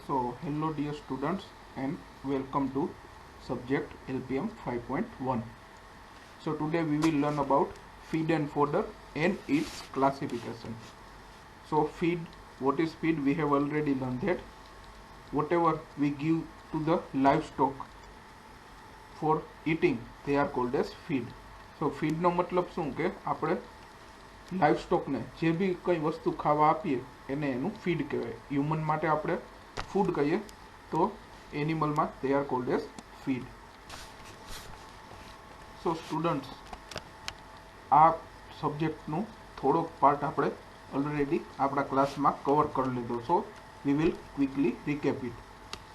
So, hello dear students and welcome to subject LPM 5.1. So, today we will learn about feed and fodder and its classification. So, feed, what is feed? We have already learned that whatever we give to the livestock for eating, they are called as feed. So, feed નો મતલબ શું કે આપણે લાઇવસ્ટોકને જે બી કંઈ વસ્તુ ખાવા આપીએ એને એનું ફીડ કહેવાય. હ્યુમન માટે આપણે ફૂડ કહીએ તો એનિમલમાં they are called as feed. So students, આ સબ્જેક્ટનું થોડોક પાર્ટ આપણે ઓલરેડી આપણા ક્લાસમાં કવર કરી લીધો. So we will quickly recap it.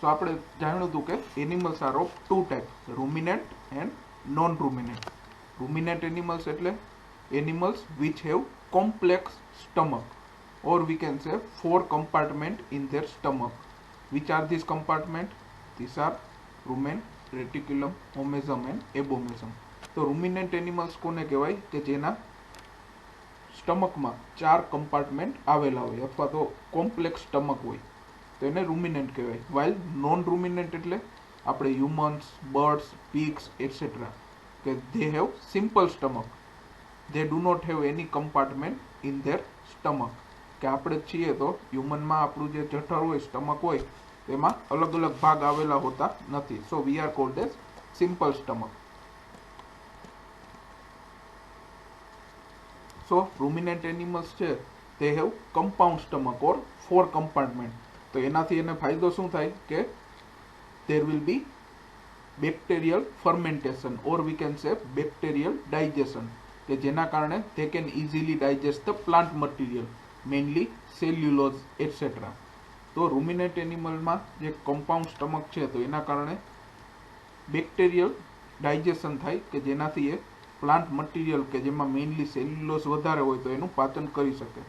So આપણે જાણ્યું હતું કે animals are of two types, ruminant and non ruminant. Ruminant animals એટલે animals which have complex stomach, or we can say 4 compartment in their stomach. Which are these compartment? These are rumen, reticulum, omasum and abomasum. તો ruminant animals કોને કહેવાય કે જેના સ્ટમકમાં 4 compartment આવેલા હોય અથવા તો કોમ્પ્લેક્સ સ્ટમક હોય તો એને ruminant કહેવાય. while non ruminant એટલે આપણે humans, birds, pigs etc. કે they have simple stomach. they do not have any compartment in their stomach. કે આપણે છીએ તો હ્યુમનમાં આપણું જે જઠર હોય, સ્ટમક હોય, તેમાં અલગ અલગ ભાગ આવેલા હોતા નથી. So we are called as simple stomach. So ruminant animals છે they have compound stomach or 4 compartment. તો એનાથી એને ફાયદો શું થાય કે there will be bacterial fermentation or we can say bacterial digestion, કે જેના કારણે they can easily digest the plant material, mainly cellulose etc. તો રૂમિનેન્ટ એનિમલમાં જે કમ્પાઉન્ડ સ્ટમક છે તો એના કારણે બેક્ટેરિયલ ડાયજેશન થાય કે જેનાથી એ પ્લાન્ટ મટીરિયલ કે જેમાં મેઇનલી સેલ્યુલોઝ વધારે હોય તો એનું પાચન કરી શકે.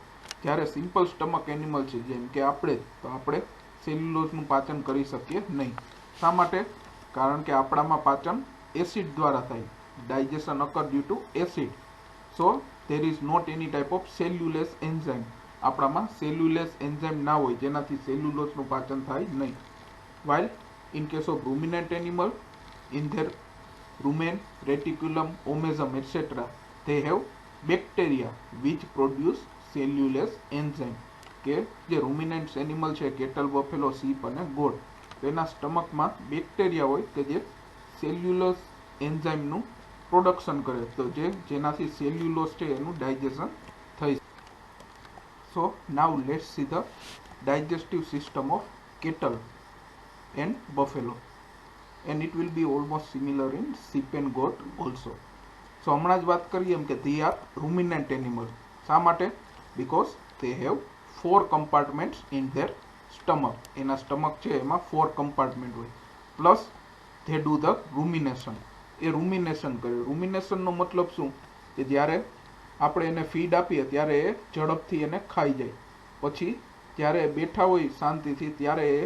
જ્યારે સિમ્પલ સ્ટમક એનિમલ છે જેમ કે આપણે, તો આપણે સેલ્યુલોઝનું પાચન કરી શકીએ નહીં. શા માટે? કારણ કે આપણામાં પાચન એસિડ દ્વારા થાય. digestion occur due to acid. So there is not any type of cellulose enzyme. આપણામાં cellulose enzyme ના હોય જેનાથી સેલ્યુલોઝનું પાચન થાય નહીં. while in case of ruminant animal, in their rumen, reticulum, omasum etc. they have bacteria which produce cellulose enzyme. કે જે ruminants animal છે, કેટલ, બફેલો, sheep અને goat, તેના સ્ટમકમાં બેક્ટેરિયા હોય કે જે સેલ્યુલોઝ એન્ઝાઇમનું પ્રોડક્શન કરે તો જેનાથી સેલ્યુલોઝ છે એનું ડાયજેશન થઈ. So now let's see the digestive system of cattle and buffalo, and it will be almost similar in sheep and goat also. સો હમણાં જ વાત કરીએ એમ કે they are ruminant animal. શા માટે? Because they have 4 compartments in their stomach. એના stomach છે એમાં 4 કમ્પાર્ટમેન્ટ હોય. Plus they do the rumination. એ રૂમિનેશન કરે. રૂમિનેશનનો મતલબ શું કે જ્યારે આપણે એને ફીડ આપીએ ત્યારે એ ઝડપથી એને ખાઈ જાય, પછી જ્યારે બેઠા હોય શાંતિથી ત્યારે એ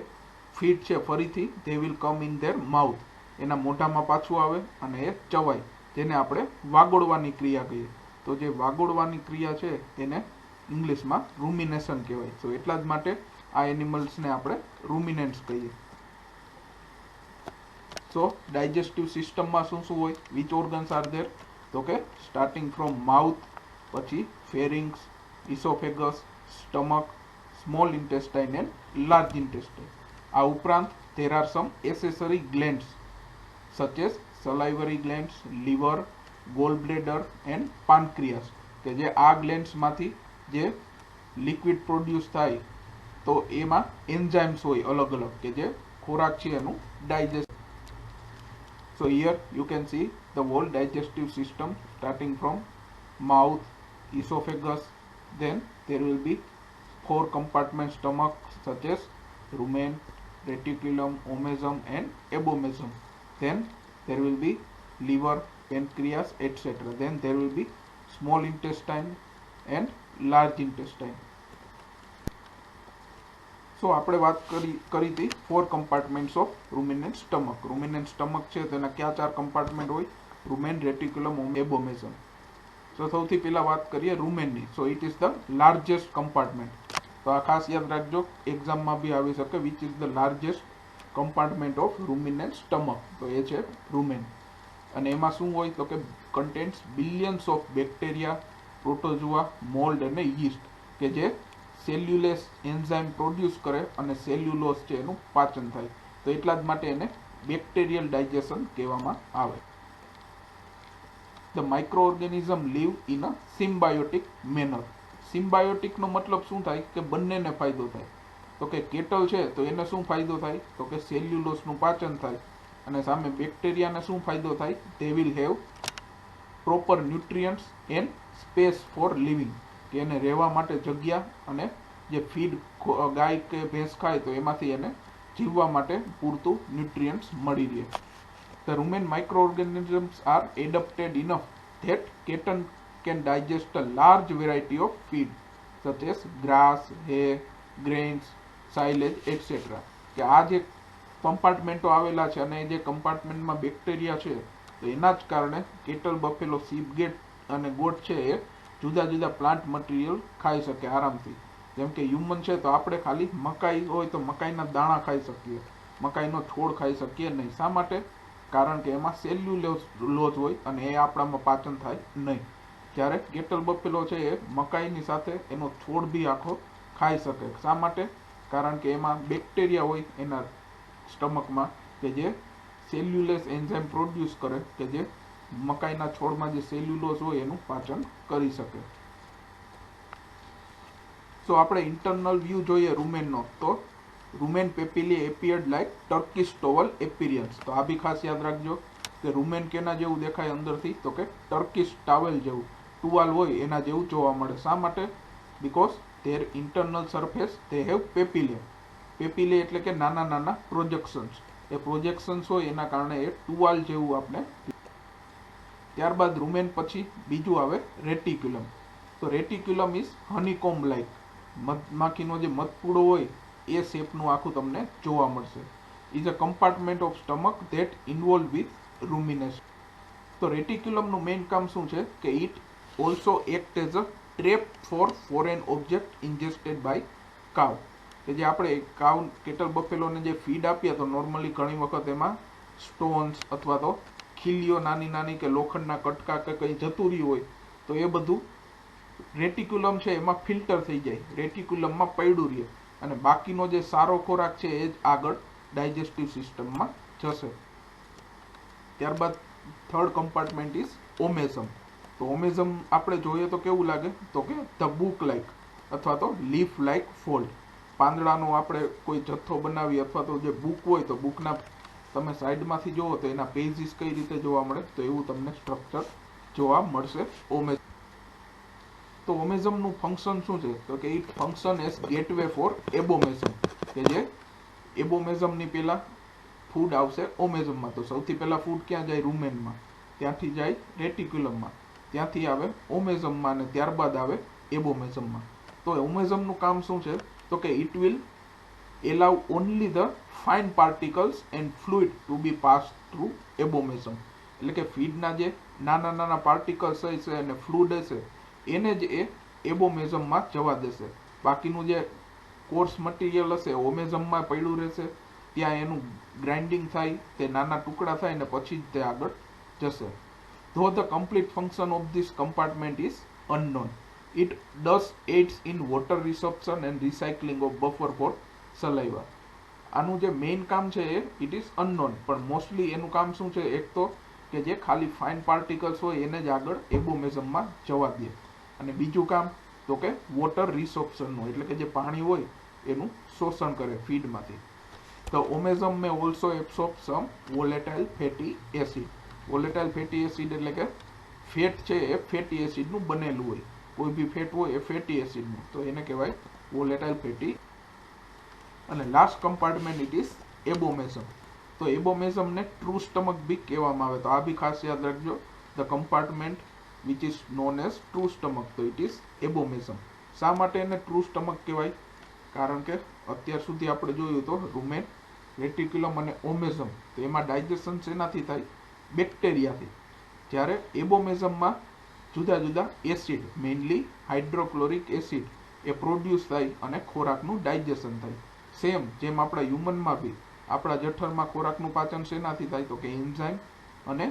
ફીડ છે ફરીથી they will come in their mouth, એના મોઢામાં પાછું આવે અને એ ચવાય, જેને આપણે વાગોળવાની ક્રિયા કહીએ. તો જે વાગોળવાની ક્રિયા છે એને ઇંગ્લિશમાં રૂમિનેશન કહેવાય. તો એટલા જ માટે આ એનિમલ્સને આપણે રૂમિનેન્ટ્સ કહીએ. So digestive system માં શું શું હોય? which organs are there? તો કે starting from mouth, પછી pharynx, esophagus, stomach, small intestine and large intestine. આ ઉપરાંત there are some accessory glands such as salivary glands, liver, gallbladder and pancreas, કે જે આ glands માંથી જે liquid produce થાય તો એમાં enzymes હોય અલગ અલગ કે જે ખોરાક છે એનું digest. So here you can see the whole digestive system starting from mouth, esophagus, then there will be 4 compartment stomach such as rumen, reticulum, omasum and abomasum. Then there will be liver, pancreas etc. Then there will be small intestine and large intestine. સો આપણે વાત કરી હતી 4 કમ્પાર્ટમેન્ટ્સ of રૂમિનેન્ટ stomach. રૂમિનેન્ટ stomach છે તેના કયા 4 compartment હોય? Rumen, reticulum, એબોમેસમ. સો સૌથી પહેલા વાત કરીએ રૂમેનની. So it is the largest compartment. તો આ ખાસ યાદ રાખજો, એક્ઝામમાં બી આવી શકે. Which is the largest compartment of ruminant stomach, તો એ છે રૂમેન. અને એમાં શું હોય તો કે contents billions of bacteria, protozoa, mould અને યીસ્ટ, કે જે સેલ્યુલેસ એન્ઝાઇમ પ્રોડ્યુસ કરે અને સેલ્યુલોઝ છે એનું પાચન થાય. તો એટલા જ માટે એને બેક્ટેરિયલ ડાયજેશન કહેવામાં આવે. The micro organism live in a symbiotic manner. સિમ્બાયોટિકનો મતલબ શું થાય કે બંનેને ફાયદો થાય. તો કે કેટલ છે તો એને શું ફાયદો થાય તો કે સેલ્યુલોસનું પાચન થાય, અને સામે બેક્ટેરિયાને શું ફાયદો થાય, they will have proper nutrients and space for living, કે એને રહેવા માટે જગ્યા, અને જે ફીડ ગાય કે ભેંસ ખાય તો એમાંથી એને જીવવા માટે પૂરતું ન્યુટ્રિયન્ટ્સ મળી રહે. The rumen micro organisms are adapted enough that cattle can digest a large variety of feed such as grass, hay, grains, silage, etc. કે આ જે કમ્પાર્ટમેન્ટો આવેલા છે અને જે કમ્પાર્ટમેન્ટમાં બેક્ટેરિયા છે તો એના જ કારણે કેટલ, બફેલો, શીપ, ગેટ અને ગોટ છે એ જુદા જુદા પ્લાન્ટ મટીરિયલ ખાઈ શકે આરામથી. જેમ કે હ્યુમન છે તો આપણે ખાલી મકાઈ હોય તો મકાઈના દાણા ખાઈ શકીએ, મકાઈનો છોડ ખાઈ શકીએ નહીં. શા માટે? કારણ કે એમાં સેલ્યુલોઝ હોય અને એ આપણામાં પાચન થાય નહીં. જ્યારે કેટલ, બફેલો છે એ મકાઈની સાથે એનો છોડ બી આખો ખાઈ શકે. શા માટે? કારણ કે એમાં બેક્ટેરિયા હોય એના સ્ટમકમાં કે જે સેલ્યુલેસ એન્ઝાઇમ પ્રોડ્યુસ કરે, કે જે મકાઈના છોડમાં જે સેલ્યુલોઝ હોય એનું પાચન કરી શકે. સો આપણે ઇન્ટરનલ વ્યૂ જોઈએ રૂમેનનો, તો rumen papillae appeared like Turkish towel appearance. તો આ બી ખાસ યાદ રાખજો કે રૂમેન કેના જેવું દેખાય અંદરથી તો કે ટર્કીશ ટાવેલ જેવું, ટુવાલ હોય એના જેવું જોવા મળે. શા માટે? Because there internal surface they have papillae. Papillae એટલે કે નાના નાના પ્રોજેક્શન્સ. એ પ્રોજેક્શન્સ હોય એના કારણે એ ટુવાલ જેવું આપણે. ત્યારબાદ રૂમેન પછી બીજું આવે રેટિક્યુલમ. તો રેટિક્યુલમ ઇઝ હનીકોમ્બ લાઇક. મધમાખીનો જે મધપૂડો હોય એ શેપનું આખું તમને જોવા મળશે. Is a compartment of stomach that involve with rumination. તો રેટિક્યુલમનું મેઇન કામ શું છે કે it also act as a trap for foreign object ingested by cow. કે જે આપણે કાવ, કેટલ, બફેલોને જે ફીડ આપીએ તો નોર્મલી ઘણી વખત એમાં સ્ટોન્સ અથવા તો ખીલીઓ નાની નાની કે લોખંડના કટકા કે કંઈ જતું રહ્યું હોય તો એ બધું રેટિક્યુલમ છે એમાં ફિલ્ટર થઈ જાય, રેટિક્યુલમમાં પડ્યું રહે, અને બાકીનો જે સારો ખોરાક છે એ જ આગળ ડાયજેસ્ટિવ સિસ્ટમમાં જશે. ત્યારબાદ થર્ડ કમ્પાર્ટમેન્ટ ઇઝ ઓમેઝમ. તો ઓમેઝમ આપણે જોઈએ તો કેવું લાગે તો કે ધ બુક લાઇક અથવા તો લીફ લાઇક ફોલ્ડ. પાંદડાનો આપણે કોઈ જથ્થો બનાવીએ અથવા તો જે બુક હોય તો બુકના તમે સાઈડમાંથી જુઓ તો એના પેજીસ કઈ રીતે જોવા મળે તો એવું તમને સ્ટ્રક્ચર જોવા મળશે ઓમેઝમ. તો ઓમેઝમનું ફંક્શન શું છે તો કે it function as gateway for abomasum. કે જે એબોમેઝમની પહેલા ફૂડ આવશે ઓમેઝમમાં. તો સૌથી પહેલા ફૂડ ક્યાં જાય? રૂમેનમાં. ત્યાંથી જાય રેટિક્યુલમમાં, ત્યાંથી આવે ઓમેઝમમાં, અને ત્યારબાદ આવે એબોમેઝમમાં. તો ઓમેઝમનું કામ શું છે તો કે it will allow only the fine particles and fluid to be pass through abomasum. એટલે કે ફીડના જે નાના નાના પાર્ટિકલ્સ હશે અને ફ્લુઇડ હશે એને જ એ એબોમેઝમમાં જવા દેશે. બાકીનું જે કોર્સ મટીરિયલ હશે ઓમેઝમમાં પડ્યું રહેશે, ત્યાં એનું ગ્રાઇન્ડિંગ થાય, તે નાના ટુકડા થાય ને પછી જ તે આગળ જશે. Though the complete function of this compartment is unknown. It does aids in water resorption and recycling of buffer for saliva. આનું જે મેઇન કામ છે એ ઇટ ઇઝ અનનોન, પણ મોસ્ટલી એનું કામ શું છે? એક તો કે જે ખાલી ફાઇન પાર્ટિકલ્સ હોય એને જ આગળ એબોમેઝમમાં જવા દે, અને બીજું કામ તો કે વોટર રિસોર્પ્શનનું, એટલે કે જે પાણી હોય એનું શોષણ કરે ફીડમાંથી. તો omasum may also absorb some volatile fatty acid. Volatile fatty acid એટલે કે ફેટ છે એ ફેટી એસિડનું બનેલું હોય. કોઈ બી ફેટ હોય એ ફેટી એસિડનું, તો એને કહેવાય વોલેટાઇલ ફેટી. અને લાસ્ટ કમ્પાર્ટમેન્ટ ઇટ ઇઝ એબોમેઝમ. તો એબોમેઝમને ટ્રુ સ્ટમક બી કહેવામાં આવે. તો આ બી ખાસ યાદ રાખજો, the compartment which is known as true stomach, તો ઇટ ઇઝ એબોમેઝમ. શા માટે એને ટ્રુ સ્ટમક કહેવાય? કારણ કે અત્યાર સુધી આપણે જોયું તો રૂમેન, રેટિક્યુલમ અને ઓમેઝમ, તો એમાં ડાયજેશન શેનાથી થાય? બેક્ટેરિયાથી. જ્યારે એબોમેઝમમાં જુદા જુદા એસિડ, મેઇનલી હાઇડ્રોક્લોરિક એસિડ એ પ્રોડ્યુસ થાય અને ખોરાકનું ડાયજેશન થાય. સેમ જેમ આપણા હ્યુમનમાં બી આપણા જઠરમાં ખોરાકનું પાચન શેનાથી થાય તો કે એન્ઝાઇમ અને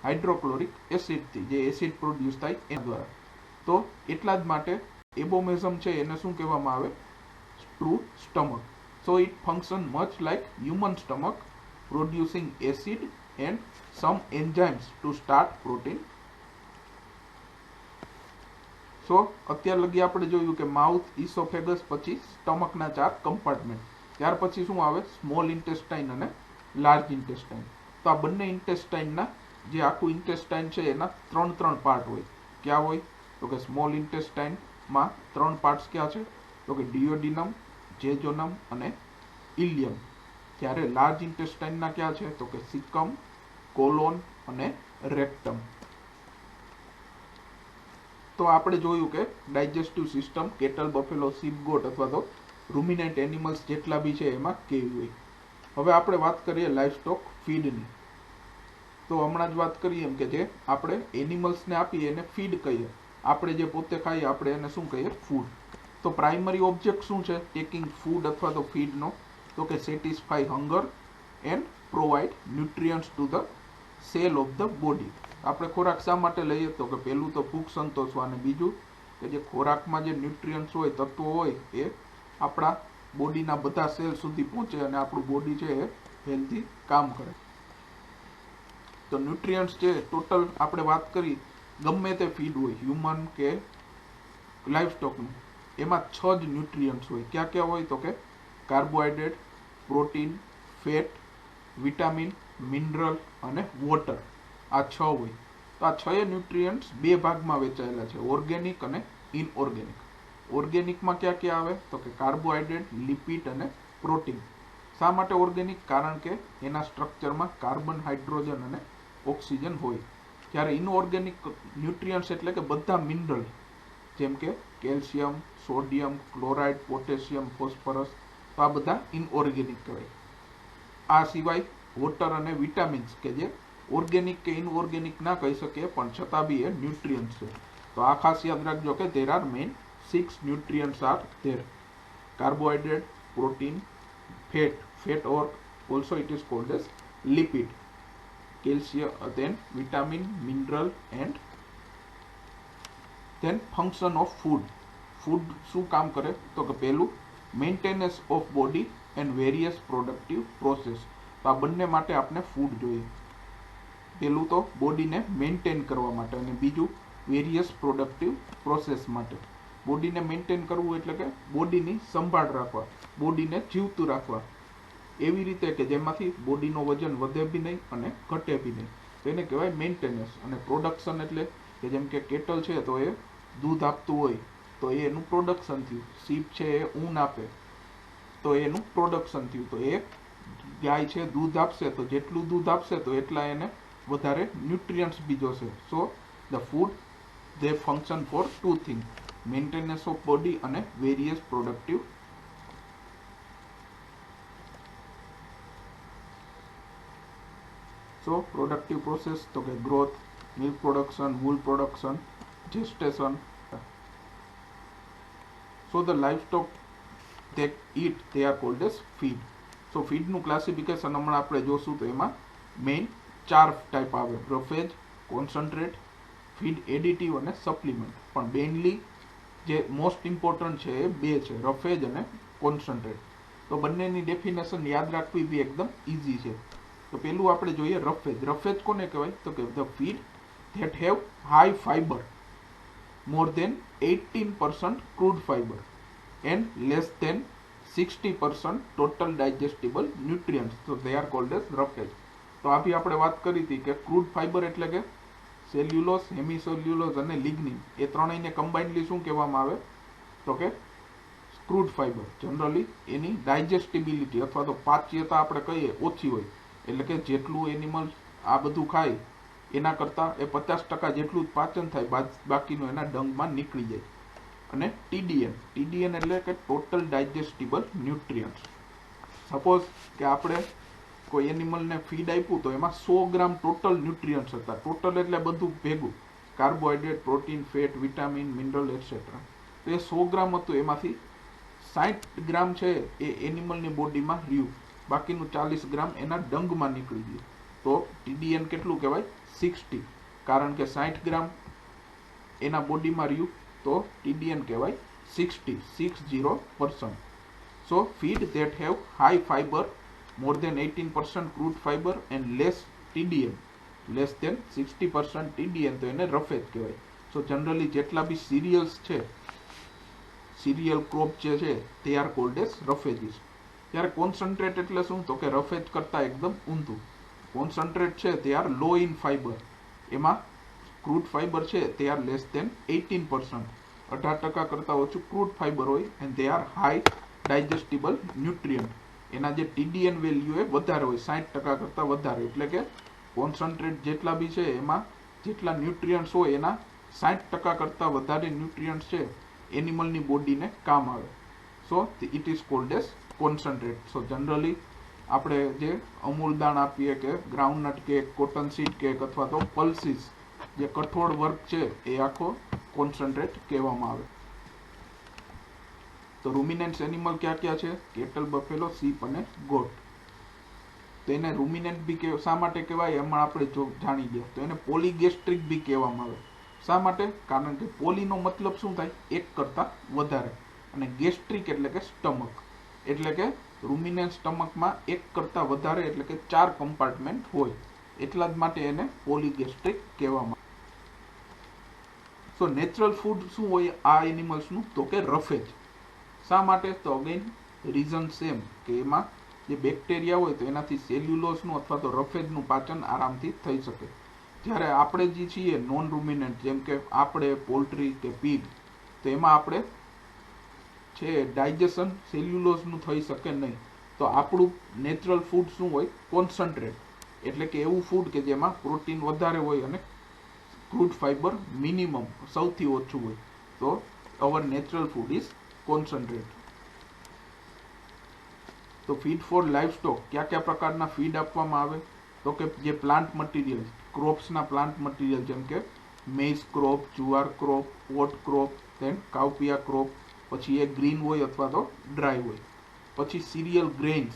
હાઇડ્રોક્લોરિક એસિડથી, જે એસિડ પ્રોડ્યુસ થાય એના દ્વારા. તો એટલા જ માટે એબોમેઝમ છે એને શું કહેવામાં આવે? True stomach. So it function much like human stomach, producing acid and some enzymes to start protein. So અત્યાર લગી આપણે જોયું કે માઉથ, ઇસોફેગસ, પછી સ્ટમકના 4 કમ્પાર્ટમેન્ટ. ત્યાર પછી શું આવે? સ્મોલ ઇન્ટેસ્ટાઇન અને લાર્જ ઇન્ટેસ્ટાઇન. તો આ બંને ઇન્ટેસ્ટાઇનના જે આખું ઇન્ટેસ્ટાઇન છે એના 3 પાર્ટ હોય. ક્યાં હોય? તો કે સ્મોલ ઇન્ટેસ્ટાઇનમાં 3 પાર્ટ્સ ક્યાં છે? તો કે ડિયોડિનમ, જેજોનમ અને ઇલિયમ. જ્યારે લાર્જ ઇન્ટેસ્ટાઇનના ક્યાં છે? તો કે સિકમ, કોલોન અને રેક્ટમ. તો આપણે જોયું કે digestive system cattle, buffalo, sheep, goat અથવા તો રૂમિનેન્ટ એનિમલ્સ જેટલા બી છે એમાં કેવી હોય. હવે આપણે વાત કરીએ લાઇવસ્ટોક ફીડની. તો હમણાં જ વાત કરીએ એમ કે જે આપણે એનિમલ્સને આપીએ એને ફીડ કહીએ, આપણે જે પોતે ખાઈએ આપણે એને શું કહીએ? ફૂડ. તો પ્રાઇમરી ઓબ્જેક્ટ શું છે ટેકિંગ ફૂડ અથવા તો ફીડનો? તો કે satisfy hunger and provide nutrients to the cell of the body. આપણે ખોરાક શા માટે લઈએ? તો કે પહેલું તો ભૂખ સંતોષવા, અને બીજું કે જે ખોરાકમાં જે ન્યુટ્રિયન્ટ્સ હોય, તત્વો હોય, એ આપણા બોડીના બધા સેલ સુધી પહોંચે અને આપણું બોડી છે એ હેલ્ધી કામ કરે. તો ન્યુટ્રિયન્ટ્સ જે ટોટલ આપણે વાત કરી, ગમે તે ફીડ હોય, હ્યુમન કે લાઇવસ્ટોકનું, એમાં 6 જ ન્યુટ્રિયન્ટ્સ હોય. ક્યાં ક્યાં હોય? તો કે carbohydrate, protein, fat, vitamin, mineral અને વોટર. આ 6 હોય. તો આ 6 ન્યુટ્રિયન્ટ્સ 2 ભાગમાં વહેંચાયેલા છે, ઓર્ગેનિક અને ઇનઓર્ગેનિક. ઓર્ગેનિકમાં ક્યાં ક્યાં આવે? તો કે કાર્બોહાઈડ્રેટ, લિપિડ અને પ્રોટીન. શા માટે ઓર્ગેનિક? કારણ કે એના સ્ટ્રક્ચરમાં કાર્બન, હાઇડ્રોજન અને ઓક્સિજન હોય. જ્યારે ઇનઓર્ગેનિક ન્યુટ્રિયન્ટ્સ એટલે કે બધા મિનરલ, જેમ કે calcium, sodium, chloride, potassium, phosphorus, તો આ બધા ઇનઓર્ગેનિક કહેવાય. આ સિવાય વોટર અને વિટામિન્સ કે જે ઓર્ગેનિક કે ઇનઓર્ગેનિક ના કહી શકીએ પણ છતાં બી એ ન્યુટ્રિયન્ટ્સ છે. તો આ ખાસ યાદ રાખજો કે there are main 6 nutrients are there. Carbohydrate, protein, fat or also it is called as lipid, calcium, then vitamin, mineral and then function of food. Food શું કામ કરે? તો કે પહેલું maintenance of body and various productive process. તો આ બંને માટે આપણે ફૂડ જોઈએ. પહેલું તો બોડીને મેન્ટેન કરવા માટે અને બીજું વેરિયસ પ્રોડક્ટિવ પ્રોસેસ માટે. બોડીને મેન્ટેન કરવું એટલે કે બોડીની સંભાળ રાખવા, બોડીને જીવતું રાખવા એવી રીતે કે જેમાંથી બોડીનો વજન વધે બી નહીં અને ઘટે બી નહીં. તો એને કહેવાય મેન્ટેનન્સ. અને પ્રોડક્શન એટલે કે જેમ કે કેટલ છે તો એ દૂધ આપતું હોય તો એ એનું પ્રોડક્શન થયું. શીપ છે એ ઊન આપે તો એનું પ્રોડક્શન થયું. તો એ ગાય છે દૂધ આપશે તો જેટલું દૂધ આપશે તો એટલા એને વધારે ન્યુટ્રિયન્ટ્સ બી જોશે. So the food they function for 2 things, maintenance of body અને various productive. So productive process તો કે growth, milk production, wool production, gestation. So the livestock they eat, they are called as feed. So feed નું classification હમણાં આપણે જોશું તો એમાં main 4 type આવે: રફેજ, કોન્સન્ટ્રેટ, ફીડ એડિટિવ અને સપ્લિમેન્ટ. પણ મેઇનલી જે મોસ્ટ ઇમ્પોર્ટન્ટ છે એ 2 છે, રફેજ અને કોન્સન્ટ્રેટ. તો બંનેની ડેફિનેશન યાદ રાખવી બી એકદમ ઇઝી છે. તો પેલું આપણે જોઈએ રફેજ. રફેજ કોને કહેવાય? તો કે the feed that have high fibre, more than 18% crude fibre and less than 60% total digestible nutrients. તો they are called as roughage. તો આ બી આપણે વાત કરી હતી કે ક્રૂડ ફાઈબર એટલે કે સેલ્યુલોસ, હેમિસેલ્યુલોઝ અને લિગ્નિન, એ ત્રણેયને કમ્બાઇન્ડલી શું કહેવામાં આવે? તો કે ક્રૂડ ફાઈબર. જનરલી એની ડાયજેસ્ટિબિલિટી અથવા તો પાચ્યતા આપણે કહીએ ઓછી હોય. એટલે કે જેટલું એનિમલ આ બધું ખાય એના કરતાં એ 50% જેટલું જ પાચન થાય, બાકીનું એના ડંગમાં નીકળી જાય. અને TDN એટલે કે ટોટલ ડાયજેસ્ટિબલ ન્યુટ્રિયન્ટ્સ. સપોઝ કે આપણે કોઈ એનિમલને ફીડ આપ્યું તો એમાં 100 ગ્રામ ટોટલ ન્યુટ્રિયન્ટ્સ હતા. ટોટલ એટલે બધું ભેગું, carbohydrate, protein, fat, vitamin, mineral etcetera. તો એ 100 ગ્રામ હતું, એમાંથી 60 ગ્રામ છે એ એનિમલની બોડીમાં રહ્યું, બાકીનું 40 ગ્રામ એના ડંગમાં નીકળી ગયું. તો TDN કેટલું કહેવાય? 60. કારણ કે 60 ગ્રામ એના બોડીમાં રહ્યું, તો TDN કહેવાય 60%. So feed that have high fiber, more than 18% crude fiber and less TDN, less than 60% TDN, તો એને રફેજ કહેવાય. સો જનરલી જેટલા બી સિરિયલ્સ છે, સિરિયલ ક્રોપ જે છે, તે આર કોલ્ડ એઝ રફેજીસ. ત્યારે કોન્સન્ટ્રેટ એટલે શું? તો કે રફેજ કરતાં એકદમ ઊંધું. કોન્સન્ટ્રેટ છે તે આર લો ઇન ફાઈબર, એમાં ક્રૂડ ફાઈબર છે તે આર લેસ દેન 18%, 18% કરતાં ઓછું ક્રૂડ ફાઈબર હોય, and they are high digestible nutrient. એના જે TDN વેલ્યુ એ વધારે હોય, 60% કરતાં વધારે. એટલે કે કોન્સન્ટ્રેટ જેટલા બી છે એમાં જેટલા ન્યુટ્રિયન્ટ્સ હોય એના 60% કરતાં વધારે ન્યુટ્રિયન્ટ્સ છે એનિમલની બોડીને કામ આવે. સો it is called as concentrate. So generally આપણે જે અમૂલ દાણ આપીએ કે groundnut cake, cotton seed cake અથવા તો પલ્સીસ, જે કઠોળ વર્ગ છે એ આખો કોન્સન્ટ્રેટ કહેવામાં આવે. તો રૂમિનેન્ટ્સ એનિમલ ક્યાં ક્યાં છે? કેટલ, બફેલો, શીપ અને ગોટ. તો એને રૂમિનેન્ટ બી શા માટે કહેવાય? એમાં આપણે જો જાણી ગયા. તો એને પોલીગેસ્ટ્રિક બી કહેવામાં આવે. શા માટે? કારણ કે પોલીનો મતલબ શું થાય? એક કરતાં વધારે, અને ગેસ્ટ્રિક એટલે કે સ્ટમક. એટલે કે રૂમિનેન્ટ સ્ટમકમાં એક કરતાં વધારે એટલે કે 4 કમ્પાર્ટમેન્ટ હોય, એટલા જ માટે એને પોલીગેસ્ટ્રિક કહેવામાં. સો નેચરલ ફૂડ શું હોય આ એનિમલ્સનું? તો કે રફેજ. શા માટે? તો અગેન રીઝન સેમ, કે એમાં જે બેક્ટેરિયા હોય તો એનાથી સેલ્યુલોસનું અથવા તો રફેજનું પાચન આરામથી થઈ શકે. જ્યારે આપણે જે છીએ નોન રૂમિનેન્ટ, જેમ કે આપણે પોલ્ટ્રી કે પીગ, તો એમાં આપણે છે ડાયજેશન સેલ્યુલોસનું થઈ શકે નહીં. તો આપણું નેચરલ ફૂડ શું હોય? કોન્સન્ટ્રેટ. એટલે કે એવું ફૂડ કે જેમાં પ્રોટીન વધારે હોય અને ક્રૂડ ફાઈબર મિનિમમ, સૌથી ઓછું હોય. તો અવર નેચરલ ફૂડ ઇઝ કોન્સન્ટ્રેટ. તો ફીડ ફોર લાઇવસ્ટોક, કયા કયા પ્રકારના ફીડ આપવામાં આવે? તો કે જે પ્લાન્ટ મટીરિયલ, ક્રોપ્સના પ્લાન્ટ મટીરિયલ, જેમ કે મેઇઝ ક્રોપ, જુવાર ક્રોપ, ઓટ ક્રોપ, દેન કાઉપિયા ક્રોપ. પછી એ ગ્રીન હોય અથવા તો ડ્રાય હોય. પછી સિરિયલ ગ્રેઇન્સ,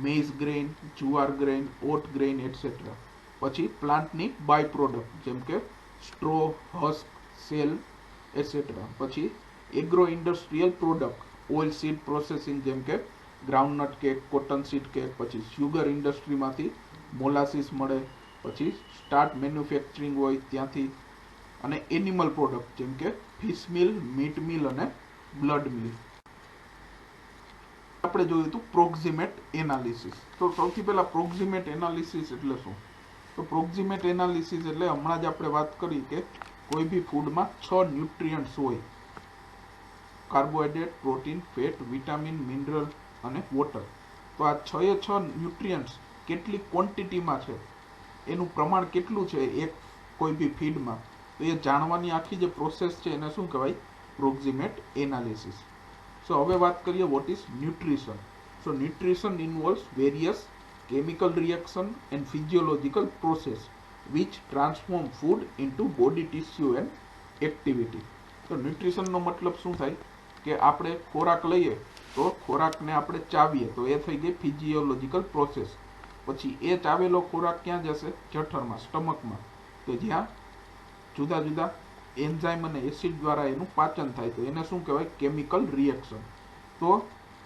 મેઇઝ ગ્રેઇન, જુવાર ગ્રેઇન, ઓટ ગ્રેઇન એટસેટ્રા. પછી પ્લાન્ટની બાય પ્રોડક્ટ, જેમ કે સ્ટ્રો, હસ્ક, સેલ એટસેટ્રા. પછી agro industrial product, oil seed processing, જેમ કે groundnut cake, cotton seed cake. પછી શુગર ઇન્ડસ્ટ્રીમાંથી મોલાસીસ મળે. પછી સ્ટાર્ટ મેન્યુફેક્ચરિંગ હોય ત્યાંથી. અને એનિમલ પ્રોડક્ટ, જેમ કે ફિશ મિલ, મીટ મિલ અને બ્લડ મિલ. આપણે જોયું હતું પ્રોક્સિમેટ એનાલિસિસ. તો સૌથી પહેલા પ્રોક્સિમેટ એનાલિસિસ એટલે શું? તો પ્રોક્સિમેટ એનાલિસિસ એટલે હમણાં જ આપણે વાત કરી કે કોઈ બી ફૂડમાં 6 ન્યુટ્રિયન્ટ્સ હોય: carbohydrate, protein, fat, vitamin, mineral અને વોટર. તો આ 6 ન્યુટ્રિયન્ટ્સ કેટલી ક્વોન્ટિટીમાં છે, એનું પ્રમાણ કેટલું છે એક કોઈ બી ફીડમાં, તો એ જાણવાની આખી જે પ્રોસેસ છે એને શું કહેવાય? પ્રોક્સિમેટ એનાલિસિસ. સો હવે વાત કરીએ what is nutrition. So nutrition ઇન્વોલ્વ્સ various chemical reaction and physiological process which transform food into body tissue and activity. તો ન્યુટ્રિશનનો મતલબ શું થાય? કે આપણે ખોરાક લઈએ તો ખોરાકને આપણે ચાવીએ તો એ થઈ ગઈ ફિઝિયોલોજીકલ પ્રોસેસ. પછી એ ચાવેલો ખોરાક ક્યાં જશે? જઠરમાં, સ્ટમકમાં. તો જ્યાં જુદા જુદા એન્ઝાઇમ અને એસિડ દ્વારા એનું પાચન થાય, તો એને શું કહેવાય? Chemical reaction. તો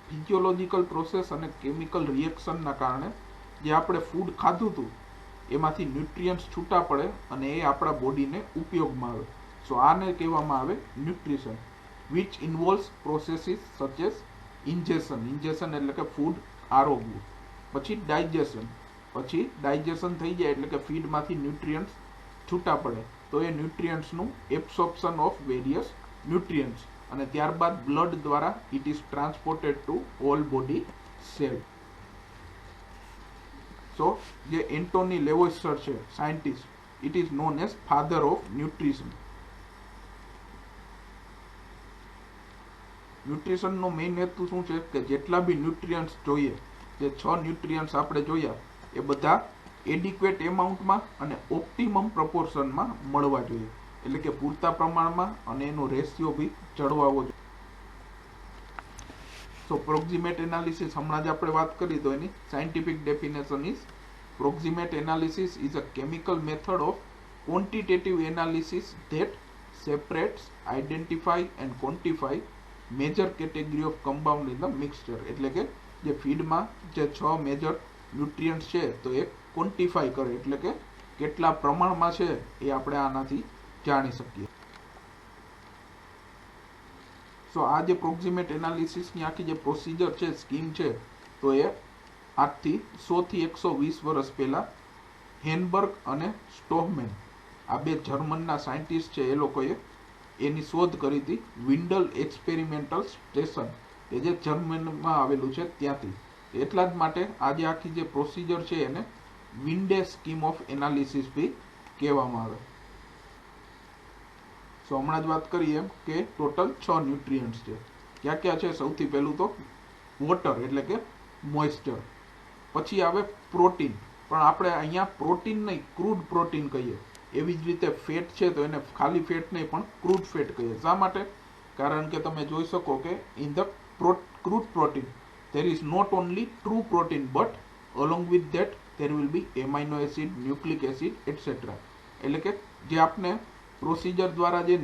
ફિઝિયોલોજીકલ પ્રોસેસ અને કેમિકલ રિએક્શનના કારણે જે આપણે ફૂડ ખાધું હતું એમાંથી ન્યુટ્રિયન્ટ્સ છૂટા પડે અને એ આપણા બોડીને ઉપયોગમાં આવે. સો આને કહેવામાં આવે nutrition, which involves processes such as ingestion. Ingestion એટલે કે ફૂડ આરોગવું. પછી ડાયજેશન. પછી ડાયજેશન થઈ જાય એટલે કે ફીડમાંથી ન્યુટ્રિયન્ટ્સ છૂટા પડે, તો એ ન્યુટ્રિયન્ટ્સનું એબ્સોર્પ્શન ઓફ વેરિયસ ન્યુટ્રિયન્ટ્સ, અને ત્યારબાદ બ્લડ દ્વારા it is transported to whole body cell. So જે એન્ટોની લેવોઇસર છે scientist, it is known as father of nutrition. ન્યુટ્રિશનનો મેઇન હેતુ શું છે? કે જેટલા બી ન્યુટ્રિયન્ટ્સ જોઈએ, જે 6 ન્યુટ્રિયન્ટ્સ આપણે જોયા, એ બધા એડિક્વેટ એમાઉન્ટમાં અને ઓપ્ટિમમ પ્રપોર્શનમાં મળવા જોઈએ. એટલે કે પૂરતા પ્રમાણમાં અને એનો રેશિયો બી જળવાવો જોઈએ. સો પ્રોક્સિમેટ એનાલિસિસ હમણાં જ આપણે વાત કરી તો એની scientific definition is proximate analysis is a chemical method of quantitative analysis that separates, identify and quantify major category of compound in the mixture. એટલે કે જે ફીડમાં જે 6 મેજર ન્યુટ્રિયન્ટ્સ છે તો એ ક્વોન્ટિફાય કરે, એટલે કે કેટલા પ્રમાણમાં છે એ આપણે આનાથી જાણી શકીએ. સો આ જે પ્રોક્સિમેટ એનાલિસિસની આખી જે પ્રોસિજર છે, સ્કીમ છે, તો એ આજથી 100 થી 120 વર્ષ પહેલા હેનબર્ગ અને સ્ટોહમેન, આ બે જર્મનના સાયન્ટિસ્ટ છે, એ લોકોએ એની શોધ કરી હતી વિન્ડલ એક્સપેરિમેન્ટલ સ્ટેશન, કે જે જર્મનમાં આવેલું છે ત્યાંથી. એટલા જ માટે આજે આખી જે પ્રોસિજર છે એને વિન્ડે સ્કીમ ઓફ એનાલિસિસ બી કહેવામાં આવે. સો હમણાં જ વાત કરીએ એમ કે ટોટલ 6 ન્યુટ્રિયન્ટ્સ છે. ક્યાં ક્યાં છે? સૌથી પહેલું તો વોટર એટલે કે મોઇસ્ચર, પછી આવે પ્રોટીન, પણ આપણે અહીંયા પ્રોટીન નહીં, ક્રૂડ પ્રોટીન કહીએ. એવી જ રીતે ફેટ છે તો એને ખાલી ફેટ નહીં પણ ક્રૂડ ફેટ કહીએ. શા માટે? કારણ કે તમે જોઈ શકો કે in the crude protein there is not only true protein but along with that there will be amino acid, nucleic acid etc. એટલે કે જે આપણે પ્રોસિજર દ્વારા જે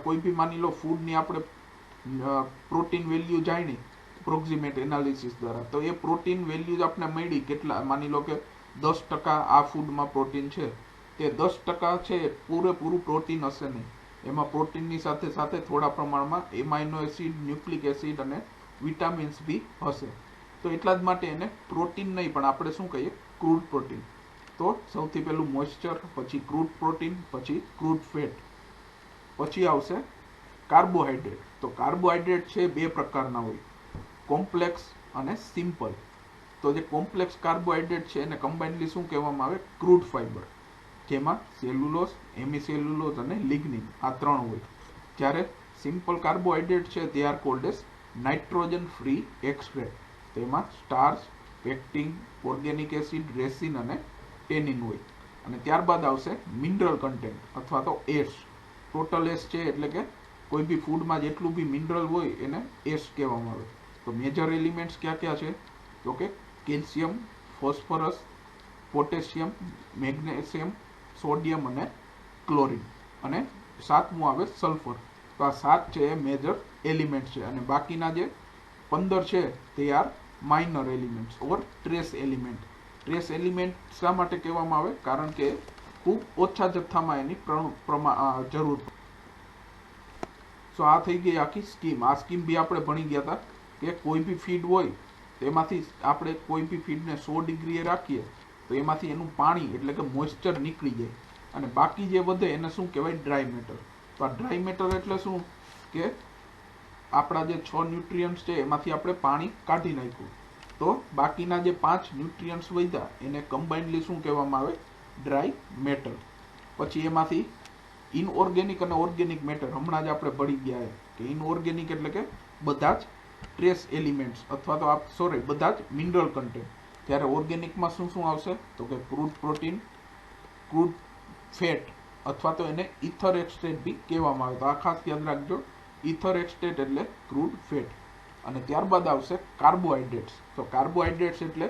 કોઈ બી માની લો ફૂડની આપણે પ્રોટીન વેલ્યુ જાણી પ્રોક્સિમેટ એનાલિસિસ દ્વારા, તો એ પ્રોટીન વેલ્યુ આપણે મળી કેટલા, માની લો કે 10% આ ફૂડમાં પ્રોટીન છે, તે 10% છે પૂરેપૂરું પ્રોટીન હશે નહીં. એમાં પ્રોટીનની સાથે સાથે થોડા પ્રમાણમાં એમાઇનો એસિડ, ન્યુક્લિક એસિડ અને વિટામિન્સ બી હશે. તો એટલા જ માટે એને પ્રોટીન નહીં પણ આપણે શું કહીએ, ક્રૂડ પ્રોટીન. તો સૌથી પહેલું મોઇસ્ચર, પછી ક્રૂડ પ્રોટીન, પછી ક્રૂડ ફેટ, પછી આવશે કાર્બોહાઈડ્રેટ. તો કાર્બોહાઈડ્રેટ છે બે પ્રકારના હોય, કોમ્પ્લેક્સ અને સિમ્પલ. તો જે કોમ્પ્લેક્સ કાર્બોહાઈડ્રેટ છે એને કમ્બાઇનલી શું કહેવામાં આવે, ક્રૂડ ફાઈબર, જેમાં સેલ્યુલોઝ, હેમિસેલ્યુલોઝ અને લિગ્નિન આ 3 હોય. જ્યારે સિમ્પલ કાર્બોહાઈડ્રેટ છે તે are called as nitrogen free extract. તેમાં starch, pectin, organic acid, resin અને ટેનિન હોય. અને ત્યારબાદ આવશે મિનરલ કન્ટેન્ટ અથવા તો એસ. ટોટલ એસ છે એટલે કે કોઈ બી ફૂડમાં જેટલું બી મિનરલ હોય એને એસ કહેવામાં આવે. તો મેજર એલિમેન્ટ્સ ક્યાં ક્યાં છે? તો કે calcium, phosphorus, potassium, magnesium, sodium અને ક્લોરિન. અને 7મું આવે સલ્ફર. તો આ 7 છે એ મેજર એલિમેન્ટ છે, અને બાકીના જે 15 છે તે આર માઇનર એલિમેન્ટ્સ ઓર ટ્રેસ એલિમેન્ટ. ટ્રેસ એલિમેન્ટ શા માટે કહેવામાં આવે? કારણ કે ખૂબ ઓછા જથ્થામાં એની જરૂર. સો આ થઈ ગઈ આખી સ્કીમ. આ સ્કીમ બી આપણે ભણી ગયા હતા કે કોઈ બી ફીડ હોય તેમાંથી આપણે કોઈ બી ફીડને 100 ડિગ્રીએ રાખીએ તો એમાંથી એનું પાણી એટલે કે મોઇસ્ચર નીકળી જાય, અને બાકી જે વધે એને શું કહેવાય, ડ્રાય મેટર. તો આ ડ્રાય મેટર એટલે શું કે આપણા જે 6 ન્યુટ્રિયન્ટ્સ છે એમાંથી આપણે પાણી કાઢી નાખ્યું, તો બાકીના જે 5 ન્યુટ્રિયન્ટ્સ વધ્યા એને કમ્બાઇનલી શું કહેવામાં આવે, ડ્રાય મેટર. પછી એમાંથી ઇનઓર્ગેનિક અને ઓર્ગેનિક મેટર હમણાં જ આપણે ભણી ગયા કે ઇનઓર્ગેનિક એટલે કે બધા જ ટ્રેસ એલિમેન્ટ્સ અથવા તો બધા જ મિનરલ કન્ટેન્ટ. ત્યારે ઓર્ગેનિકમાં શું શું આવશે? તો કે ક્રૂડ પ્રોટીન, ક્રૂડ ફેટ અથવા તો એને ઇથર એક્સ્ટ્રેટ બી કહેવામાં આવે. તો આ ખાસ યાદ રાખજો, ઇથર એક્સ્ટ્રેટ એટલે ક્રૂડ ફેટ. અને ત્યારબાદ આવશે કાર્બોહાઈડ્રેટ્સ. તો કાર્બોહાઈડ્રેટ્સ એટલે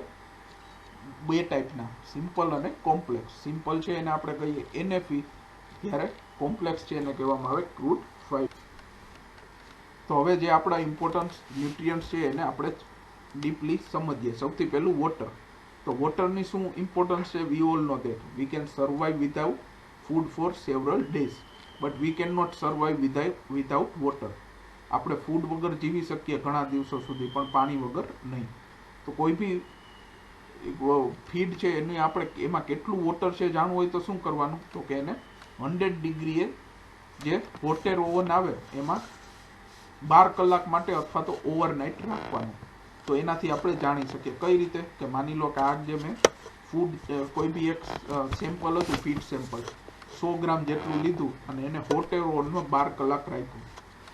બે ટાઈપના, સિમ્પલ અને કોમ્પ્લેક્સ. સિમ્પલ છે એને આપણે કહીએ NFE, જ્યારે કોમ્પ્લેક્સ છે એને કહેવામાં આવે ક્રૂડ ફાઈબર. તો હવે જે આપણા ઇમ્પોર્ટન્ટ ન્યુટ્રિયન્ટ્સ છે એને આપણે ડીપલી સમજીએ. સૌથી પહેલું વોટર. તો વોટરની શું ઇમ્પોર્ટન્સ છે? We all know that we can survive without food for several days, but we can not survive without water. આપણે ફૂડ વગર જીવી શકીએ ઘણા દિવસો સુધી, પણ પાણી વગર નહીં. તો કોઈ બી ફીડ છે એની આપણે એમાં કેટલું વોટર છે જાણવું હોય તો શું કરવાનું? તો કે એને 100 ડિગ્રીએ જે હોટેર ઓવન આવે એમાં 12 કલાક માટે અથવા તો ઓવરનાઇટ રાખવાનું. તો એનાથી આપણે જાણી શકીએ. કઈ રીતે? કે માની લો કે આ જે મેં ફૂડ કોઈ બી એક સેમ્પલ હતું, ફીડ સેમ્પલ 100 ગ્રામ જેટલું લીધું અને એને હોટેર ઓવનમાં 12 કલાક રાખ્યું.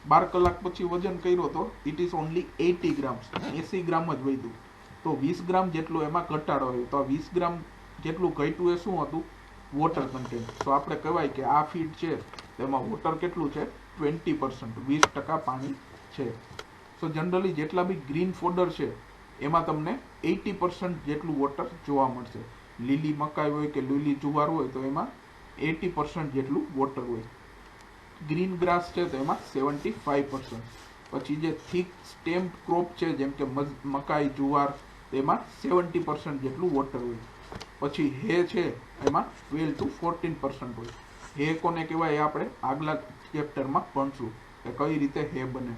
12 કલાક પછી વજન કર્યો તો ઇટ ઇઝ ઓનલી 80 ગ્રામ્સ, 80 ગ્રામ જ વધ્યું. તો 20 ગ્રામ જેટલું એમાં ઘટાડો આવ્યો. તો આ 20 ગ્રામ જેટલું ઘટ્યું એ શું હતું? Water content. તો આપણે કહેવાય કે આ ફીડ છે તેમાં વોટર કેટલું છે 20%, 20% પાણી છે. સો જનરલી જેટલા બી ગ્રીન ફોડર છે એમાં તમને 80% જેટલું વોટર જોવા મળશે. લીલી મકાઈ હોય કે લીલી જુવાર હોય તો એમાં 80% જેટલું વોટર હોય. ગ્રીન ગ્રાસ છે તો એમાં 75%. પછી જે થીક સ્ટેમ્ડ ક્રોપ છે જેમ કે મકાઈ, જુવાર, તેમાં 70% જેટલું વોટર હોય. પછી હે છે એમાં 12 to 14% હોય. હે કોને કહેવાય એ આપણે આગલા ચેપ્ટરમાં ભણશું કે કઈ રીતે હે બને.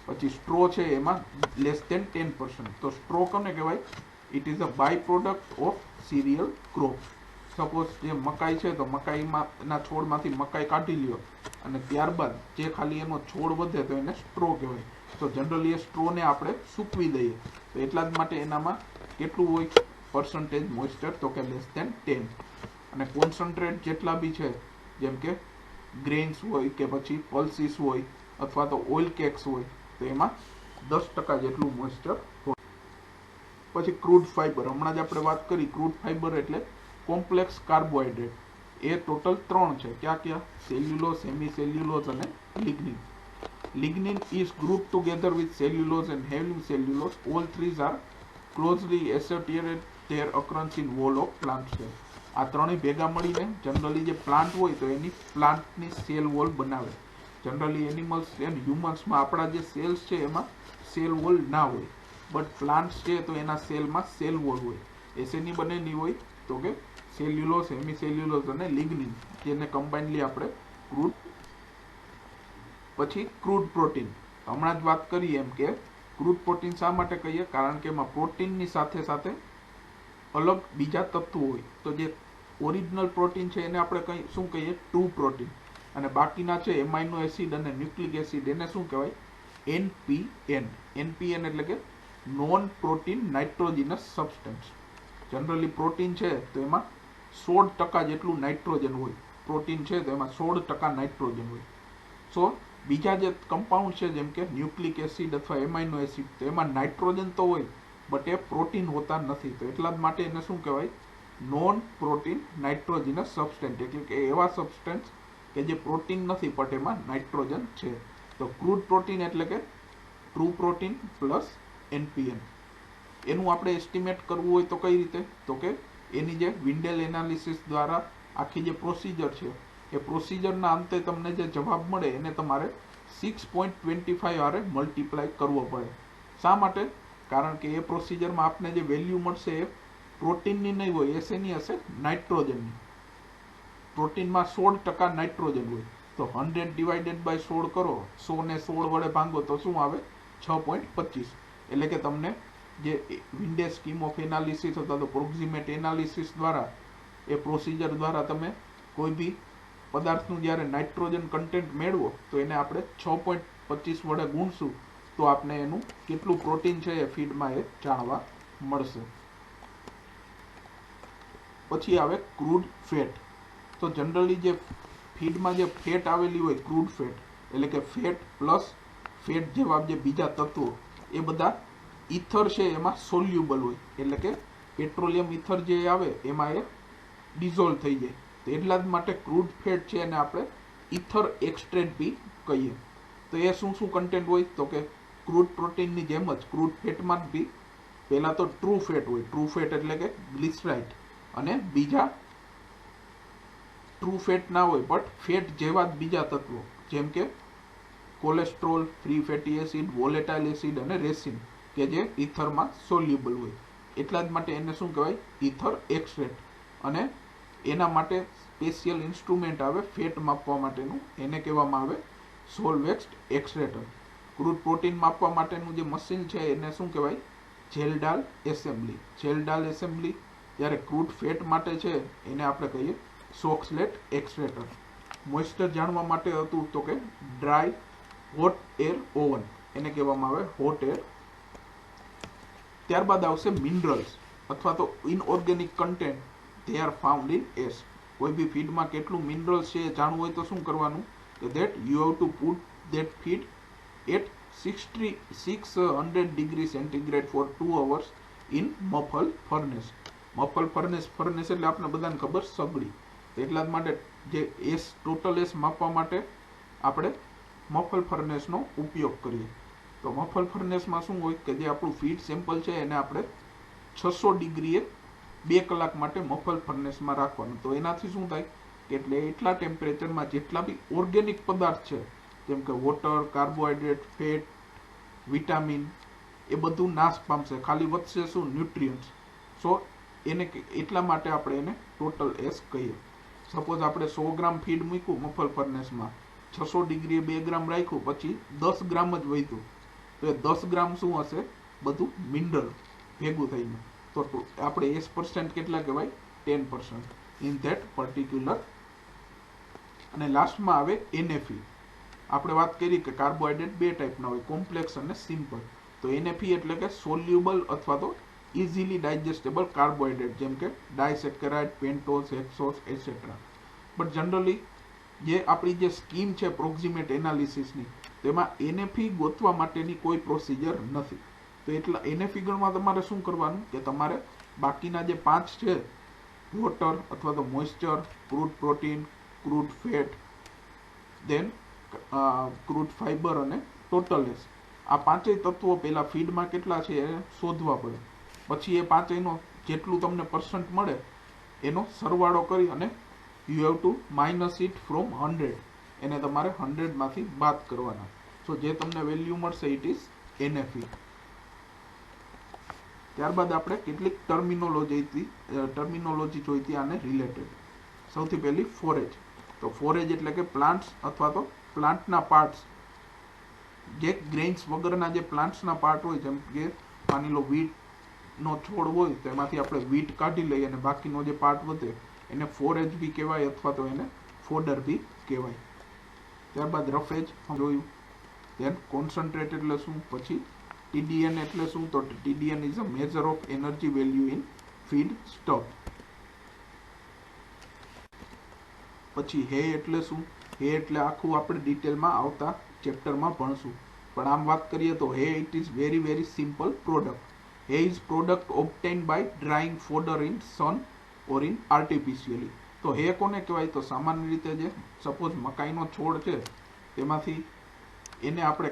પછી સ્ટ્રો છે એમાં લેસ ધેન 10%. તો સ્ટ્રો કોને કહેવાય? It is a by product of cereal crop. Suppose જે મકાઈ છે તો મકાઈના છોડમાંથી મકાઈ કાઢી લ્યો અને ત્યારબાદ જે ખાલી એનો છોડ વધે તો એને સ્ટ્રો કહેવાય. તો જનરલી એ સ્ટ્રોને આપણે સૂકવી દઈએ તો એટલા જ માટે એનામાં કેટલું હોય પર્સન્ટેજ મોઇસ્ચર? તો કે લેસ ધેન 10. અને કોન્સન્ટ્રેટ જેટલા બી છે જેમ કે ગ્રેન્સ હોય કે પછી પલ્સીસ હોય અથવા તો ઓઇલ કેક્સ હોય તો એમાં 10% જેટલું મોઇસ્ચર હોય. પછી ક્રૂડ ફાઈબર, હમણાં જ આપણે વાત કરી. ક્રૂડ ફાઈબર એટલે કોમ્પ્લેક્સ કાર્બોહાઈડ્રેટ. એ ટોટલ 3 છે. ક્યાં? સેલ્યુલોઝ, સેમી સેલ્યુલોઝ અને લિગ્નિન. Lignin is grouped together with cellulose and hemicellulose. All three are closely associated their occurrence in wall of plant cell. આ ત્રણેય ભેગા મળીને જનરલી જે પ્લાન્ટ હોય તો એની પ્લાન્ટની સેલ વોલ બનાવે. જનરલી એનિમલ્સ એન્ડ હ્યુમન્સમાં આપણા જે સેલ્સ છે એમાં સેલ વોલ ના હોય, બટ પ્લાન્ટ્સ છે તો એના સેલમાં સેલ વોલ હોય. એ શેની બનેલી હોય? તો કે સેલ્યુલોઝ, હેમિસેલ્યુલોઝ અને લિગ્નિન, જેને કમ્બાઇનલી આપણે ક્રૂડ. પછી ક્રૂડ પ્રોટીન, હમણાં જ વાત કરી એમ કે ક્રૂડ પ્રોટીન શા માટે કહીએ? કારણ કે એમાં પ્રોટીનની સાથે સાથે અલગ બીજા તત્વો હોય. તો જે ઓરિજિનલ પ્રોટીન છે એને આપણે શું કહીએ? True protein. અને બાકીના છે એમાઇનો એસિડ અને ન્યુક્લિક એસિડ, એને શું કહેવાય? NPN. NPN એટલે કે non protein nitrogenous substance. Generally protein છે તો એમાં 16% જેટલું નાઇટ્રોજન હોય. પ્રોટીન છે તો એમાં 16% નાઇટ્રોજન હોય. સો બીજા જે કમ્પાઉન્ડ છે જેમ કે ન્યુક્લિક એસિડ અથવા એમાઇનો એસિડ, તો એમાં નાઇટ્રોજન તો હોય બટ એ પ્રોટીન હોતા નથી. તો એટલા જ માટે એને શું કહેવાય? Non protein nitrogenous substance. એટલે કે એવા સબસ્ટન્સ કે જે પ્રોટીન નથી પણ એમાં નાઇટ્રોજન છે. તો ક્રૂડ પ્રોટીન એટલે કે ટ્રુ પ્રોટીન પ્લસ NPN. એનું આપણે એસ્ટિમેટ કરવું હોય તો કઈ રીતે? તો કે એની જે વિન્ડેલ એનાલિસિસ દ્વારા આખી જે પ્રોસિજર છે એ પ્રોસિજરના અંતે તમને જે જવાબ મળે એને તમારે 6.25 હારે મલ્ટીપ્લાય કરવો પડે. શા માટે? કારણ કે એ પ્રોસિજરમાં આપને જે વેલ્યુ મળશે એ પ્રોટીનની નહીં હોય, એ શેની હશે? નાઇટ્રોજનની. પ્રોટીનમાં 16% નાઇટ્રોજન હોય. તો 100 ડિવાઇડેડ બાય 16 કરો, 100 ને 16 વડે ભાંગો તો શું આવે? 6.25. એટલે કે તમને જે વિન્ડે સ્કીમ ઓફ એનાલિસિસ અથવા તો પ્રોક્સિમેટ એનાલિસિસ દ્વારા એ પ્રોસિજર દ્વારા તમે કોઈ બી પદાર્થનું જ્યારે નાઇટ્રોજન કન્ટેન્ટ મેળવો તો એને આપણે 6.25 વડે ગુણશું તો આપણે એનું કેટલું પ્રોટીન છે એ ફીડમાં એ જાણવા મળશે. પછી આવે ક્રૂડ ફેટ. તો જનરલી જે ફીડમાં જે ફેટ આવેલી હોય, ક્રૂડ ફેટ એટલે કે ફેટ પ્લસ ફેટ જેવા જે બીજા તત્વો, એ બધા ઇથર છે એમાં સોલ્યુબલ હોય. એટલે કે પેટ્રોલિયમ ઇથર જે આવે એમાં એ ડિઝોલ્વ થઈ જાય. તો એટલા જ માટે ક્રૂડ ફેટ છે એને આપણે ઇથર એક્સ્ટ્રેક્ટ બી કહીએ. તો એ શું શું કન્ટેન્ટ હોય? તો કે ક્રૂડ પ્રોટીનની જેમ જ ક્રૂડ ફેટમાં બી પહેલા તો ટ્રુ ફેટ હોય. ટ્રુ ફેટ એટલે કે ગ્લિસરાઇડ, અને બીજા ટ્રુ ફેટ ના હોય બટ ફેટ જેવા જ બીજા તત્વો જેમ કે cholesterol, free fatty acid, volatile acid અને રેસિન કે જે ઇથરમાં સોલ્યુબલ હોય. એટલા જ માટે એને શું કહેવાય? Ether extract. અને એના માટે સ્પેશિયલ ઇન્સ્ટ્રુમેન્ટ આવે ફેટ માપવા માટેનું, એને કહેવામાં આવે સોલ્વેક્સ્ડ એક્સ્ટ્રેટર. ક્રૂડ પ્રોટીન માપવા માટેનું જે મશીન છે એને શું કહેવાય? જેલ્ડાલ એસેમ્બલી. જેલ્ડાલ એસેમ્બલી. જ્યારે ક્રૂડ ફેટ માટે છે એને આપણે કહીએ સોક્સલેટ એક્સ્ટ્રેટર. મોઇસ્ચર જાણવા માટે હતું તો કે ડ્રાય હોટ એર ઓવન, એને કહેવામાં આવે હોટ એર. ત્યારબાદ આવશે મિનરલ્સ અથવા તો inorganic content. they are found in ash. કોઈ બી ફીડમાં કેટલું મિનરલ્સ છે એ જાણવું હોય તો શું કરવાનું? તો that you have to put that feed at 600 degree centigrade for 2 hours in muffle furnace. Muffle furnace એટલે આપણે બધાને ખબર સગડી. એટલા જ માટે જે એસ ટોટલ એસ માપવા માટે આપણે મફલ ફર્નેસનો ઉપયોગ કરીએ. તો મફલ ફર્નેસમાં શું હોય કે જે આપણું ફીડ સેમ્પલ છે એને આપણે 600 ડિગ્રીએ 2 કલાક માટે મફલ ફર્નેસમાં રાખવાનું. તો એનાથી શું થાય કે એટલે એટલા ટેમ્પરેચરમાં જેટલા બી ઓર્ગેનિક પદાર્થ છે જેમ કે water, carbohydrate, fat, vitamin A બધું નાશ પામશે, ખાલી વધશે શું ન્યુટ્રિયન્ટ્સ. સો એને એટલા માટે આપણે એને ટોટલ એસ કહીએ. સપોઝ આપણે 100 ગ્રામ ફીડ મૂક્યું મફલ ફર્નેસમાં, 600 ડિગ્રીએ 2 ગ્રામ રાખ્યું, પછી 10 ગ્રામ જ વધ્યું, તો એ 10 ગ્રામ શું હશે, બધું મિનરલ ભેગું થઈને. તો આપણે એસ % કેટલા કહેવાય, 10% ઇન ધેટ પર્ટિક્યુલર. અને લાસ્ટમાં આવે NFE. આપણે વાત કરી કે કાર્બોહાઈડ્રેટ 2 ટાઈપના હોય, કોમ્પ્લેક્સ અને સિમ્પલ. તો NFE એટલે કે સોલ્યુબલ અથવા તો ઇઝીલી ડાયજેસ્ટેબલ કાર્બોહાઈડ્રેટ, જેમ કે ડાયસેકેરાઇડ, પેન્ટોઝ, હેક્સોઝ એટસેટ્રા. બટ જનરલી જે આપણી જે સ્કીમ છે પ્રોક્સિમેટ એનાલિસિસની, તેમાં NFE ગોતવા માટેની કોઈ પ્રોસિજર નથી. તો એટલા NFE ગણવા તમારે શું કરવાનું કે તમારે બાકીના જે 5 છે, વોટર અથવા તો moisture, crude protein, crude fat, then crude fibre અને ટોટલ એસ, આ પાંચેય તત્વો પહેલા ફીડમાં કેટલા છે એ શોધવા પડે. પછી એ પાંચેયનો જેટલું તમને % મળે એનો સરવાળો કરી અને you have to minus it from 100. એને તમારે 100 માંથી બાદ કરવાના. સો જે તમને વેલ્યુ મળશે ઇટ ઇઝ NFE. ત્યારબાદ આપણે કેટલીક ટર્મિનોલોજી જોઈતી આને રિલેટેડ. સૌથી પહેલી ફોરેજ. તો ફોરેજ એટલે કે પ્લાન્ટ્સ અથવા તો પ્લાન્ટના પાર્ટ્સ, જે ગ્રેઇન્સ વગરના જે પ્લાન્ટ્સના પાર્ટ હોય, જેમ કે માની લો વીટનો છોડ હોય તો એમાંથી આપણે વીટ કાઢી લઈએ અને બાકીનો જે પાર્ટ વધે એને ફોરેજ બી કહેવાય અથવા તો એને ફોડર બી કહેવાય. ત્યારબાદ રફેજ જોયું. ધેન કોન્સન્ટ્રેટ એટલે શું, પછી TDN એટલે શું, તો TDN is a major of energy value in feed stock. પછી હે એટલે શું, હે એટલે આખું આપણે ડિટેલમાં આવતા ચેપ્ટરમાં ભણશું. પણ આમ વાત કરીએ તો hay it is very simple product. Hay is product obtained by drying fodder in sun or in artificially. તો હે કોને કહેવાય, તો સામાન્ય રીતે જે સપોઝ મકાઈનો છોડ છે તેમાંથી એને આપણે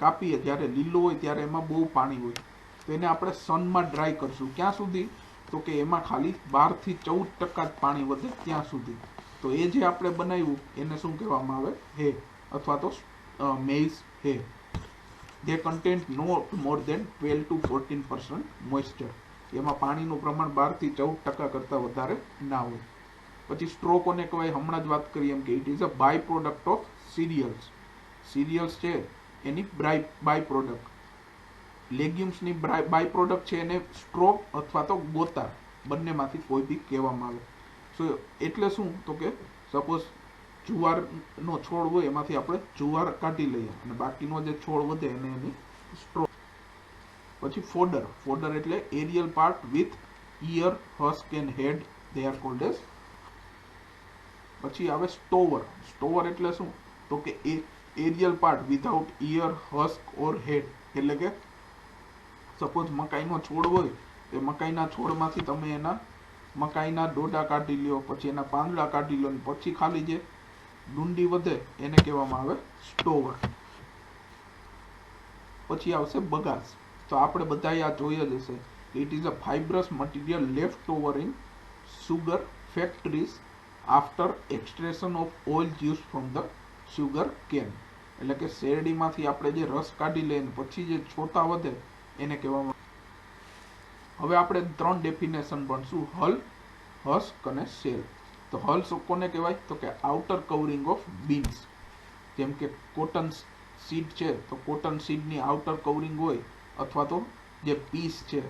કાપીએ, જ્યારે લીલો હોય ત્યારે એમાં બહુ પાણી હોય, તો એને આપણે સનમાં ડ્રાય કરશું. ક્યાં સુધી, તો કે એમાં ખાલી 12 થી 14% જ પાણી વધે ત્યાં સુધી. તો એ જે આપણે બનાવ્યું એને શું કહેવામાં આવે, હે અથવા તો મેઇઝ હે. જે content not more than 12 to 14% moisture. એમાં પાણીનું પ્રમાણ 12 થી 14% કરતાં વધારે ના હોય. પછી સ્ટ્રો કોને કહેવાય, હમણાં જ વાત કરી એમ કે it is a by product of cereals. Cereals છે એની બાય પ્રોડક્ટ. લેગ્યુમ્સની બાય પ્રોડક્ટ છે એને સ્ટ્રો અથવા તો ગોતાર, બંનેમાંથી કોઈ બી કહેવામાં આવે. સો એટલે શું, તો કે સપોઝ જુવારનો છોડ હોય એમાંથી આપણે જુવાર કાઢી લઈએ અને બાકીનો જે છોડ વધે એને એની સ્ટ્રો. પછી ફોડર એટલે aerial part with ear, husk and head, they are called as. પછી આવે સ્ટોવર એટલે શું, તો કે aerial part without ear, husk or head. એટલે કે સપોઝ મકાઈનો છોડ હોય તો મકાઈના છોડમાંથી તમે એના મકાઈના ડોડા કાઢી લ્યો, પછી એના પાંદડા કાઢી લો, પછી ખાલી જે ડુંડી વધે એને કહેવામાં આવે સ્ટોવર. પછી આવશે બગાસ. તો આપણે બધાએ આ જોઈ જ હશે. It is a fibrous material left over in sugar factories after extraction of oil juice from the sugar cane. એટલે કે શેરડીમાંથી આપણે જે રસ કાઢી લઈએ પછી જે છોતા વધે એને કહેવામાં. હવે આપણે 3 ડેફિનેશન ભણશું, હલ, હસ્ક અને શેલ. તો હલ કોને કહેવાય, તો કે આઉટર કવરિંગ ઓફ બીન્સ. જેમ કે કોટન સીડ છે તો કોટન સીડની આઉટર કવરિંગ હોય, અથવા તો જે પીસ છે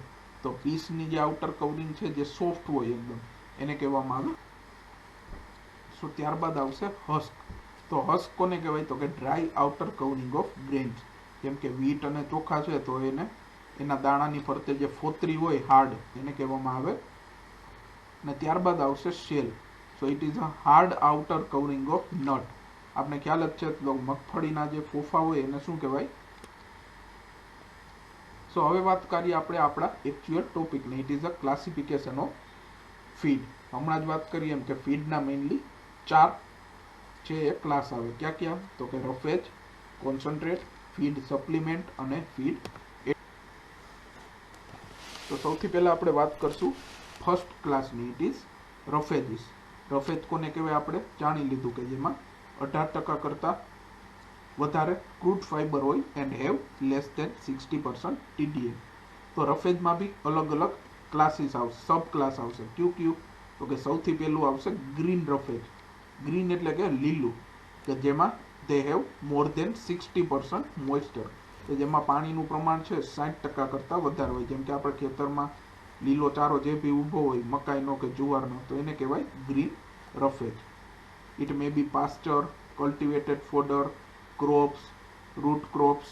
તો પીસની જે આઉટર કવરિંગ છે જે સોફ્ટ હોય એકદમ, એને કહેવામાં આવે. સો ત્યારબાદ આવશે હસ્ક. તો હસ્ક કોને કહેવાય, તો કે dry outer covering of grains. જેમ કે વીટ અને ચોખા છે તો એને એના દાણાની ફરતે જે ફોતરી હોય હાર્ડ, એને કહેવામાં આવે. અને ત્યારબાદ આવશે shell. So it is a hard outer covering of nut. આપણે ખ્યાલ જ છે તો મગફળીના જે ફોફા હોય એને શું કહેવાય. સો હવે વાત કરીએ આપણે આપણા એકચ્યુઅલ ટોપિકની. It is a classification of feed. હમણાં જ વાત કરીએ એમ કે ફીડના મેઇનલી ચાર છે એ ક્લાસ આવે. ક્યાં ક્યાં? તો કે રફેજ, કોન્સન્ટ્રેટ, ફીડ સપ્લિમેન્ટ અને ફીડ. તો સૌથી પહેલા આપણે વાત કરશું ફર્સ્ટ ક્લાસની. It is રફેજીસ. રફેજ કોને કહેવાય આપણે જાણી લીધું, કે જેમાં 18% કરતાં વધારે ક્રૂડ ફાઇબર હોય and have less than 60% TDN. તો રફેજમાં બી અલગ અલગ ક્લાસીસ આવશે, સબ ક્લાસ આવશે. ક્યુ? તો કે સૌથી પહેલું આવશે ગ્રીન રફેજ. ગ્રીન એટલે કે લીલું, કે જેમાં they have more than 60% moisture, કે જેમાં પાણીનું પ્રમાણ છે 60% કરતાં વધારે હોય. જેમ કે આપણે ખેતરમાં લીલો ચારો જે બી ઊભો હોય, મકાઈનો કે જુવારનો, તો એને કહેવાય green roughage. It may be pasture, cultivated fodder, crops, root crops,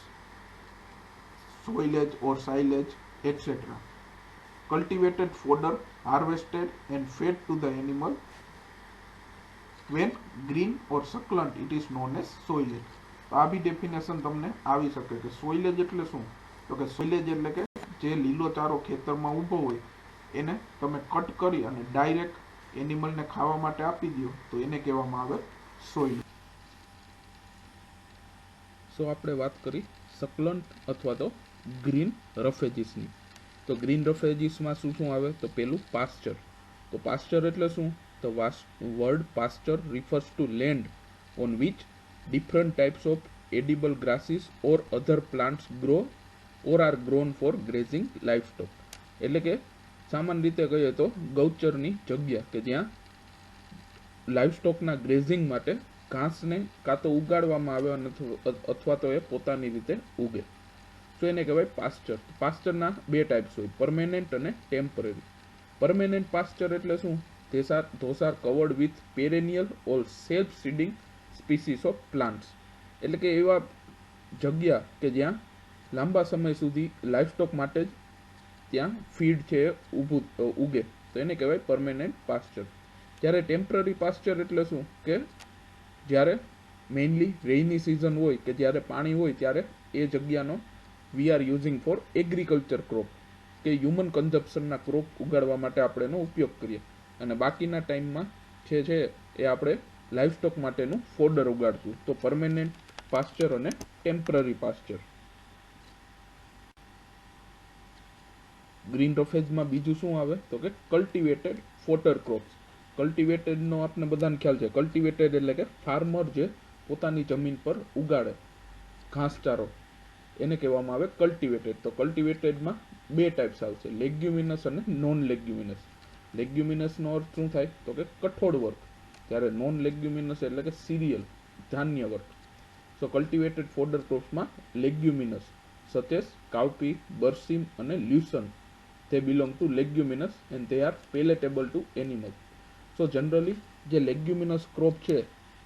soilage or silage, etc. Cultivated fodder harvested and fed to the animal. When green or succulent, it is known as soilage. તો આ બી definition તમને આવી શકે કે સોઇલેજ એટલે શું? તો કે સોઇલેજ એટલે કે જે લીલો ચારો ખેતરમાં ઊભો હોય એને તમે કટ કરી અને ડાયરેક્ટ એનિમલને ખાવા માટે આપી દો, તો એને કહેવામાં આવે સોઇલેજ. સો આપણે વાત કરી સકલન્ટ અથવા તો ગ્રીન રફેજીસની. તો ગ્રીન રફેજીસમાં શું શું આવે? તો પેલું પાસ્ચર. તો પાસ્ચર એટલે શું? તો word પાસ્ચર refers to land on which different types of edible grasses or other plants grow or are grown for grazing livestock. એટલે કે સામાન્ય રીતે કહીએ તો ગૌચરની જગ્યા, કે જ્યાં લાઇવસ્ટોકના ગ્રેઝિંગ માટે ઘાસને કાં તો ઉગાડવામાં આવે અને અથવા તો એ પોતાની રીતે ઉગે, તો એને કહેવાય પાસ્ચર. પાસ્ચરના બે ટાઈપ્સ હોય, પરમેનન્ટ અને ટેમ્પરરી. પરમેનન્ટ પાસ્ચર એટલે શું? Those are covered with perennial or self seeding species of plants. એટલે કે એવા જગ્યા કે જ્યાં લાંબા સમય સુધી લાઇવસ્ટોક માટે જ ત્યાં ફીડ છે ઉગે, તો એને કહેવાય પરમેનન્ટ પાસ્ચર. જ્યારે ટેમ્પરરી પાસ્ચર એટલે શું? કે જ્યારે મેઇનલી રેઇની સિઝન હોય, કે જ્યારે પાણી હોય, ત્યારે એ જગ્યાનો we are using four agriculture crop, કે હ્યુમન કન્ઝપ્શનના ક્રોપ ઉગાડવા માટે આપણે એનો ઉપયોગ કરીએ, અને બાકીના ટાઈમમાં છે એ આપણે લાઇવસ્ટોક માટેનું ફોડર ઉગાડતું. તો પરમેનન્ટ પાસ્ચર અને ટેમ્પરરી પાસ્ચર. ગ્રીન રફેજમાં બીજું શું આવે? તો કે કલ્ટિવેટેડ ફોડર ક્રોપ્સ. કલ્ટિવેટેડનો આપણે બધાને ખ્યાલ છે. કલ્ટિવેટેડ એટલે કે ફાર્મર જે પોતાની જમીન પર ઉગાડે ઘાસચારો, એને કહેવામાં આવે કલ્ટિવેટેડ. તો કલ્ટિવેટેડમાં બે ટાઈપ્સ આવશે, લેગ્યુમિનસ અને નોન લેગ્યુમિનસ. લેગ્યુમિનસનો અર્થ શું થાય? તો કે કઠોળ વર્ગ, જ્યારે નોન લેગ્યુમિનસ એટલે કે સિરિયલ, ધાન્ય વર્ગ. સો કલ્ટિવેટેડ ફોડર ક્રોપ્સમાં લેગ્યુમિનસ સચેસ કાઉપી, બર્સીમ અને લ્યુસન, they belong to leguminous and they are palatable to animals. So generally જે લેગ્યુમિનસ ક્રોપ છે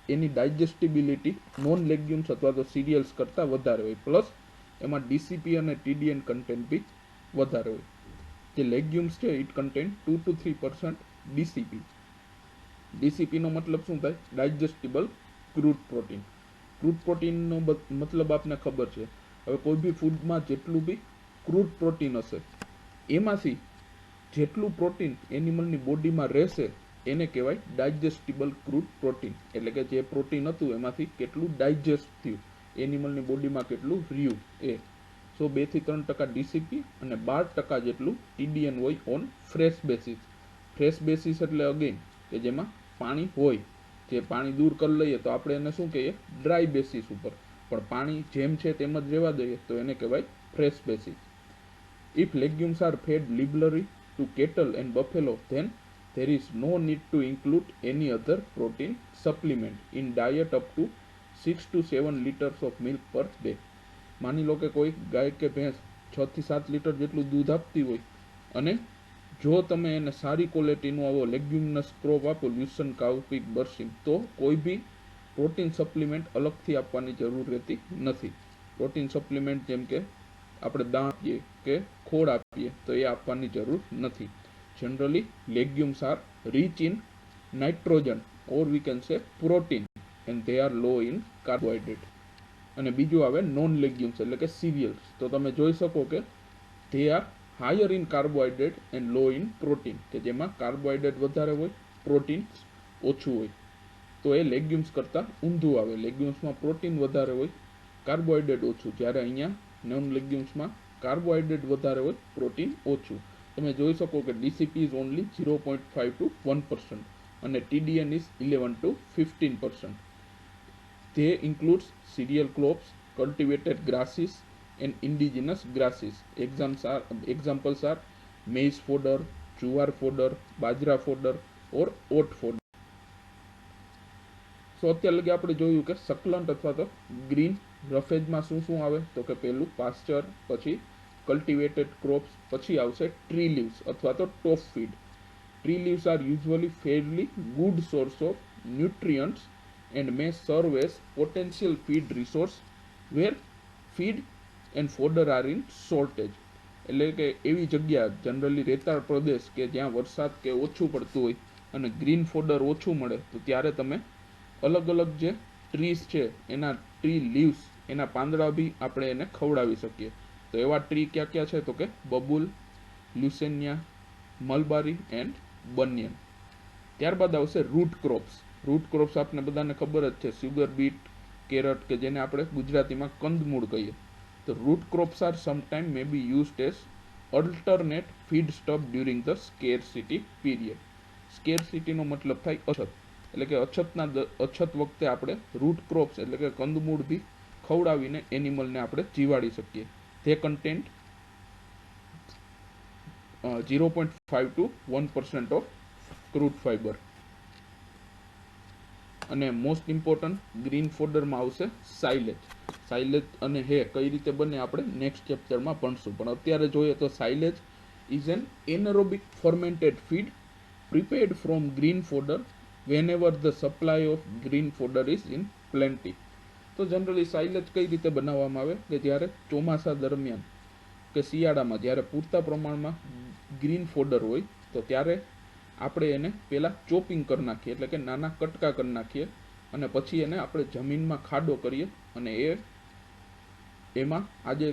એની ડાયજેસ્ટિબિલિટી નોન લેગ્યુમ્સ અથવા તો સિરિયલ્સ કરતાં વધારે હોય, પ્લસ એમાં ડીસીપી અને ટીડીએન કન્ટેન્ટ બી વધારે હોય. જે લેગ્યુમ્સ છે ઇટ કન્ટેન્ટ 2 to 3% ડીસીપી. ડીસીપીનો મતલબ શું થાય? ડાયજેસ્ટિબલ ક્રૂડ પ્રોટીન. ક્રૂડ પ્રોટીનનો મતલબ આપને ખબર છે. હવે કોઈ બી ફૂડમાં જેટલું બી ક્રૂડ પ્રોટીન હશે, એમાંથી જેટલું પ્રોટીન એનિમલની બોડીમાં રહેશે એને કહેવાય ડાયજેસ્ટિબલ ક્રૂડ પ્રોટીન. એટલે કે જે પ્રોટીન હતું એમાંથી કેટલું ડાયજેસ્ટ થયું, એનિમલની બોડીમાં કેટલું રહ્યું એ. સો 2 થી 3% ડીસીપી અને 12% જેટલું ટીડીએન હોય on fresh basis. Fresh basis એટલે અગેન કે જેમાં પાણી હોય, જે પાણી દૂર કરી લઈએ તો આપણે એને શું કહીએ? ડ્રાય બેસિસ ઉપર. પણ પાણી જેમ છે તેમ જ રહેવા દઈએ તો એને કહેવાય fresh basis. If legumes are fed liberally to cattle and buffalo, then there is no need to include any other protein supplement in diet up to 6 to 7 liters of milk per day. માની લો કે કોઈ ગાય કે ભેંસ 6 થી 7 litre જેટલું દૂધ આપતી હોય, અને જો તમે એને સારી ક્વોલિટીનું આવો લેગ્યુમિનસ ક્રોપ આપો, લ્યુસન, કાઉપીક, બર્સીમ, તો કોઈ બી પ્રોટીન સપ્લિમેન્ટ અલગથી આપવાની જરૂર રહેતી નથી. પ્રોટીન સપ્લિમેન્ટ જેમ કે આપણે દાણ આપીએ કે ખોળ આપીએ તો એ આપવાની જરૂર નથી. Generally legumes are rich in nitrogen or we can say protein and they are low in carbohydrate. અને બીજું આવે નોન લેગ્યુમ્સ એટલે કે સિરિયલ્સ. તો તમે જોઈ શકો કે they are higher in carbohydrate and low in protein, કે જેમાં કાર્બોહાઈડ્રેટ વધારે હોય, પ્રોટીન ઓછું હોય. તો એ લેગ્યુમ્સ કરતાં ઊંધું આવે. લેગ્યુમ્સમાં પ્રોટીન વધારે હોય, કાર્બોહાઈડ્રેટ ઓછું, જ્યારે અહીંયા નોન લેગ્યુમ્સમાં કાર્બોહાઈડ્રેટ વધારે હોય, પ્રોટીન ઓછું. તમે જોઈ શકો કે ડીસીપી ઇઝ ઓનલી 0.5 to 1% અને TDN is 11 to 15%. They includes cereal crops, cultivated grasses and indigenous grasses. Examples are maize fodder, jowar fodder, bajra fodder or oat fodder. સો અત્યાર લગી આપણે જોયું કે સકલન્ટ અથવા તો ગ્રીન રફેજમાં શું શું આવે, તો કે પહેલું પાસ્ચર, પછી કલ્ટિવેટેડ ક્રોપ્સ, પછી આવશે ટ્રી લીવ્સ અથવા તો top feed. Tree leaves are usually fairly good source of nutrients and may serve as potential feed resource where feed and fodder are in shortage. એટલે કે એવી જગ્યા જનરલી રેતાળ પ્રદેશ કે જ્યાં વરસાદ કે ઓછું પડતું હોય અને ગ્રીન ફોડર ઓછું મળે, તો ત્યારે તમે અલગ અલગ જે ટ્રીઝ છે એના ટ્રી લીવ્સ, એના પાંદડા બી આપણે એને ખવડાવી શકીએ. તો એવા ટ્રી ક્યાં ક્યાં છે, તો કે બબુલ, લ્યુસેનિયા, મલબારી એન્ડ બનિયન. ત્યારબાદ આવશે રૂટ ક્રોપ્સ. રૂટ ક્રોપ્સ આપણે બધાને ખબર જ છે, સુગર બીટ, કેરટ, કે જેને આપણે ગુજરાતીમાં કંદમૂળ કહીએ. તો root crops are sometime may be used as alternate feed stuff during the scarcity period. સ્કેરસિટીનો મતલબ થાય અછત, એટલે કે અછત વખતે આપણે રૂટ ક્રોપ્સ એટલે કે કંદમૂળ બી ખવડાવીને એનિમલને આપણે જીવાડી શકીએ. તે content 0.5 to 1% of crude fibre. અને મોસ્ટ ઇમ્પોર્ટન્ટ ગ્રીન ફોડરમાં આવશે સાઇલેજ. સાઇલેજ અને હે કઈ રીતે બને આપણે નેક્સ્ટ ચેપ્ટરમાં ભણશું, પણ અત્યારે જોઈએ તો silage is an anaerobic fermented feed prepared from green fodder whenever the supply of green fodder is in plenty. તો જનરલી સાઇલેજ કઈ રીતે બનાવવામાં આવે કે જ્યારે ચોમાસા દરમિયાન કે શિયાળામાં જ્યારે પૂરતા પ્રમાણમાં ગ્રીન ફોડર હોય, તો ત્યારે આપણે એને પહેલાં ચોપિંગ કરી નાખીએ, એટલે કે નાના કટકા કરી નાખીએ, અને પછી એને આપણે જમીનમાં ખાડો કરીએ અને એમાં આ જે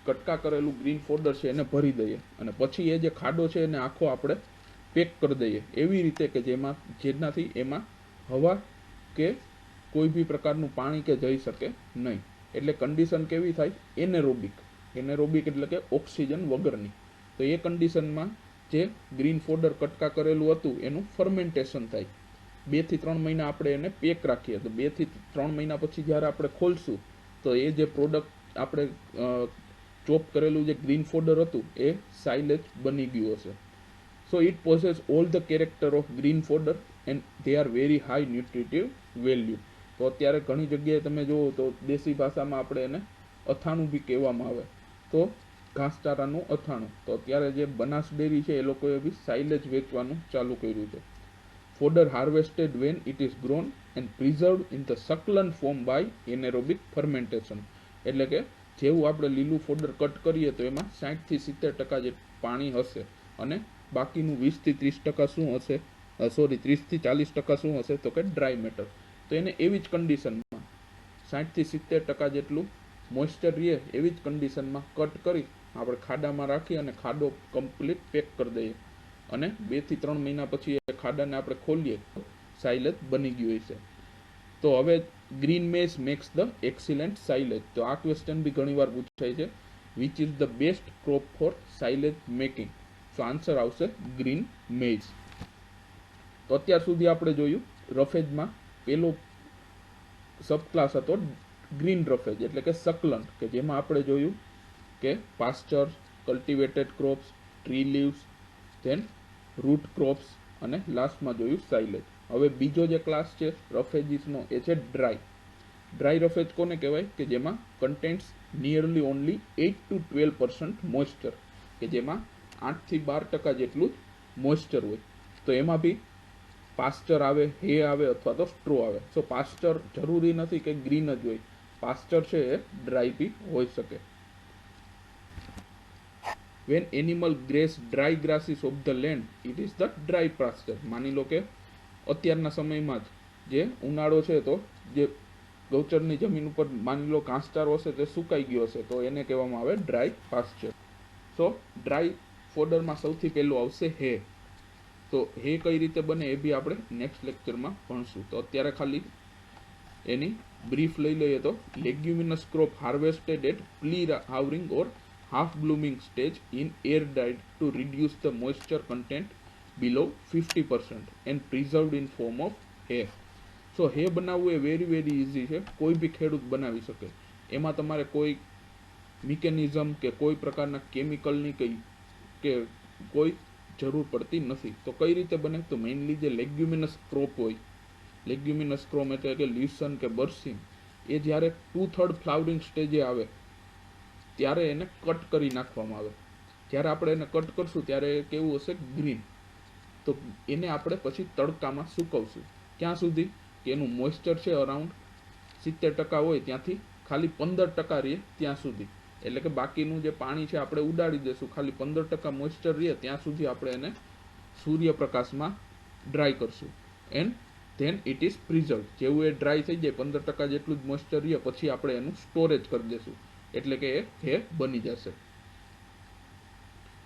કટકા કરેલું ગ્રીન ફોડર છે એને ભરી દઈએ, અને પછી એ જે ખાડો છે એને આખો આપણે પેક કરી દઈએ એવી રીતે કે જેનાથી એમાં હવા કે કોઈ બી પ્રકારનું પાણી કે જઈ શકે નહીં. એટલે કન્ડિશન કેવી થાય, એનેરોબિક. એનેરોબિક એટલે કે ઓક્સિજન વગરની. તો એ કન્ડિશનમાં જે ગ્રીન ફોડર કટકા કરેલું હતું એનું ફર્મેન્ટેશન થાય. 2 થી 3 મહિના આપણે એને પેક રાખીએ, તો 2 થી 3 મહિના પછી જ્યારે આપણે ખોલશું તો એ જે પ્રોડક્ટ આપણે ચોપ કરેલું જે ગ્રીન ફોડર હતું એ સાઇલેજ બની ગયું હશે. So it possesses all the character of green fodder and they are very high nutritive value. તો અત્યારે ઘણી જગ્યાએ તમે જુઓ તો દેશી ભાષામાં આપણે એને અથાણું બી કહેવામાં આવે, તો ઘાસચારાનું અથાણું. તો અત્યારે જે બનાસ ડેરી છે એ લોકોએ બી સાઇલેજ વેચવાનું ચાલુ કર્યું છે. Fodder harvested when it is grown and preserved in the succulent form by anaerobic fermentation. એટલે કે જેવું આપણે લીલું ફોડર કટ કરીએ તો એમાં 60 થી 70% જે પાણી હશે અને બાકીનું 20 થી 30% શું હશે, 30 થી 40% શું હશે, તો કે ડ્રાય મેટર. તો એને એવી જ કન્ડિશનમાં 60 થી 70% જેટલું મોઇસ્ચર રહે એવી જ કન્ડિશનમાં કટ કરી આપણે ખાડામાં રાખી અને ખાડો કમ્પ્લીટ પેક કરી દઈએ, અને 2 થી 3 મહિના પછી એ ખાડાને આપણે ખોલીએ, સાઇલેજ બની ગયું હશે. તો હવે green maize makes the excellent silage. તો આ ક્વેશ્ચન બી ઘણીવાર પૂછાય છે, which is the best crop for silage making. So answer આવશે ગ્રીન મેઝ. તો અત્યાર સુધી આપણે જોયું રફેજમાં પેલો સબક્લાસ હતો ગ્રીન રફેજ એટલે કે સકલન્ટ, કે જેમાં આપણે જોયું કે pasture, cultivated crops, tree leaves, then root crops અને લાસ્ટમાં જોયું સાઇલેજ. હવે બીજો જે ક્લાસ છે રફેજીસનો એ છે ડ્રાય. ડ્રાય રફેજ કોને કહેવાય, કે જેમાં contents nearly only 8 to 12% moisture, કે જેમાં 8 થી 12% જેટલું જ મોઇસ્ચર હોય. તો એમાં બી પાસ્ચર આવે, હે આવે અથવા તો સ્ટ્રો આવે. સો પાસ્ચર જરૂરી નથી કે ગ્રીન જ હોય, પાસ્ચર છે એ ડ્રાય બી હોઈ શકે. When animal graze dry grasses of the land it is the dry pasture. માની લો કે અત્યારના સમયમાં જ જે ઉનાળો છે તો જે ગૌચરની જમીન ઉપર માની લો ઘાસચારો હશે તે સુકાઈ ગયો હશે, તો એને કહેવામાં આવે ડ્રાય પાસ્ચર. સો ડ્રાય ફોડરમાં સૌથી પહેલું આવશે હે. તો હે કઈ રીતે બને એ બી આપણે નેક્સ્ટ લેક્ચરમાં ભણશું. તો અત્યારે ખાલી એની બ્રીફ લઈ લઈએ તો leguminous crop harvested at pre flowering or half blooming stage in air dried to reduce the moisture content below 50% and preserved in form of hay. સો હે બનાવવું એ વેરી ઇઝી છે, કોઈ બી ખેડૂત બનાવી શકે. એમાં તમારે કોઈ મિકેનિઝમ કે કોઈ પ્રકારના કેમિકલની કે કોઈ જરૂર પડતી નથી. તો કઈ રીતે બને? તો મેઇનલી જે લેગ્યુમિનસ ક્રોપ હોય, લેગ્યુમિનસ ક્રોપ એટલે કે લ્યુસન કે બર્સિમ, એ જ્યારે 2/3 ફ્લાવરિંગ સ્ટેજે આવે ત્યારે એને કટ કરી નાખવામાં આવે. જ્યારે આપણે એને કટ કરશું ત્યારે કેવું હશે? ગ્રીન. તો એને આપણે પછી તડકામાં સૂકવશું. ક્યાં સુધી? કે એનું મોઇસ્ચર છે અરાઉન્ડ 70% હોય ત્યાંથી ખાલી 15% રહે ત્યાં સુધી. એટલે કે બાકીનું જે પાણી છે આપણે ઉડાડી દેશું, ખાલી 15% મોઇસ્ચર રહે ત્યાં સુધી આપણે એને સૂર્યપ્રકાશમાં ડ્રાય કરશું. And then it is preserve. જેવું એ ડ્રાય થઈ જાય 15% જેટલું જ મોઇસ્ચર રહે પછી આપણે એનું સ્ટોરેજ કરી દેશું, એટલે કે એ હે બની જશે.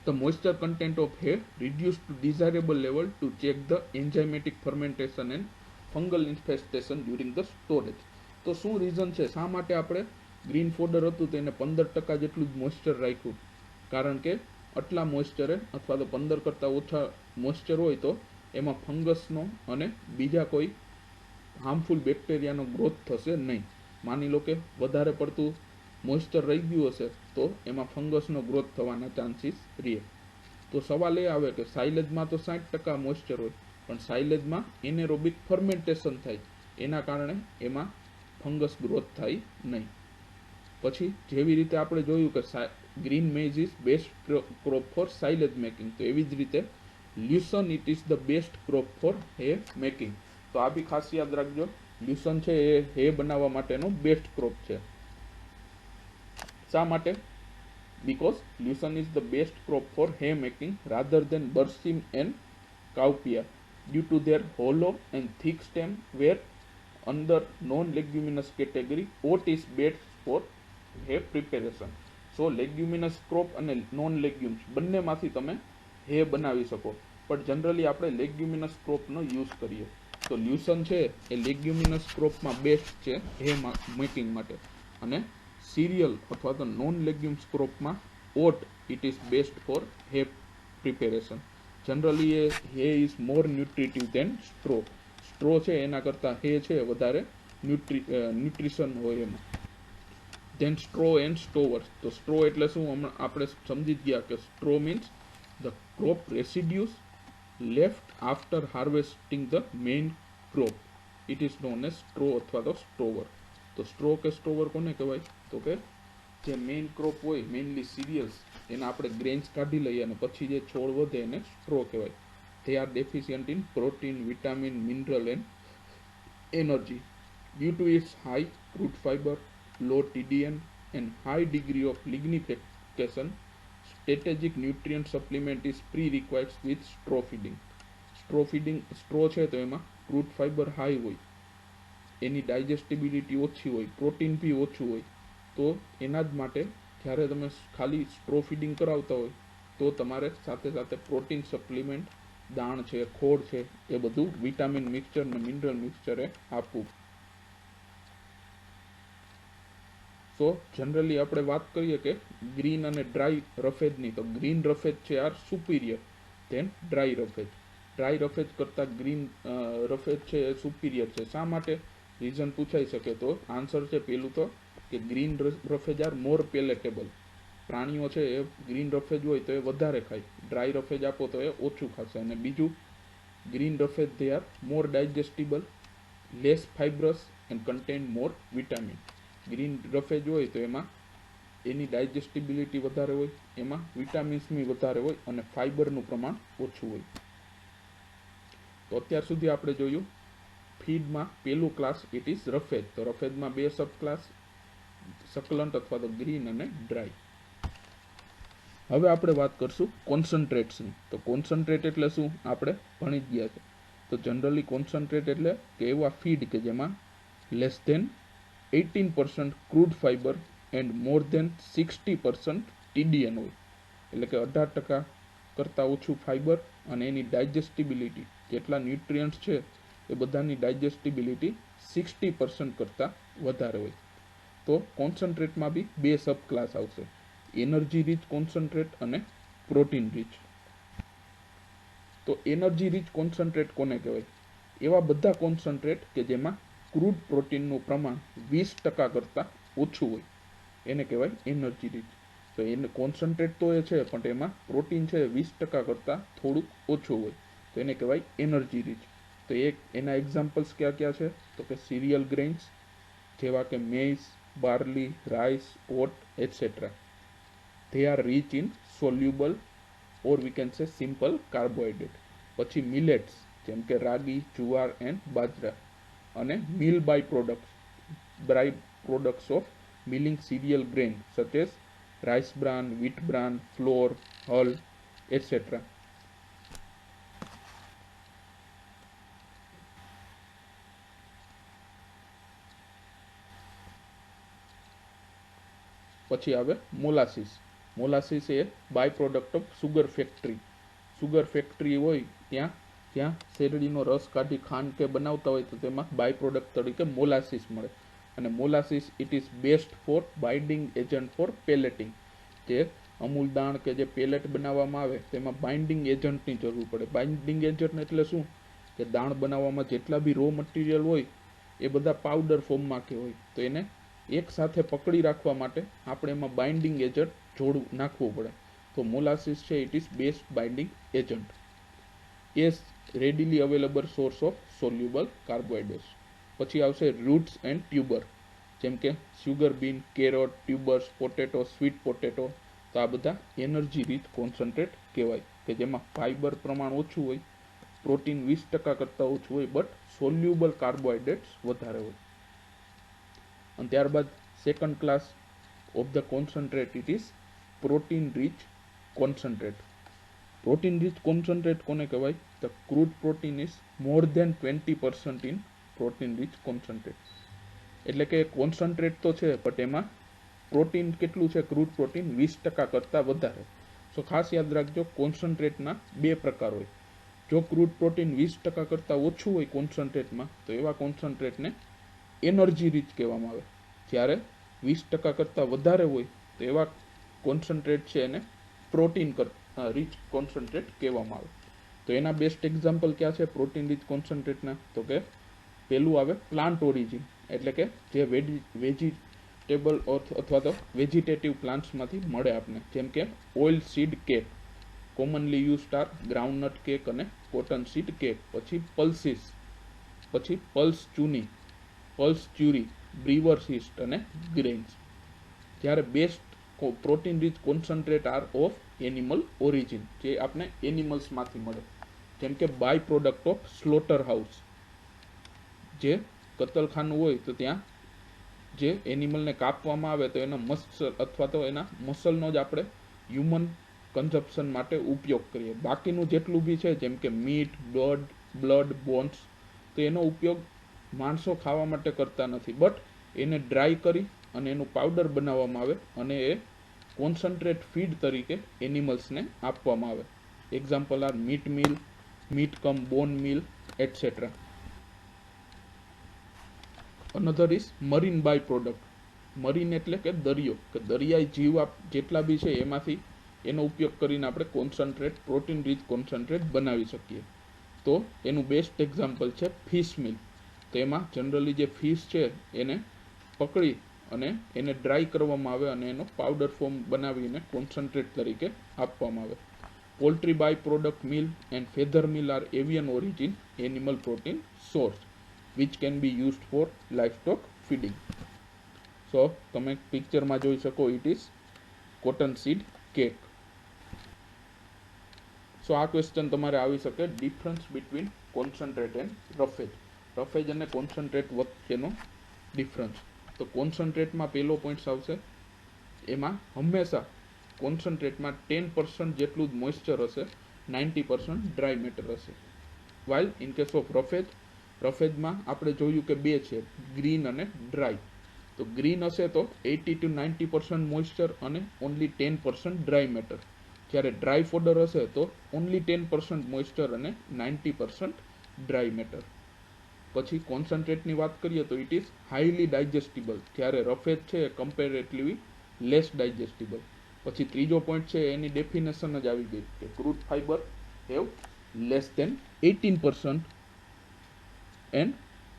The moisture content of hay reduced to desirable level to check the enzymatic fermentation and fungal infestation during the storage. તો શું રીઝન છે શા માટે આપણે ગ્રીન ફોડર હતું તો એને 15% જેટલું જ મોઇસ્ચર રાખ્યું? કારણ કે આટલા મોઇસ્ચરે અથવા તો 15 કરતાં ઓછા મોઇસ્ચર હોય તો એમાં ફંગસનો અને બીજા કોઈ હાર્મફુલ બેક્ટેરિયાનો ગ્રોથ થશે નહીં. માની લો કે વધારે પડતું મોઇસ્ચર રહી ગયું હશે તો એમાં ફંગસનો ગ્રોથ થવાના ચાન્સીસ રહે. તો સવાલ એ આવે કે સાઇલેજમાં તો 60% મોઇસ્ચર હોય, પણ સાઇલેજમાં એનેરોબિક ફર્મેન્ટેશન થાય, એના કારણે એમાં ફંગસ ગ્રોથ થાય નહીં. પછી જેવી રીતે આપણે જોયું કે green maize is best crop for silage making, તો એવી જ રીતે lucerne it is the best crop for hay making. તો આ બી ખાસ યાદ રાખજો, લ્યુસન છે એ હે બનાવવા માટેનો બેસ્ટ ક્રોપ છે. શા માટે? because લ્યુસન is the best crop for hay making rather than berseem and cowpea due to their hollow and thick stem, where under non-leguminous category oat is best for hay preparation. So leguminous crop અને non legumes બંનેમાંથી તમે હે બનાવી શકો, પણ generally આપણે લેગ્યુમિનસ ક્રોપનો use કરીએ. તો લ્યુસન છે એ લેગ્યુમિનસ ક્રોપમાં બેસ્ટ છે હે મેકિંગ માટે, અને સિરિયલ અથવા તો નોન લેગ્યુમ્સ ક્રોપમાં oat it is best for hay preparation. Generally એ hay is more nutritive than straw. Straw છે એના કરતાં હે છે વધારે ન્યુટ્રિશન હોય એમાં. Then straw and stovers. તો સ્ટ્રો એટલે શું હમણાં આપણે સમજી જ ગયા કે straw means the crop residues left after harvesting the main crop. It is known as straw અથવા તો સ્ટોવર. તો સ્ટ્રો કે સ્ટોવર કોને કહેવાય? તો કે જે મેઇન ક્રોપ હોય, મેઇનલી સિરિયલ્સ, એના આપણે ગ્રેન્સ કાઢી લઈએ અને પછી જે છોડ વધે એને સ્ટ્રો કહેવાય. They are deficient in protein, vitamin, mineral and energy due to its high root fibre, low TDN and high degree of lignification. Strategic nutrient supplement is pre-required with straw feeding. Straw છે તો એમાં route fibre high હોય, એની ડાયજેસ્ટિબિલિટી ઓછી હોય, protein બી ઓછું હોય. તો એના જ માટે જ્યારે તમે ખાલી સ્ટ્રો ફીડિંગ કરાવતા હોય તો તમારે સાથે સાથે પ્રોટીન સપ્લિમેન્ટ, દાણ છે, ખોળ છે, એ બધું વિટામિન મિક્સચર અને મિનરલ મિક્સચરે આપવું. સો જનરલી આપણે વાત કરીએ કે ગ્રીન અને ડ્રાય રફેજની, તો ગ્રીન રફેજ છે are superior than dry roughage. Dry roughage કરતાં ગ્રીન રફેજ છે એ સુપિરિયર છે. શા માટે? રીઝન પૂછાઈ શકે. તો આન્સર છે પેલું તો કે ગ્રીન રફેજ આર મોર પેલેટેબલ. પ્રાણીઓ છે એ ગ્રીન રફેજ હોય તો એ વધારે ખાય, ડ્રાય રફેજ આપો તો એ ઓછું ખાશે. અને બીજું, green roughage they are more digestible, less fibrous and contain more vitamin. Green roughage હોય તો એમાં એની ડાયજેસ્ટિબિલિટી વધારે હોય, એમાં વિટામિન્સ બી વધારે હોય અને ફાઇબરનું પ્રમાણ ઓછું હોય. તો અત્યાર સુધી આપણે જોયું ફીડમાં પેલું ક્લાસ ઇટ ઇઝ રફેજ. તો રફેજમાં બે સબ ક્લાસ, સકલન્ટ અથવા તો ગ્રીન અને ડ્રાય. હવે આપણે વાત કરશું કોન્સન્ટ્રેટ્સની. તો કોન્સન્ટ્રેટ એટલે શું આપણે ભણી જ ગયા છે. તો જનરલી કોન્સન્ટ્રેટ એટલે કે એવા ફીડ કે જેમાં less than 18% crude fibre and more than 60% TDN હોય. એટલે કે 18% કરતાં ઓછું ફાઇબર અને એની ડાયજેસ્ટિબિલિટી, જેટલા ન્યુટ્રિયન્ટ્સ છે એ બધાની ડાયજેસ્ટિબિલિટી 60% કરતાં વધારે હોય. તો કોન્સન્ટ્રેટમાં બી બે સબ ક્લાસ આવશે, એનર્જી રીચ કોન્સન્ટ્રેટ અને પ્રોટીન રીચ. તો એનર્જી રીચ કોન્સન્ટ્રેટ કોને કહેવાય? એવા બધા કોન્સન્ટ્રેટ કે જેમાં ક્રૂડ પ્રોટીનનું પ્રમાણ 20% કરતાં ઓછું હોય એને કહેવાય એનર્જી રીચ. તો એને કોન્સન્ટ્રેટ તો એ છે પણ એમાં પ્રોટીન છે 20% કરતાં થોડુંક ઓછું હોય તો એને કહેવાય એનર્જી રીચ. તો એના એક્ઝામ્પલ્સ ક્યાં ક્યાં છે? તો કે સિરિયલ ગ્રેન્સ જેવા કે maize, barley, rice, oat etcetera. They are rich in soluble or we can say simple carbohydrate. પછી મિલેટ્સ જેમ કે રાગી, જુવાર એન્ડ બાજરા. અને mill by products of milling cereal grain such as rice bran, wheat bran, flour, hull etcetera. પછી આવે molasses. Molasses એ by product of sugar factory. Sugar factory હોય ત્યાં શેરડીનો રસ કાઢી ખાંડ કે બનાવતા હોય તો તેમાં બાય પ્રોડક્ટ તરીકે મોલાસીસ મળે. અને molasses it is best for binding agent for pelleting. જે અમૂલ દાણ કે જે પેલેટ બનાવવામાં આવે તેમાં બાઇન્ડિંગ એજન્ટની જરૂર પડે. બાઇન્ડિંગ એજન્ટ એટલે શું? કે દાણ બનાવવામાં જેટલા બી રો મટીરિયલ હોય એ બધા પાવડર ફોર્મમાં કે હોય તો એને એક સાથે પકડી રાખવા માટે આપણે એમાં બાઇન્ડિંગ એજન્ટ નાખવું પડે. તો મોલાસીસ છે it is best binding agent. As readily available source of soluble carbohydrates. પછી આવશે રૂટ્સ એન્ડ ટ્યુબર જેમ કે sugar beet, carrot, tubers, potato, sweet potato. તો આ બધા એનર્જી રીચ કોન્સન્ટ્રેટ કહેવાય કે જેમાં ફાઇબર પ્રમાણ ઓછું હોય, પ્રોટીન 20% કરતાં ઓછું હોય બટ સોલ્યુબલ કાર્બોહાઈડ્રેટ્સ વધારે હોય. અને ત્યારબાદ second class of the concentrate it is protein rich concentrate. Protein rich concentrate કોને કહેવાય? The crude protein is more than 20% in protein rich concentrate. એટલે કે કોન્સન્ટ્રેટ તો છે બટ એમાં પ્રોટીન કેટલું છે? ક્રૂડ પ્રોટીન 20% કરતાં વધારે. સો ખાસ યાદ રાખજો કોન્સન્ટ્રેટના બે પ્રકાર હોય. જો ક્રૂડ પ્રોટીન 20% કરતાં ઓછું હોય કોન્સન્ટ્રેટમાં તો એવા કોન્સન્ટ્રેટને એનર્જી રીચ કહેવામાં આવે. જ્યારે 20% કરતાં વધારે હોય તો એવા કોન્સન્ટ્રેટ છે એને પ્રોટીન રીચ કોન્સન્ટ્રેટ કહેવામાં આવે. તો એના બેસ્ટ એક્ઝામ્પલ ક્યાં છે પ્રોટીન રીચ કોન્સન્ટ્રેટના? તો કે પહેલું આવે પ્લાન્ટ ઓરિજિન, એટલે કે જે વેજીટેબલ અથવા તો વેજીટેટિવ પ્લાન્ટ્સમાંથી મળે આપને, જેમ કે oil seed cake, commonly used are groundnut cake અને કોટન સીડ કેક. પછી પલ્સીસ, પછી પલ્સ ચ્યુરી, બ્રીવર્સ યીસ્ટ અને ગ્રેન્સ. જ્યારે best protein rich concentrate are of animal origin, જે આપણે એનિમલ્સમાંથી મળે, જેમ કે by product of slaughterhouse. જે કતલખાનું હોય તો ત્યાં જે એનિમલને કાપવામાં આવે તો એના મસલ અથવા તો એના મસલનો જ આપણે હ્યુમન કન્ઝપ્શન માટે ઉપયોગ કરીએ. બાકીનું જેટલું બી છે જેમ કે મીટ, બ્લડ, બોન્સ, તો એનો ઉપયોગ માણસો ખાવા માટે કરતા નથી બટ એને ડ્રાય કરી અને એનું પાવડર બનાવવામાં આવે અને એ કોન્સન્ટ્રેટ ફીડ તરીકે એનિમલ્સને આપવામાં આવે. Example are meat meal, meat cum bone meal etcetera. Another is marine by product. Marine એટલે કે દરિયો, કે દરિયાઈ જીવ જેટલા બી છે એમાંથી એનો ઉપયોગ કરીને આપણે કોન્સન્ટ્રેટ, પ્રોટીન રીચ કોન્સન્ટ્રેટ બનાવી શકીએ. તો એનું બેસ્ટ એક્ઝામ્પલ છે ફિશ મિલ. તો એમાં જનરલી જે ફિશ છે એને પકડી અને એને ડ્રાય કરવામાં આવે અને એનો પાવડર ફોર્મ બનાવીને કોન્સન્ટ્રેટ તરીકે આપવામાં આવે. Poultry by product meal and feather meal are avian origin animal protein source which can be used for livestock feeding. So તમે પિક્ચરમાં જોઈ શકો it is cotton seed cake. So આ ક્વેશ્ચન તમારે આવી શકે, difference between concentrate and roughage. Roughage અને concentrate વચ્ચેનો ડિફરન્સ. તો કોન્સન્ટ્રેટમાં પહેલો પોઈન્ટ આવશે, એમાં હંમેશા કોન્સન્ટ્રેટમાં 10% જેટલું જ મોઇસ્ચર હશે, 90% ડ્રાય મેટર હશે. વાઇલ ઇન કેસ ઓફ રફેજમાં આપણે જોયું કે બે છે, ગ્રીન અને ડ્રાય. તો ગ્રીન હશે તો 80 to 90% મોઇસ્ચર અને ઓનલી 10% ડ્રાય મેટર. જ્યારે ડ્રાય ફોડર હશે તો ઓનલી 10% મોઇસ્ચર અને 90% ડ્રાય મેટર. પછી કોન્સન્ટ્રેટની વાત કરીએ તો ઇટ ઇઝ હાઈલી ડાયજેસ્ટિબલ, જ્યારે રફેજ છે એ કમ્પેરેટિવલી લેસ ડાયજેસ્ટિબલ. પછી ત્રીજો પોઈન્ટ છે એની ડેફિનેશન જ આવી ગઈ કે crude fibre have less than 18% and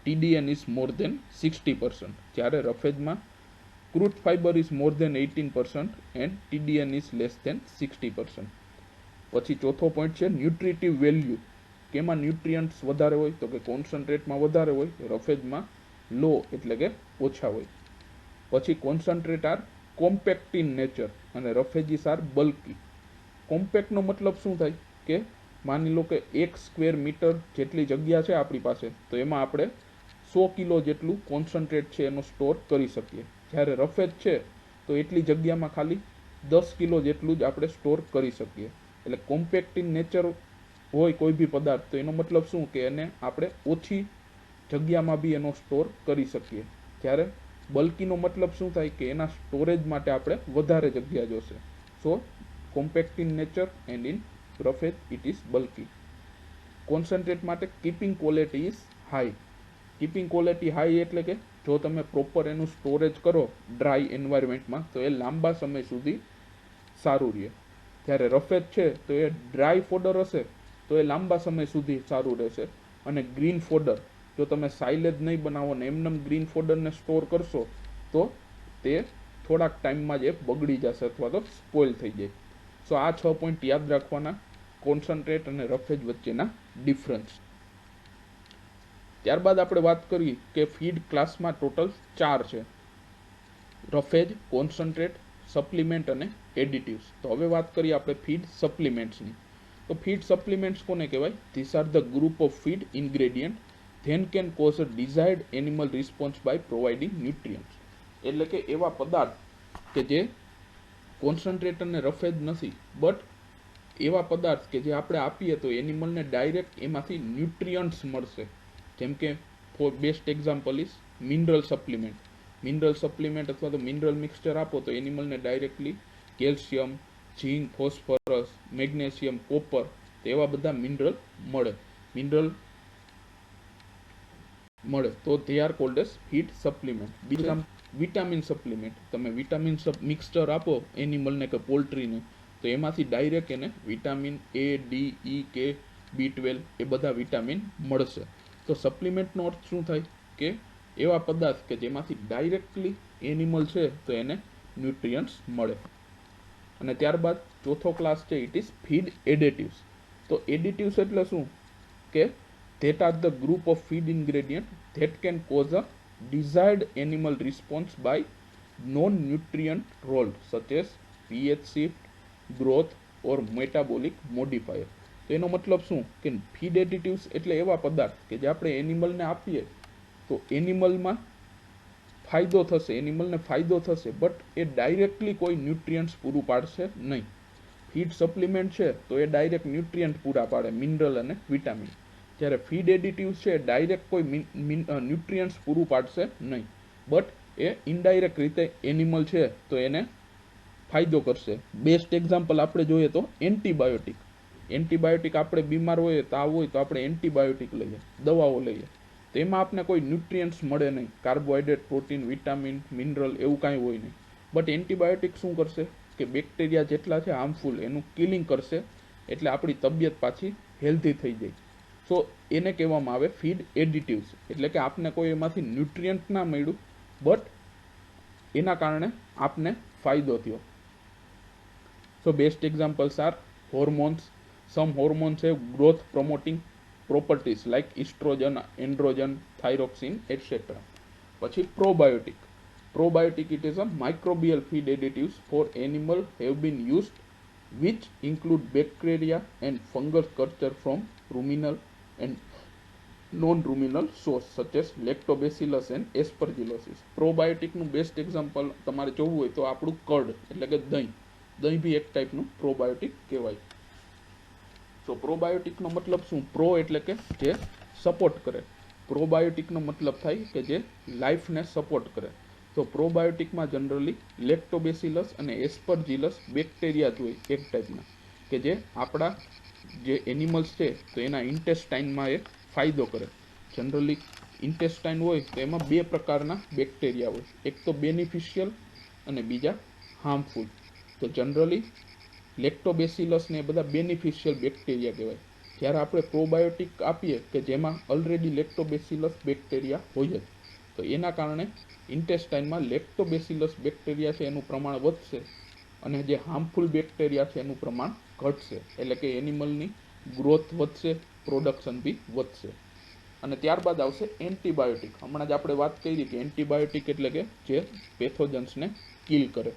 TDN is more than 60%, જ્યારે રફેજમાં crude fibre is more than 18% and TDN is less than 60%. પછી ચોથો પોઈન્ટ છે ન્યુટ્રિટિવ વેલ્યુ, કેમાં ન્યુટ્રિયન્ટ્સ વધારે હોય તો કે કોન્સન્ટ્રેટમાં વધારે હોય, રફેજમાં લો એટલે કે ઓછા હોય. પછી concentrate are compact in nature અને રફેજીસ આર બલ્કી. કોમ્પેક્ટનો મતલબ શું થાય કે માની લો કે 1 સ્ક્વેર મીટર જેટલી જગ્યા છે આપણી પાસે, તો એમાં આપણે 100 કિલો જેટલું કોન્સન્ટ્રેટ છે એનો સ્ટોર કરી શકીએ. જ્યારે રફેજ છે તો એટલી જગ્યામાં ખાલી 10 કિલો જેટલું જ આપણે સ્ટોર કરી શકીએ. એટલે કોમ્પેક્ટ ઇન નેચર હોય કોઈ બી પદાર્થ તો એનો મતલબ શું કે એને આપણે ઓછી જગ્યામાં બી એનો સ્ટોર કરી શકીએ. જ્યારે બલ્કીનો મતલબ શું થાય કે એના સ્ટોરેજ માટે આપણે વધારે જગ્યા જોશે. So compact in nature and in roughage it is bulky. Concentrate માટે keeping quality is high. Keeping quality high એટલે કે જો તમે પ્રોપર એનું સ્ટોરેજ કરો ડ્રાય એન્વાયરમેન્ટમાં તો એ લાંબા સમય સુધી સારું રહે. જ્યારે રફેજ છે તો એ ડ્રાય ફોડર હશે તો એ લાંબા સમય સુધી સારું રહેશે. અને ગ્રીન ફોડર, જો તમે સાઇલેજ નહીં બનાવો ને એમનેમ ગ્રીન ફોડરને સ્ટોર કરશો તો તે થોડાક ટાઈમમાં જ એ બગડી જશે અથવા તો સ્પોઇલ થઈ જાય. સો આ 6 પોઈન્ટ યાદ રાખવાના કોન્સન્ટ્રેટ અને રફેજ વચ્ચેના ડિફરન્સ. ત્યારબાદ આપણે વાત કરીએ કે ફીડ ક્લાસમાં ટોટલ 4 છે: રફેજ, કોન્સન્ટ્રેટ, સપ્લિમેન્ટ અને એડિટિવ્સ. તો હવે વાત કરીએ આપણે ફીડ સપ્લિમેન્ટ્સની. તો ફીડ સપ્લિમેન્ટ્સ કોને કહેવાય? These are the group of feed ingredient than can cause a desired animal response by providing nutrients. એટલે કે એવા પદાર્થ કે જે કોન્સન્ટ્રેટ અને રફેજ નથી, બટ એવા પદાર્થ કે જે આપણે આપીએ તો એનિમલને ડાયરેક્ટ એમાંથી ન્યુટ્રિયન્ટ્સ મળશે. જેમ કે for best example is mineral supplement. Mineral supplement અથવા તો મિનરલ મિક્સચર આપો તો એનિમલને directly calcium, zinc, phosphorus, magnesium, copper એવા બધા મિનરલ મળે. તો they are called as feed supplement. બીજા વિટામિન સપ્લિમેન્ટ. તમે વિટામિન મિક્સચર આપો એનિમલને કે પોલ્ટ્રીને તો એમાંથી ડાયરેક્ટ એને vitamin A, D, E, K, B12 એ બધા વિટામિન મળશે. તો સપ્લિમેન્ટનો અર્થ શું થાય કે એવા પદાર્થ કે જેમાંથી ડાયરેક્ટલી એનિમલ છે તો એને ન્યુટ્રિયન્ટ્સ મળે. અને ત્યારબાદ ચોથો ક્લાસ છે ઇટ ઇઝ ફીડ એડિટિવ્સ. તો એડિટિવ્સ એટલે શું કે that are the group of feed ingredient that can cause a desired animal response by non-nutrient role such as pH shift, growth or metabolic modifier. તો એનો મતલબ શું કે ફીડ એડિટિવ્સ એટલે એવા પદાર્થ કે જે આપણે એનિમલને આપીએ તો એનિમલને ફાયદો થશે બટ એ ડાયરેક્ટલી કોઈ ન્યુટ્રિયન્ટ્સ પૂરું પાડશે નહીં. ફીડ સપ્લિમેન્ટ છે તો એ ડાયરેક્ટ ન્યુટ્રિયન્ટ પૂરા પાડે, મિનરલ અને વિટામિન. જ્યારે ફીડ એડિટિવ્સ છે ડાયરેક્ટ કોઈ ન્યુટ્રિયન્ટ્સ પૂરું પાડશે નહીં, બટ એ ઇનડાયરેક્ટ રીતે એનિમલ છે તો એને ફાયદો કરશે. બેસ્ટ એક્ઝામ્પલ આપણે જોઈએ તો એન્ટીબાયોટિક. આપણે બીમાર હોઈએ, તાવ હોય તો આપણે એન્ટીબાયોટિક લઈએ, દવાઓ લઈએ, તો એમાં આપણે કોઈ ન્યુટ્રિયન્ટ્સ મળે નહીં, કાર્બોહાઈડ્રેટ, પ્રોટીન, વિટામિન, મિનરલ એવું કાંઈ હોય નહીં. બટ એન્ટીબાયોટિક શું કરશે કે બેક્ટેરિયા જેટલા છે હાર્મફુલ એનું કિલિંગ કરશે, એટલે આપણી તબિયત પાછી હેલ્ધી થઈ જાય. સો એને કહેવામાં આવે ફીડ એડિટિવ્સ. એટલે કે આપને કોઈ એમાંથી ન્યુટ્રિયન્ટ ના મળ્યું બટ એના કારણે આપને ફાયદો થયો. So best examples are hormones. Some hormones have growth promoting properties like estrogen, androgen, thyroxine, etc. પછી probiotic it is a microbial feed additives for animal have been used which include bacteria and fungal culture from ruminal and non-ruminal source such as lactobacillus and aspergillosis. પ્રોબાયોટિકનું best example તમારે જોવું હોય તો આપણું card એટલે કે દહીં બી એક ટાઈપનું પ્રોબાયોટિક કહેવાય. તો પ્રોબાયોટિકનો મતલબ શું? પ્રો એટલે કે જે સપોર્ટ કરે, પ્રોબાયોટિકનો મતલબ થાય કે જે લાઈફને સપોર્ટ કરે. તો પ્રોબાયોટિકમાં જનરલી લેક્ટોબેસિલસ અને એસ્પરજીલસ બેક્ટેરિયા જ હોય એક ટાઈપના. કે જે આપણા જે એનિમલ્સ છે તો એના ઇન્ટેસ્ટાઇનમાં એ ફાયદો કરે. જનરલી ઇન્ટેસ્ટાઇન હોય તો એમાં બે પ્રકારના બેક્ટેરિયા હોય, એક તો બેનિફિશિયલ અને બીજા હાર્મફુલ. તો જનરલી લેક્ટોબેસિલસ ને એ બધા બેનિફિશિયલ બેક્ટેરિયા કહેવાય. જ્યારે આપણે પ્રોબાયોટિક આપીએ કે જેમાં ઓલરેડી લેક્ટોબેસિલસ બેક્ટેરિયા હોય જ, તો એના કારણે ઇન્ટેસ્ટાઇનમાં લેક્ટોબેસિલસ બેક્ટેરિયા છે એનું પ્રમાણ વધશે અને જે હાર્મફુલ બેક્ટેરિયા છે એનું પ્રમાણ ઘટશે. એટલે કે એનિમલની ગ્રોથ વધશે, પ્રોડક્શન બી વધશે. અને ત્યારબાદ આવશે એન્ટીબાયોટિક. હમણાં જ આપણે વાત કરી કે એન્ટીબાયોટિક એટલે કે જે પેથોજન્સને કિલ કરે.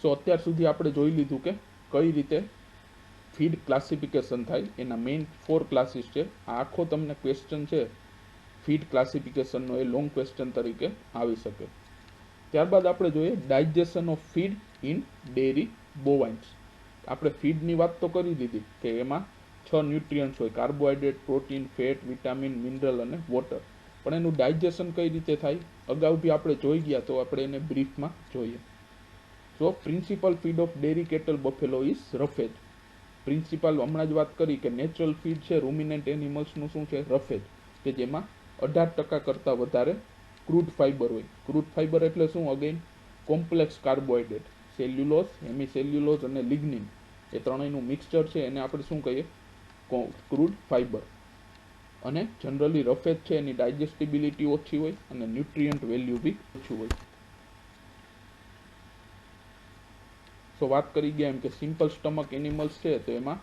સો અત્યાર સુધી આપણે જોઈ લીધું કે કઈ રીતે ફીડ ક્લાસિફિકેશન થાય. એના મેઇન 4 ક્લાસીસ છે. આ આખો તમને ક્વેશ્ચન છે ફીડ ક્લાસિફિકેશનનો એ લોંગ ક્વેશ્ચન તરીકે આવી શકે. ત્યારબાદ આપણે જોઈએ digestion of feed in dairy bovines. આપણે ફીડની વાત તો કરી દીધી કે એમાં 6 ન્યુટ્રિયન્ટ્સ હોય, carbohydrate, protein, fat, vitamin, mineral અને વોટર. પણ એનું ડાયજેશન કઈ રીતે થાય અગાઉ બી આપણે જોઈ ગયા, તો આપણે એને બ્રીફમાં જોઈએ. So principal feed of dairy cattle buffalo is roughage. Principal હમણાં જ વાત કરી કે નેચરલ ફીડ છે રૂમિનેન્ટ એનિમલ્સનું શું છે, રફેજ, કે જેમાં 18% કરતાં વધારે ક્રૂડ ફાઇબર હોય. ક્રૂડ ફાઇબર એટલે શું? અગેન કોમ્પ્લેક્સ કાર્બોહાઈડ્રેટ, સેલ્યુલોઝ, હેમિસેલ્યુલોઝ અને લિગ્નિન, એ ત્રણેયનું મિક્સચર છે એને આપણે શું કહીએ? Crude fibre. અને જનરલી રફેજ છે એની ડાયજેસ્ટિબિલિટી ઓછી હોય અને ન્યુટ્રિયન્ટ વેલ્યુ બી ઓછું હોય. સો વાત કરી ગયા એમ કે સિમ્પલ સ્ટમક એનિમલ્સ છે તો એમાં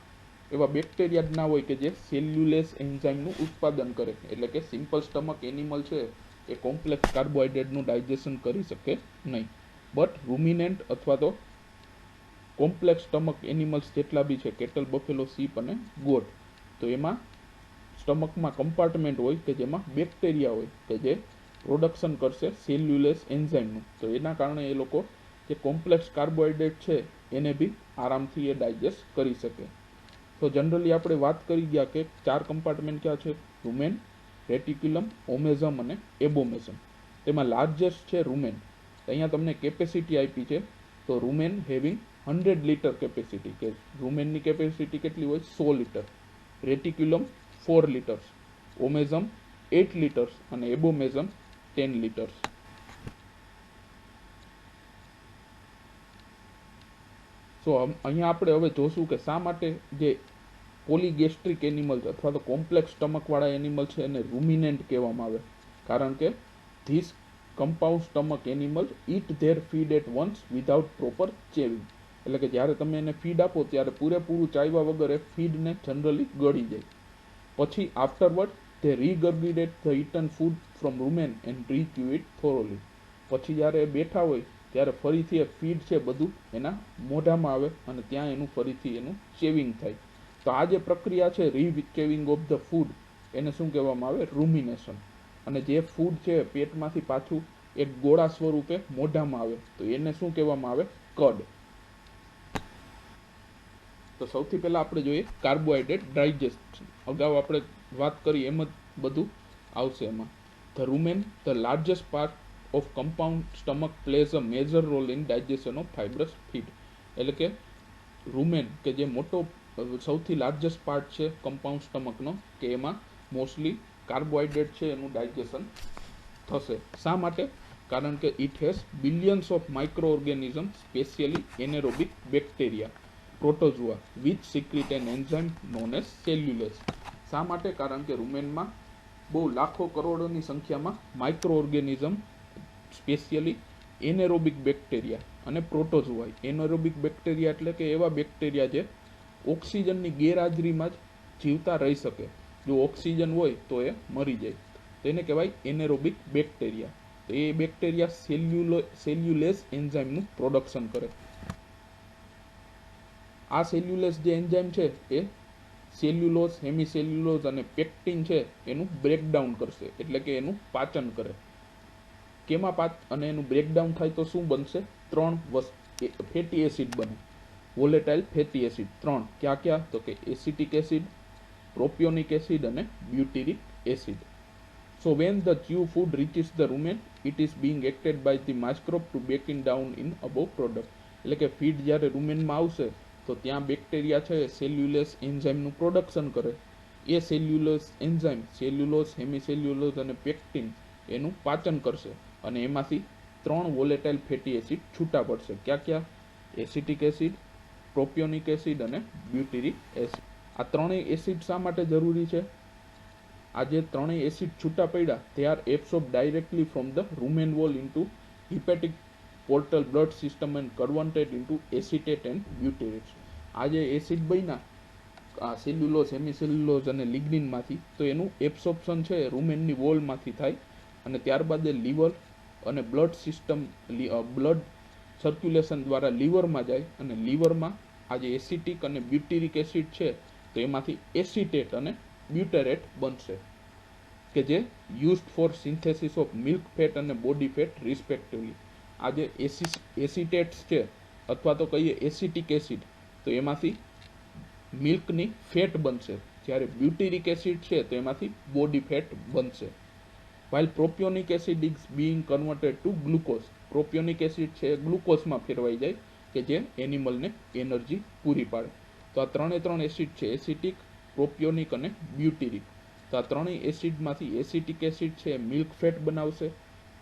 એવા બેક્ટેરિયા જ ના હોય કે જે સેલ્યુલેસ એન્ઝાઇમનું ઉત્પાદન કરે. એટલે કે સિમ્પલ સ્ટમક એનિમલ છે એ કોમ્પ્લેક્સ કાર્બોહાઈડ્રેટનું ડાયજેશન કરી શકે નહીં. બટ રૂમિનેન્ટ અથવા તો કોમ્પ્લેક્સ સ્ટમક એનિમલ્સ જેટલા બી છે, કેટલ, બફેલો, શીપ અને ગોટ, તો એમાં સ્ટમકમાં કમ્પાર્ટમેન્ટ હોય કે જેમાં બેક્ટેરિયા હોય કે જે પ્રોડક્શન કરશે સેલ્યુલેસ એન્ઝાઇમનું. તો એના કારણે એ લોકો જે કોમ્પ્લેક્સ કાર્બોહાઈડ્રેટ છે એને બી આરામથી એ ડાયજેસ્ટ કરી શકે. તો જનરલી આપણે વાત કરી ગયા કે 4 કમ્પાર્ટમેન્ટ ક્યાં છે? રૂમેન, રેટિક્યુલમ, ઓમેઝમ અને એબોમેઝમ. તેમાં લાર્જેસ્ટ છે રૂમેન. અહીંયા તમને કેપેસિટી આપી છે, તો રૂમેન હેવિંગ 100 લીટર કેપેસિટી, કે રૂમેનની કેપેસિટી કેટલી હોય? 100 લીટર. રેટિક્યુલમ 4 લીટર્સ, ઓમેઝમ 8 લીટર્સ અને એબોમેઝમ 10 લીટર્સ. સો અહીંયા આપણે હવે જોશું કે શા માટે જે પોલીગેસ્ટ્રિક એનિમલ અથવા તો કોમ્પ્લેક્સ સ્ટમકવાળા એનિમલ છે એને રૂમિનેન્ટ કહેવામાં આવે. કારણ કે this compound stomach animal eat their feed at once without proper chewing. એટલે કે જ્યારે તમે એને ફીડ આપો ત્યારે પૂરેપૂરું ચાવ્યા વગર એ ફીડને જનરલી ગળી જાય. પછી afterward they regurgitate the eaten food from rumen and rechew it thoroughly. પછી જ્યારે એ બેઠા હોય ત્યારે ફરીથી એ ફીડ છે બધું એના મોઢામાં આવે અને ત્યાં એનું ફરીથી એનું ચેવિંગ થાય. તો આ જે પ્રક્રિયા છે રીચેવિંગ ઓફ ધ ફૂડ, એને શું કહેવામાં આવે? રૂમિનેશન. અને જે ફૂડ છે પેટમાંથી પાછું એક ગોળા સ્વરૂપે મોઢામાં આવે તો એને શું કહેવામાં આવે? કડ. તો સૌથી પહેલા આપણે જોઈએ કાર્બોહાઈડ્રેટ ડાયજેસ્શન. અગાઉ આપણે વાત કરી એમ જ બધું આવશે એમાં. The rumen, the largest part of compound stomach plays a major role in digestion of fibrous feed. એટલે કે રૂમેન કે જે મોટો સૌથી લાર્જેસ્ટ પાર્ટ છે કમ્પાઉન્ડ સ્ટમકનો, કે એમાં મોસ્ટલી કાર્બોહાઈડ્રેટ છે એનું ડાયજેશન થશે. શા માટે? કારણ કે it has billions of micro organism, specially anaerobic bacteria, protozoa, which secrete an enzyme known as cellulase. શા માટે? કારણ કે રૂમેનમાં બહુ લાખો કરોડોની સંખ્યામાં micro organism, specially anaerobic bacteria અને પ્રોટોઝુઆ. એનેરોબિક બેક્ટેરિયા એટલે કે એવા બેક્ટેરિયા જે ઓક્સિજનની ગેરહાજરીમાં જ જીવતા રહી શકે. જો ઓક્સિજન હોય તો એ મરી જાય, તો એને કહેવાય એનેરોબિક બેક્ટેરિયા. તો એ બેક્ટેરિયા સેલ્યુલેસ એન્ઝાઇમનું પ્રોડક્શન કરે. આ સેલ્યુલેસ જે એન્ઝાઇમ છે એ સેલ્યુલોઝ, હેમિસેલ્યુલોઝ અને પેક્ટિન છે એનું બ્રેકડાઉન કરશે. એટલે કે એનું પાચન કરે. કેમાં અને એનું બ્રેકડાઉન થાય તો શું બનશે? 3 ફેટી એસિડ બને. Volatile fatty acid 3. ક્યાં ક્યાં? તો કે એસિટિક એસિડ, પ્રોપિયોનિક એસિડ અને બ્યુટિરિક acid. So when the chew food reaches the rumen, it is being acted by the microbe to break it down in above product. એટલે કે feed જ્યારે રૂમેનમાં આવશે તો ત્યાં બેક્ટેરિયા છે સેલ્યુલેસ એન્ઝાઇમનું પ્રોડક્શન કરે. એ સેલ્યુલોસ એન્ઝાઇમ સેલ્યુલોસ, હેમિસેલ્યુલોસ અને પેક્ટિન એનું પાચન કરશે અને એમાંથી 3 વોલેટાઇલ ફેટી એસિડ છૂટા પડશે. ક્યાં? એસિટિક એસિડ, પ્રોપિયોનિક એસિડ અને બ્યુટેરિક એસિડ. આ ત્રણેય એસિડ શા માટે જરૂરી છે? આ જે ત્રણેય એસિડ છૂટા પડ્યા તે are absorb directly from the rumen wall into hepatic portal blood system and converted into acetate and butyrates. આ જે એસિડ બન્યા આ સેલ્યુલોસ, હેમિસેલ્યુલોસ અને લિગ્નિનમાંથી, તો એનું એબ્સોર્પ્શન છે રૂમેનની વોલમાંથી થાય અને ત્યારબાદ એ લીવર અને બ્લડ સિસ્ટમ બ્લડ સર્ક્યુલેશન દ્વારા લીવરમાં જાય અને લીવરમાં આ જે એસિટિક અને બ્યુટેરિક એસિડ છે તો એમાંથી એસિટેટ અને બ્યુટેરેટ બનશે કે જે used four synthesis of milk fat અને બોડી ફેટ રિસ્પેક્ટિવલી. આ જે એસિટેટ્સ છે અથવા તો કહીએ એસિટિક એસિડ, તો એમાંથી મિલ્કની ફેટ બનશે, જ્યારે બ્યુટેરિક એસિડ છે તો એમાંથી બોડી ફેટ બનશે. while propionic acid is being converted to glucose. Propionic acid છે એ ગ્લુકોઝમાં ફેરવાઈ જાય કે જે એનિમલને એનર્જી પૂરી પાડે. તો આ ત્રણ એસિડ છે એસિટિક, પ્રોપિયોનિક અને બ્યુટેરિક. તો આ ત્રણેય એસિડમાંથી એસિટિક એસિડ છે મિલ્ક ફેટ બનાવશે,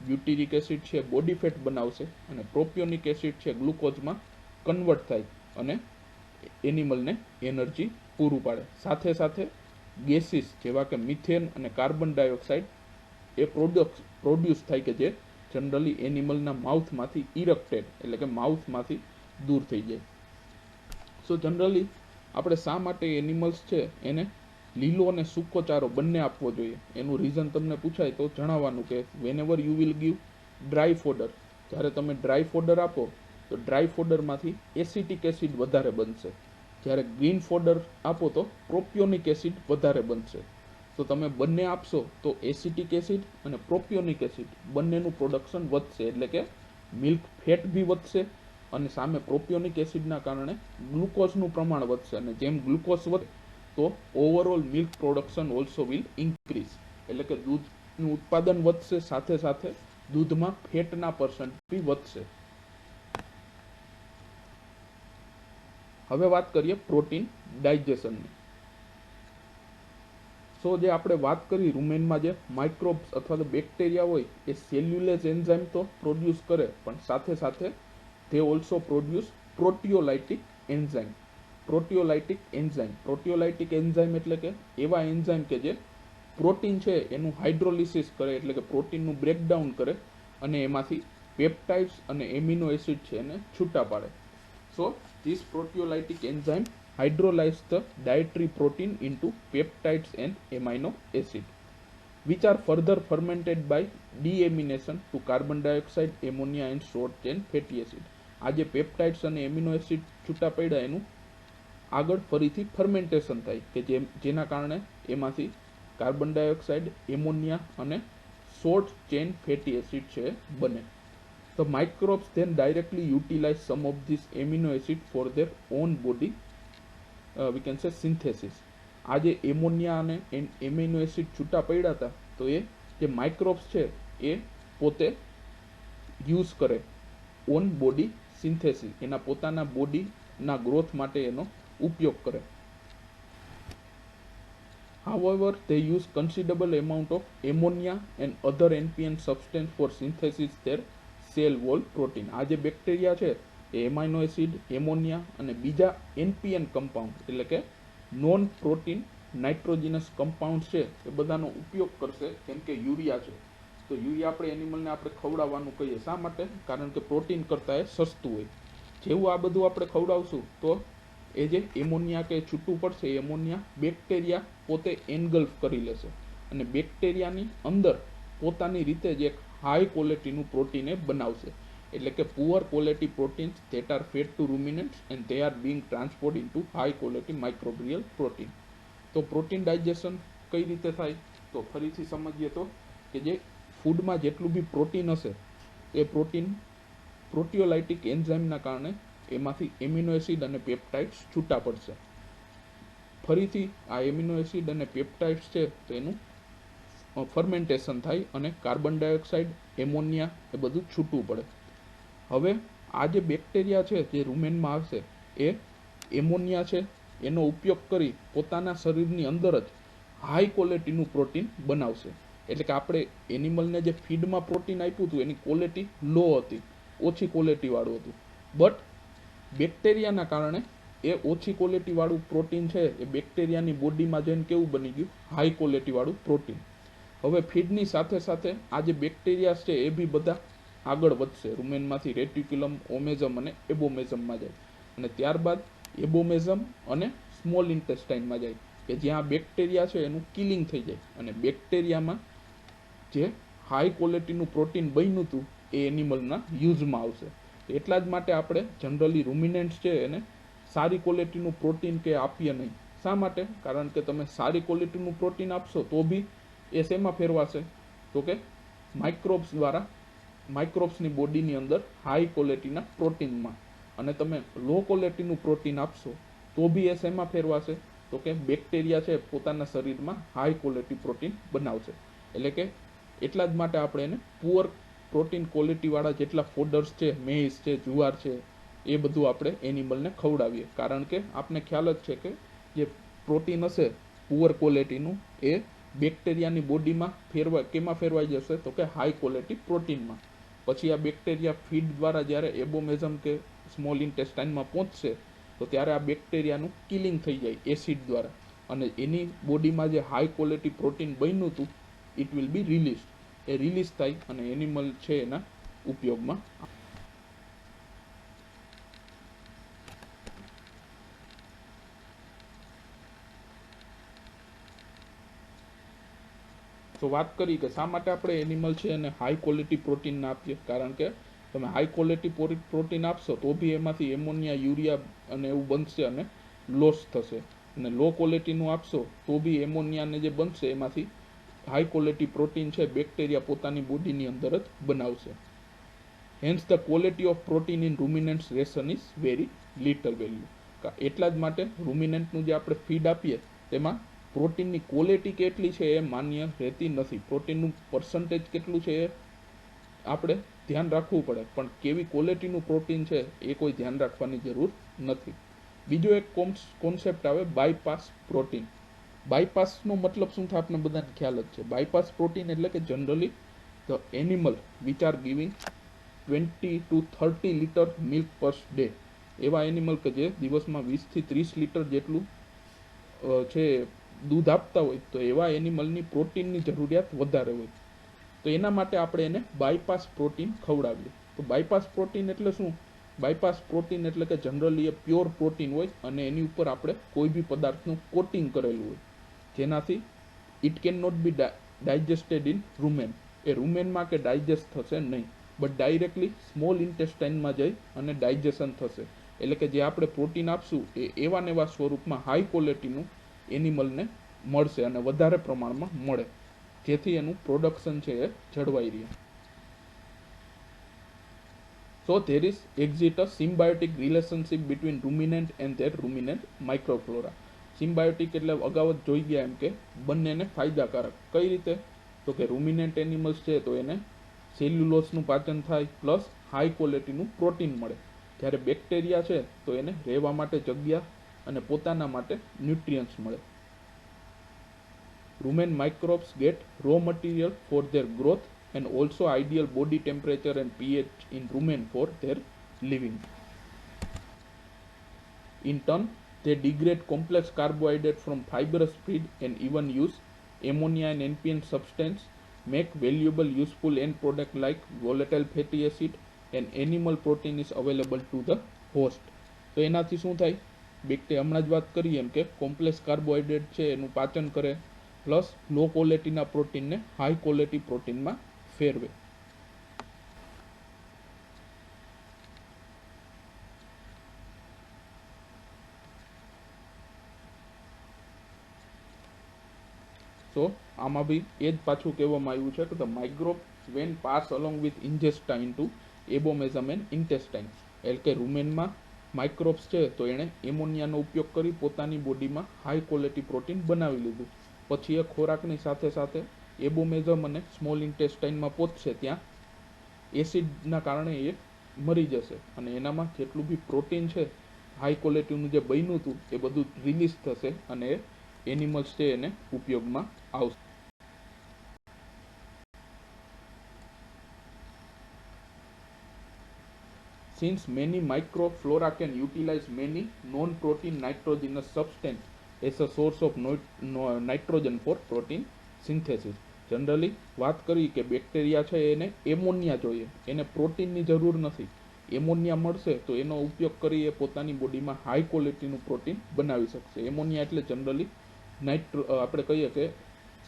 બ્યુટેરિક એસિડ છે બોડી ફેટ બનાવશે અને પ્રોપિયોનિક એસિડ છે ગ્લુકોઝમાં કન્વર્ટ થાય અને એનિમલને એનર્જી પૂરું પાડે. સાથે સાથે ગેસીસ જેવા કે મિથેન અને કાર્બન ડાયોક્સાઇડ એ પ્રોડ્યુસ થાય કે જે જનરલી એનિમલના માઉથમાંથી ઇરેક્ટેડ એટલે કે માઉથમાંથી દૂર થઈ જાય. સો જનરલી આપણે શા માટે એનિમલ્સ છે એને લીલો અને સૂકો ચારો બંને આપવો જોઈએ, એનું રીઝન તમને પૂછાય તો જણાવવાનું કે વેનેવર you will give dry fodder, જ્યારે તમે ડ્રાય ફોડર આપો તો ડ્રાય ફોડરમાંથી એસિટિક એસિડ વધારે બનશે, જ્યારે ગ્રીન ફોડર આપો તો પ્રોપિયોનિક એસિડ વધારે બનશે. તો તમે બંને આપશો તો એસિટિક એસિડ અને પ્રોપિયોનિક એસિડ બંનેનું પ્રોડક્શન વધશે, એટલે કે મિલ્ક ફેટ બી વધશે અને સામે પ્રોપિયોનિક એસિડના કારણે ગ્લુકોઝનું પ્રમાણ વધશે અને જેમ ગ્લુકોઝ વધે તો overall milk production also will increase, એટલે કે દૂધનું ઉત્પાદન વધશે, સાથે સાથે દૂધમાં ફેટના પર્સન્ટ બી વધશે. હવે વાત કરીએ પ્રોટીન ડાયજેશનની. સો જે આપણે વાત કરી રૂમેનમાં જે માઇક્રોબ્સ અથવા તો બેક્ટેરિયા હોય એ સેલ્યુલેસ એન્ઝાઇમ તો પ્રોડ્યુસ કરે પણ સાથે સાથે they also produce proteolytic enzyme. Proteolytic enzyme એટલે કે એવા એન્ઝાઇમ કે જે પ્રોટીન છે એનું હાઇડ્રોલિસિસ કરે એટલે કે પ્રોટીનનું બ્રેકડાઉન કરે અને એમાંથી પેપ્ટાઇડ્સ અને એમિનો એસિડ છે એને છૂટા પાડે. So this proteolytic enzyme hydrolyze the dietary protein into peptides and amino acid, which are further fermented by deamination to carbon dioxide, ammonia and short chain fatty acid. આ જે પેપ્ટાઇડ્સ અને એમિનો એસિડ છૂટા પડ્યા એનું આગળ ફરીથી ફર્મેન્ટેશન થાય કે જેના કારણે એમાંથી કાર્બન ડાયોક્સાઇડ, એમોનિયા અને શોર્ટ ચેન ફેટી એસિડ છે બને. The microbes then directly utilize some of this amino acid for their own body we can say synthesis. આ જે એમોનિયા અને એમિનો એસિડ છૂટા પડ્યા હતા તો એ જે માઇક્રોબ્સ છે એ પોતે યુઝ કરે ઓન બોડી સિન્થેસિસ, એના પોતાના બોડીના ગ્રોથ માટે એનો ઉપયોગ કરે. However, they use considerable amount of ammonia and other NPN substance for synthesis their cell wall protein. આ જે બેક્ટેરિયા છે એ એમાઇનો એસિડ, એમોનિયા અને બીજા એનપીએન કમ્પાઉન્ડ એટલે કે નોન પ્રોટીન નાઇટ્રોજિનસ કમ્પાઉન્ડ છે એ બધાનો ઉપયોગ કરશે. જેમ કે યુરિયા છે તો યુરિયા આપણે એનિમલને આપણે ખવડાવવાનું કહીએ, શા માટે? કારણ કે પ્રોટીન કરતાં એ સસ્તું હોય. જેવું આ બધું આપણે ખવડાવશું તો એ જે એમોનિયા કે છૂટું પડશે એ એમોનિયા બેક્ટેરિયા પોતે એનગલ્ફ કરી લેશે અને બેક્ટેરિયાની અંદર પોતાની રીતે જ એક હાઈ ક્વોલિટીનું પ્રોટીન એ બનાવશે. એટલે કે poor quality proteins that are fed to ruminants and they are being transformed into high quality microbial protein. તો પ્રોટીન ડાયજેશન કઈ રીતે થાય તો ફરીથી સમજીએ તો કે જે ફૂડમાં જેટલું બી પ્રોટીન હશે એ પ્રોટીન પ્રોટીઓલાઇટિક એન્ઝાઇમના કારણે એમાંથી એમિનો એસિડ અને પેપ્ટાઇડ્સ છૂટા પડશે. ફરીથી આ એમિનો એસિડ અને પેપ્ટાઇડ્સ છે તો એનું ફર્મેન્ટેશન થાય અને કાર્બન ડાયોક્સાઇડ, એમોનિયા એ બધું છૂટવું પડે. હવે આ જે બેક્ટેરિયા છે જે રૂમેનમાં આવશે એ એમોનિયા છે એનો ઉપયોગ કરી પોતાના શરીરની અંદર જ હાઈ ક્વોલિટીનું પ્રોટીન બનાવશે. એટલે કે આપણે એનિમલને જે ફીડમાં પ્રોટીન આપ્યું હતું એની ક્વોલિટી લો હતી, ઓછી ક્વોલિટીવાળું હતું. બટ બેક્ટેરિયાના કારણે એ ઓછી ક્વોલિટીવાળું પ્રોટીન છે એ બેક્ટેરિયાની બોડીમાં જઈને કેવું બની ગયું, હાઈ ક્વોલિટીવાળું પ્રોટીન. હવે ફીડની સાથે સાથે આ જે બેક્ટેરિયા છે એ બી બધા આગળ વધશે, રૂમેનમાંથી રેટિક્યુલમ, ઓમેઝમ અને એબોમેઝમમાં જાય, અને ત્યારબાદ એબોમેઝમ અને સ્મોલ ઇન્ટેસ્ટાઇનમાં જાય કે જ્યાં બેક્ટેરિયા છે એનું કિલિંગ થઈ જાય અને બેક્ટેરિયામાં જે હાઈ ક્વોલિટીનું પ્રોટીન બન્યું હતું એ એનિમલના યુઝમાં આવશે. એટલા જ માટે આપણે જનરલી રૂમિનેન્ટ્સ છે એને સારી ક્વોલિટીનું પ્રોટીન કે આપીએ નહીં. શા માટે? કારણ કે તમે સારી ક્વોલિટીનું પ્રોટીન આપશો તો બી એ શેમાં ફેરવાશે, તો કે માઇક્રોબ્સ દ્વારા, માઇક્રોબ્સની બોડીની અંદર હાઈ ક્વોલિટીના પ્રોટીનમાં. અને તમે લો ક્વોલિટીનું પ્રોટીન આપશો તો બી એ શેમાં ફેરવાશે, તો કે બેક્ટેરિયા છે પોતાના શરીરમાં હાઈ ક્વોલિટી પ્રોટીન બનાવશે. એટલે કે એટલા જ માટે આપણે એને પુઅર પ્રોટીન ક્વોલિટીવાળા જેટલા ફોડર્સ છે, મેઇઝ છે, જુવાર છે, એ બધું આપણે એનિમલને ખવડાવીએ. કારણ કે આપને ખ્યાલ જ છે કે જે પ્રોટીન હશે પુઅર ક્વોલિટીનું એ બેક્ટેરિયાની બોડીમાં કેમાં ફેરવાઈ જશે, તો કે હાઈ ક્વોલિટી પ્રોટીનમાં. પછી આ બેક્ટેરિયા ફીડ દ્વારા જ્યારે એબોમેઝમ કે સ્મોલ ઇન્ટેસ્ટાઇનમાં પહોંચશે તો ત્યારે આ બેક્ટેરિયાનું કિલિંગ થઈ જાય એસિડ દ્વારા, અને એની બોડીમાં જે હાઈ ક્વોલિટી પ્રોટીન બન્યું હતું it will B release. A release થાય અને એનિમલ છે એના ઉપયોગમાં. તો વાત કરી કે શા માટે આપણે એનિમલ છે એને હાઈ ક્વોલિટી પ્રોટીન ના આપીએ. કારણ કે તમે હાઈ ક્વોલિટી પ્રોટીન આપશો તો બી એમાંથી એમોનિયા, યુરિયા અને એવું બનશે અને લોસ થશે. અને લો ક્વોલિટીનું આપશો તો બી એમોનિયાને જે બનશે એમાંથી હાઈ ક્વોલિટી પ્રોટીન છે બેક્ટેરિયા પોતાની બોડીની અંદર જ બનાવશે. Hence the quality of protein in ruminants ration is very little value. એટલા જ માટે રૂમિનન્ટનું જે આપણે ફીડ આપીએ તેમાં પ્રોટીનની ક્વોલિટી કેટલી છે એ માન્ય રહેતી નથી. પ્રોટીનનું પર્સન્ટેજ કેટલું છે એ આપણે ધ્યાન રાખવું પડે, પણ કેવી ક્વોલિટીનું પ્રોટીન છે એ કોઈ ધ્યાન રાખવાની જરૂર નથી. બીજો એક કોન્સેપ્ટ આવે બાયપાસ પ્રોટીન. બાયપાસનો મતલબ શું થાય આપણે બધાને ખ્યાલ જ છે. બાયપાસ પ્રોટીન એટલે કે generally the animal which are giving 20 to 30 litre milk per day, એવા એનિમલ કે જે દિવસમાં 20 થી 30 લીટર જેટલું છે દૂધ આપતા હોય, તો એવા એનિમલની પ્રોટીનની જરૂરિયાત વધારે હોય. તો એના માટે આપણે એને બાયપાસ પ્રોટીન ખવડાવીએ. તો બાયપાસ પ્રોટીન એટલે શું? બાયપાસ પ્રોટીન એટલે કે જનરલી એ પ્યોર પ્રોટીન હોય અને એની ઉપર આપણે કોઈ બી પદાર્થનું કોટિંગ કરેલું હોય, જેનાથી it can not be digested in rumen. એ રૂમેનમાં કે ડાયજેસ્ટ થશે નહીં, બટ ડાયરેક્ટલી સ્મોલ ઇન્ટેસ્ટાઇનમાં જઈ અને ડાયજેશન થશે. એટલે કે જે આપણે પ્રોટીન આપશું એ એવા ને એવા સ્વરૂપમાં હાઈ ક્વોલિટીનું એનિમલને મળશે અને વધારે પ્રમાણમાં મળે, જેથી એનું પ્રોડક્શન છે એ જળવાઈ રહે. So there is exist a symbiotic relationship between ruminant and their ruminant microflora. Symbiotic એટલે અગાઉ જ જોઈ ગયા એમ કે બંનેને ફાયદાકારક. કઈ રીતે? તો કે રૂમિનેન્ટ એનિમલ્સ છે તો એને સેલ્યુલોસનું પાચન થાય પ્લસ હાઈ ક્વોલિટીનું પ્રોટીન મળે, જ્યારે બેક્ટેરિયા છે તો એને રહેવા માટે જગ્યા અને પોતાના માટે ન્યુટ્રિયન્ટ્સ મળે. Rumen microbes get raw material for their growth and also ideal body temperature and pH in rumen for their living. In turn, they degrade complex carbohydrate from fibrous feed and even use ammonia and NPN substance, make valuable useful end product like volatile fatty acid and animal protein is available to the host. તો એનાથી શું થાય? હમણાં જ વાત કરી એમ કે કોમ્પ્લેક્સ કાર્બોહાઈડ્રેટ છે એનું પાચન કરે પ્લસ લો ક્વોલિટીના પ્રોટીનને હાઈ ક્વોલિટી પ્રોટીનમાં ફેરવે. તો આમાં બી એ જ પાછું કહેવામાં આવ્યું છે કે the microbes when pass along with ingesta to abomasum and intestine. એટલે કે રૂમેનમાં માઇક્રોબ્સ છે તો એણે એમોનિયાનો ઉપયોગ કરી પોતાની બોડીમાં હાઈ ક્વોલિટી પ્રોટીન બનાવી લીધું. પછી એ ખોરાકની સાથે સાથે એબોમેઝમ અને સ્મોલ ઇન્ટેસ્ટાઇનમાં પહોંચશે ત્યાં એસિડના કારણે એ મરી જશે અને એનામાં જેટલું બી પ્રોટીન છે હાઈ ક્વોલિટીનું જે બન્યું હતું એ બધું રિલીઝ થશે અને એ એનિમલ્સ છે એને ઉપયોગમાં આવશે. Since many microflora can utilize many non-protein nitrogenous substance as a source of nitrogen for protein synthesis. Generally વાત કરી કે બેક્ટેરિયા છે એને એમોનિયા જોઈએ, એને પ્રોટીનની જરૂર નથી. એમોનિયા મળશે તો એનો ઉપયોગ કરી એ પોતાની બોડીમાં હાઈ ક્વોલિટીનું પ્રોટીન બનાવી શકશે. એમોનિયા એટલે જનરલી આપણે કહીએ કે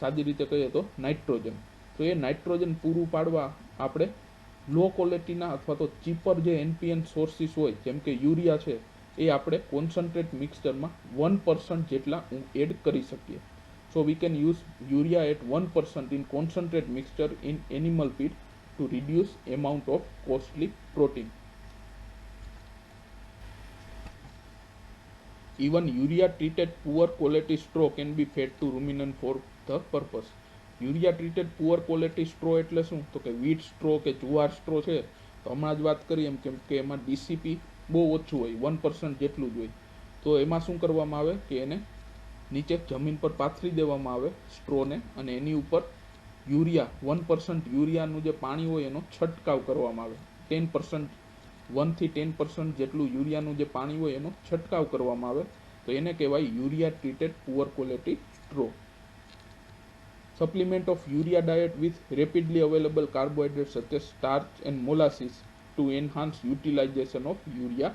સાદી રીતે કહીએ તો નાઇટ્રોજન. તો એ નાઇટ્રોજન પૂરું પાડવા આપણે લો ક્વોલિટીના અથવા તો ચીપર જે એનપીએન સોર્સિસ હોય જેમ કે યુરિયા છે એ આપણે કોન્સન્ટ્રેટ મિક્સચરમાં 1% જેટલા એડ કરી શકીએ. So we can use urea at 1% in concentrate mixture in animal feed to reduce amount of costly protein. Even urea treated poor quality straw can be fed to ruminant for the purpose. Urea treated poor quality straw એટલે શું? તો કે વીટ straw કે જુવાર straw છે તો હમણાં જ વાત કરી એમ કેમ કે એમાં ડીસીપી બહુ ઓછું હોય, 1% જેટલું જ હોય. તો એમાં શું કરવામાં આવે કે એને નીચે જમીન પર પાથરી દેવામાં આવે સ્ટ્રોને અને એની ઉપર યુરિયા 1% યુરિયાનું જે પાણી હોય એનો છંટકાવ કરવામાં આવે. 10% 1 થી 10% જેટલું યુરિયાનું જે પાણી હોય એનો છંટકાવ કરવામાં આવે તો એને કહેવાય urea treated poor quality straw. Supplement of urea diet with rapidly available carbohydrates such as starch and molasses to enhance utilization of urea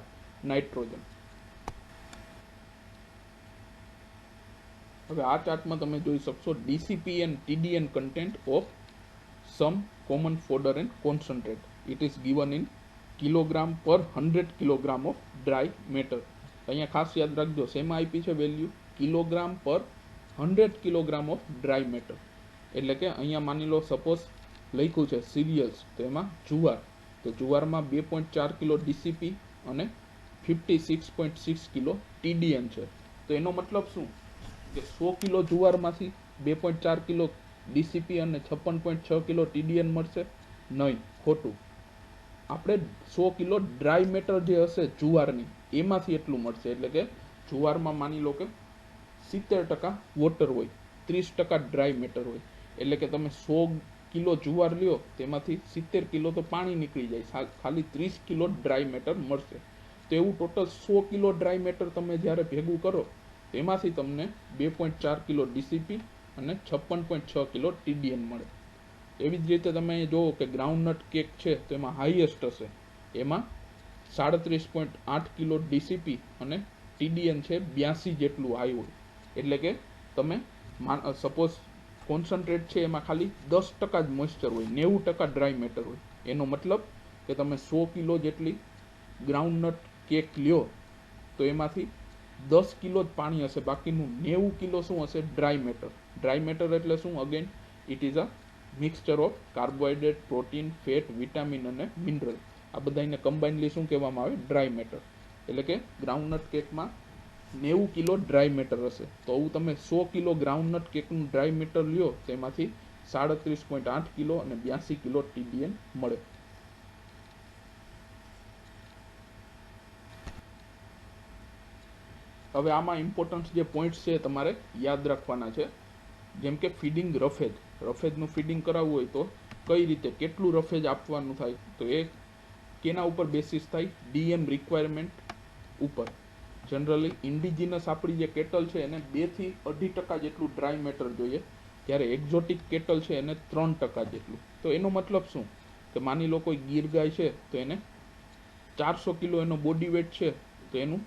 nitrogen. હવે આ ચાર્ટમાં તમે જોઈ શકશો DCP and TDN content of some common fodder and concentrate. It is given in kilogram per 100 kilogram of dry matter. અહીંયા ખાસ યાદ રાખજો શેમાં આપી છે વેલ્યુ? કિલોગ્રામ પર 100 કિલોગ્રામ ઓફ ડ્રાય મેટર. એટલે કે અહીંયા માની લો સપોઝ લખ્યું છે સિરિયલ્સ તો એમાં જુવાર, તો જુવારમાં 2.4 કિલો ડીસીપી અને 56.6 કિલો ટીડીએન છે. તો એનો મતલબ શું કે 100 કિલો જુવારમાંથી 2.4 કિલો ડીસીપી અને 56.6 કિલો ટીડીએન મળશે? નહીં, ખોટું. આપણે 100 કિલો ડ્રાય મેટર જે હશે જુવારની એમાંથી એટલું મળશે. એટલે કે જુવારમાં માની લો કે 70% વોટર હોય, 30% ડ્રાય મેટર હોય. એટલે કે તમે 100 કિલો જુવાર લ્યો તેમાંથી 70 કિલો તો પાણી નીકળી જાય, ખાલી 30 કિલો ડ્રાય મેટર મળશે. તો એવું ટોટલ 100 કિલો ડ્રાય મેટર તમે જ્યારે ભેગું કરો તેમાંથી તમને 2.4 કિલો ડીસીપી અને 56.6 કિલો ટીડીએન મળે. એવી જ રીતે તમે જુઓ કે ગ્રાઉન્ડનટ કેક છે તો એમાં હાઈએસ્ટ હશે, એમાં 37.8 કિલો ડીસીપી અને ટીડીએન છે 82 જેટલું હાઈ હોય. એટલે કે તમે સપોઝ કોન્સન્ટ્રેટ છે એમાં ખાલી 10% જ મોઇસ્ચર હોય, 90% ડ્રાય મેટર હોય. એનો મતલબ કે તમે 100 કિલો જેટલી ગ્રાઉન્ડનટ કેક લ્યો તો એમાંથી 10 કિલો જ પાણી હશે, બાકીનું 90 કિલો શું હશે? Dry matter. ડ્રાય મેટર એટલે શું? Again it is a mixture of carbohydrate, protein, fat, vitamin અને મિનરલ. આ બધાને કમ્બાઇનલી શું કહેવામાં આવે? Dry matter. એટલે કે ગ્રાઉન્ડનટ કેકમાં 90 કિલો ડ્રાય મેટર હશે. તો આવું તમે 100 કિલો ગ્રાઉન્ડનટ કેકનું ડ્રાય મેટર લ્યો તેમાંથી 37.8 કિલો અને 82 કિલો ટીડીએન મળે. હવે આમાં ઇમ્પોર્ટન્સ જે પોઈન્ટ્સ છે તમારે યાદ રાખવાના છે. જેમ કે ફીડિંગ રફેજ, રફેજનું ફીડિંગ કરાવવું હોય તો કઈ રીતે કેટલું રફેજ આપવાનું થાય? તો એ કેના ઉપર બેસિસ થાય? ડીએમ રિક્વાયરમેન્ટ ઉપર. જનરલી ઇન્ડિજિનસ આપણી જે કેટલ છે એને 2 થી 2.5% જેટલું ડ્રાય મેટર જોઈએ, જ્યારે એક્ઝોટિક કેટલ છે એને 3% જેટલું. તો એનો મતલબ શું કે માની લો કોઈ ગીર ગાય છે તો એને 400 કિલો એનો બોડી વેટ છે તો એનું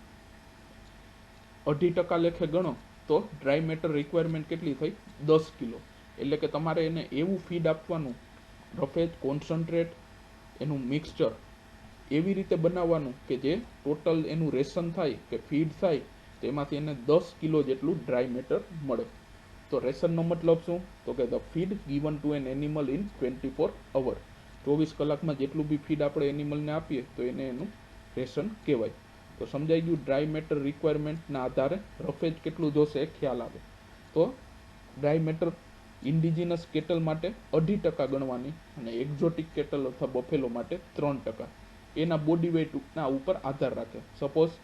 2.5% લેખે ગણો તો ડ્રાય મેટર રિક્વાયરમેન્ટ કેટલી થઈ? 10 કિલો. એટલે કે તમારે એને એવું ફીડ આપવાનું, રફેજ, કોન્સન્ટ્રેટ, એનું મિક્સચર એવી રીતે બનાવવાનું કે જે ટોટલ એનું રેશન થાય કે ફીડ થાય તેમાંથી એને 10 કિલો જેટલું ડ્રાય મેટર મળે. તો રેશનનો મતલબ શું? તો કે the feed given to N animal in 24 અવર. 24 કલાકમાં જેટલું બી ફીડ આપણે એનિમલને આપીએ તો એને એનું રેશન કહેવાય. તો સમજાઈ ગયું? ડ્રાય મેટર રિક્વાયરમેન્ટના આધારે રફેજ કેટલું જોશે એ ખ્યાલ આવે. તો ડ્રાય મેટર ઇન્ડિજિનસ કેટલ માટે 2.5% ગણવાની અને એક્ઝોટિક કેટલ અથવા બફેલો માટે 3%. એના બોડી વેઇટના ઉપર આધાર રાખે. સપોઝ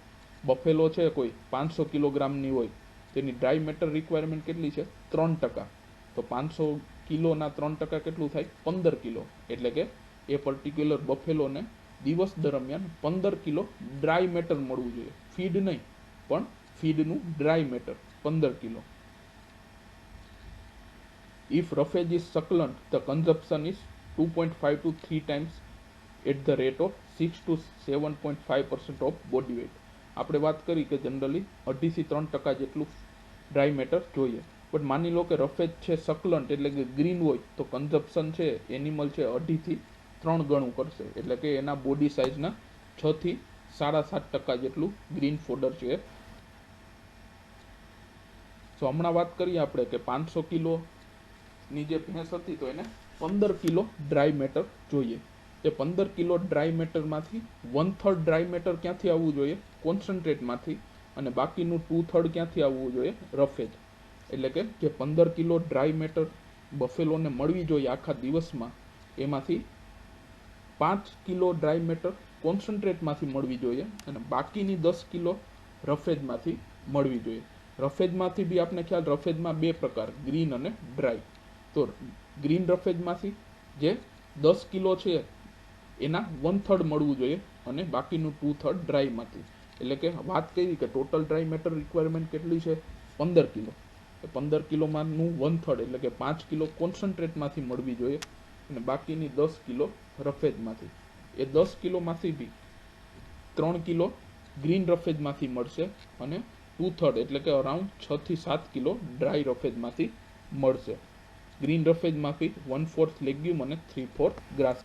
બફેલો છે કોઈ 500 કિલોગ્રામની હોય, તેની ડ્રાય મેટર રિક્વાયરમેન્ટ કેટલી છે? 3%. તો 500 કિલોના 3% કેટલું થાય? 15 કિલો. એટલે કે એ પર્ટિક્યુલર બફેલોને દિવસ દરમિયાન 15 કિલો ડ્રાય મેટર મળવું જોઈએ. ફીડ નહીં, પણ ફીડનું dry matter 15 kilo. If roughage is succulent, the consumption is 2.5 to 3 times at the rate of 6 to 7.5% of body weight. આપણે વાત કરી કે જનરલી 2.5 થી 3% જેટલું ડ્રાય મેટર જોઈએ. બટ માની લો કે રફેજ છે સકલન્ટ એટલે કે ગ્રીન હોય, તો કન્ઝપ્શન છે એનિમલ છે 2.5 થી 3 ગણું કરશે. એટલે કે એના બોડી સાઇઝના 6 થી 7.5% જેટલું ગ્રીન ફોડર છે. તો હમણાં વાત કરીએ આપણે કે 500 કિલો ની જે ભેંસ હતી તો એને 15 કિલો ડ્રાય મેટર જોઈએ. એ 15 કિલો ડ્રાય મેટરમાંથી 1/3 ડ્રાય મેટર ક્યાંથી આવવું જોઈએ? કોન્સન્ટ્રેટમાંથી. અને બાકીનું 2/3 ક્યાંથી આવવું જોઈએ? રફેજ. એટલે કે જે 15 કિલો ડ્રાય મેટર બફેલોને મળવી જોઈએ આખા દિવસમાં, એમાંથી 5 કિલો ડ્રાય મેટર કોન્સન્ટ્રેટમાંથી મળવી જોઈએ અને બાકીની 10 કિલો રફેજમાંથી મળવી જોઈએ. રફેજમાંથી બી આપણે ખ્યાલ, રફેજમાં 2 પ્રકાર, ગ્રીન અને ડ્રાય. તો ગ્રીન રફેજમાંથી જે 10 કિલો છે એના 1/3 મળવું જોઈએ અને બાકીનું 2/3 ડ્રાયમાંથી. એટલે કે વાત કરી કે ટોટલ ડ્રાય મેટર રિક્વાયરમેન્ટ કેટલી છે? 15 કિલો. એ 15 કિલોમાંનું 1/3 એટલે કે 5 કિલો કોન્સન્ટ્રેટમાંથી મળવી જોઈએ અને બાકીની 10 કિલો રફેજમાંથી. એ 10 કિલોમાંથી બી 3 કિલો ગ્રીન રફેજમાંથી મળશે અને 2/3 એટલે કે અરાઉન્ડ 6 થી 7 કિલો ડ્રાય રફેજમાંથી મળશે. ગ્રીન રફેજમાંથી 1/4 લેગ્યુમ અને 3/4 ગ્રાસ.